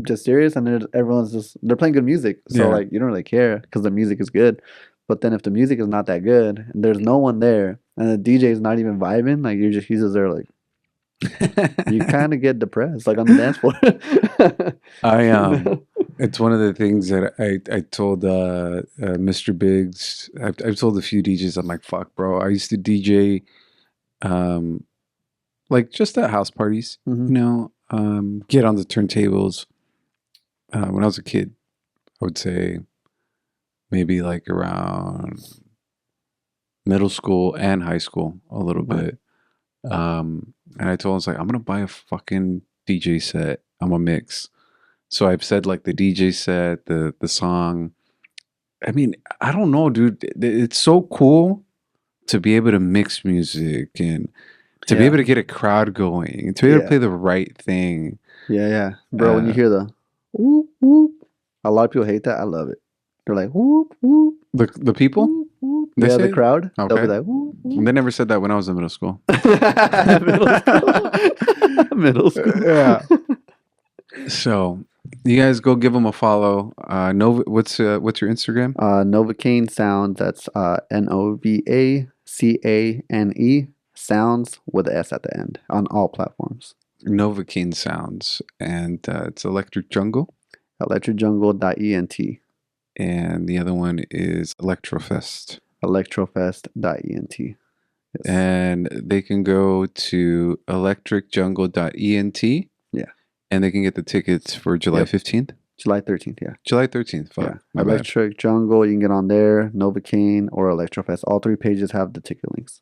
[SPEAKER 1] just serious, and everyone's just they're playing good music. So
[SPEAKER 2] Yeah.
[SPEAKER 1] like you don't really care because the music is good. But then if the music is not that good and there's no one there and the DJ is not even vibing, like he's just there like you kind of get depressed like on the dance floor.
[SPEAKER 2] It's one of the things that I told Mr. Biggs. I've told a few DJs. I'm like, fuck, bro. I used to DJ, like just at house parties.
[SPEAKER 1] Mhm.
[SPEAKER 2] Get on the turntables. When I was a kid, I would say maybe like around middle school and high school a little
[SPEAKER 1] Right.
[SPEAKER 2] bit. And I told him, I was like, I'm gonna buy a fucking DJ set. I'm gonna mix. So I've said like the DJ set, the song. I mean, I don't know, dude. It's so cool to be able to mix music and to be
[SPEAKER 1] Yeah.
[SPEAKER 2] able to get a crowd going, and to be able to
[SPEAKER 1] Yeah.
[SPEAKER 2] play the right thing.
[SPEAKER 1] Yeah. Bro, when you
[SPEAKER 2] Uh,
[SPEAKER 1] hear the whoop whoop, a lot of people hate that. I love it. They're like whoop whoop.
[SPEAKER 2] The people,
[SPEAKER 1] Whoop, whoop.
[SPEAKER 2] They
[SPEAKER 1] Yeah,
[SPEAKER 2] say
[SPEAKER 1] the
[SPEAKER 2] it?
[SPEAKER 1] crowd. They'll
[SPEAKER 2] Okay.
[SPEAKER 1] be like whoop whoop.
[SPEAKER 2] they never said that when I was in middle school.
[SPEAKER 1] Middle school. Middle school.
[SPEAKER 2] Yeah. So you guys go give them a follow. Nova, what's your Instagram?
[SPEAKER 1] NovaCain sounds. That's NovaCane sounds with the S at the end on all platforms.
[SPEAKER 2] NovaCain Sounds, and it's Electric Jungle,
[SPEAKER 1] Electrojungle.ent.
[SPEAKER 2] and the other one is Electro Fest.
[SPEAKER 1] Electrofest.ent. Yes.
[SPEAKER 2] And they can go to electricjungle.ent.
[SPEAKER 1] Yeah.
[SPEAKER 2] And they can get the tickets for July
[SPEAKER 1] Yep.
[SPEAKER 2] 15th.
[SPEAKER 1] July 13th, yeah.
[SPEAKER 2] July 13th. Fuck.
[SPEAKER 1] Yeah.
[SPEAKER 2] My bad.
[SPEAKER 1] Electric Jungle, you can get on there, NovaCain or Electrofest. All three pages have the ticket links.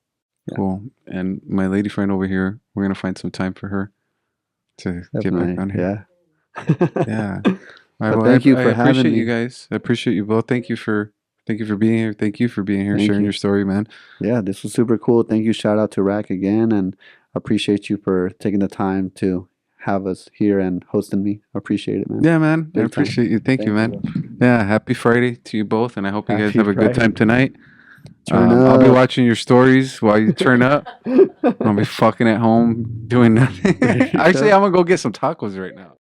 [SPEAKER 1] Yeah.
[SPEAKER 2] Cool. And my lady friend over here, we're going to find some time for her to get back on here.
[SPEAKER 1] Yeah.
[SPEAKER 2] Yeah.
[SPEAKER 1] But thank you for
[SPEAKER 2] I
[SPEAKER 1] having
[SPEAKER 2] appreciate
[SPEAKER 1] me.
[SPEAKER 2] you guys. I appreciate you both. Thank you for being here. Thank you for being here,
[SPEAKER 1] Thank
[SPEAKER 2] sharing
[SPEAKER 1] you.
[SPEAKER 2] your story, man.
[SPEAKER 1] Yeah, this was super cool. Thank you. Shout out to Rack again, and appreciate you for taking the time to have us here and hosting me. I appreciate it, man.
[SPEAKER 2] Yeah, man. I
[SPEAKER 1] Big time.
[SPEAKER 2] appreciate you. Thank you, man.
[SPEAKER 1] bro.
[SPEAKER 2] Yeah, happy Friday to you both, and I hope you guys
[SPEAKER 1] Happy
[SPEAKER 2] have a good time
[SPEAKER 1] Friday.
[SPEAKER 2] tonight.
[SPEAKER 1] Turn
[SPEAKER 2] I'll be
[SPEAKER 1] up.
[SPEAKER 2] watching your stories while you turn up. I'll be fucking at home doing nothing.
[SPEAKER 1] There you
[SPEAKER 2] Actually,
[SPEAKER 1] go.
[SPEAKER 2] I'm gonna go get some tacos right now.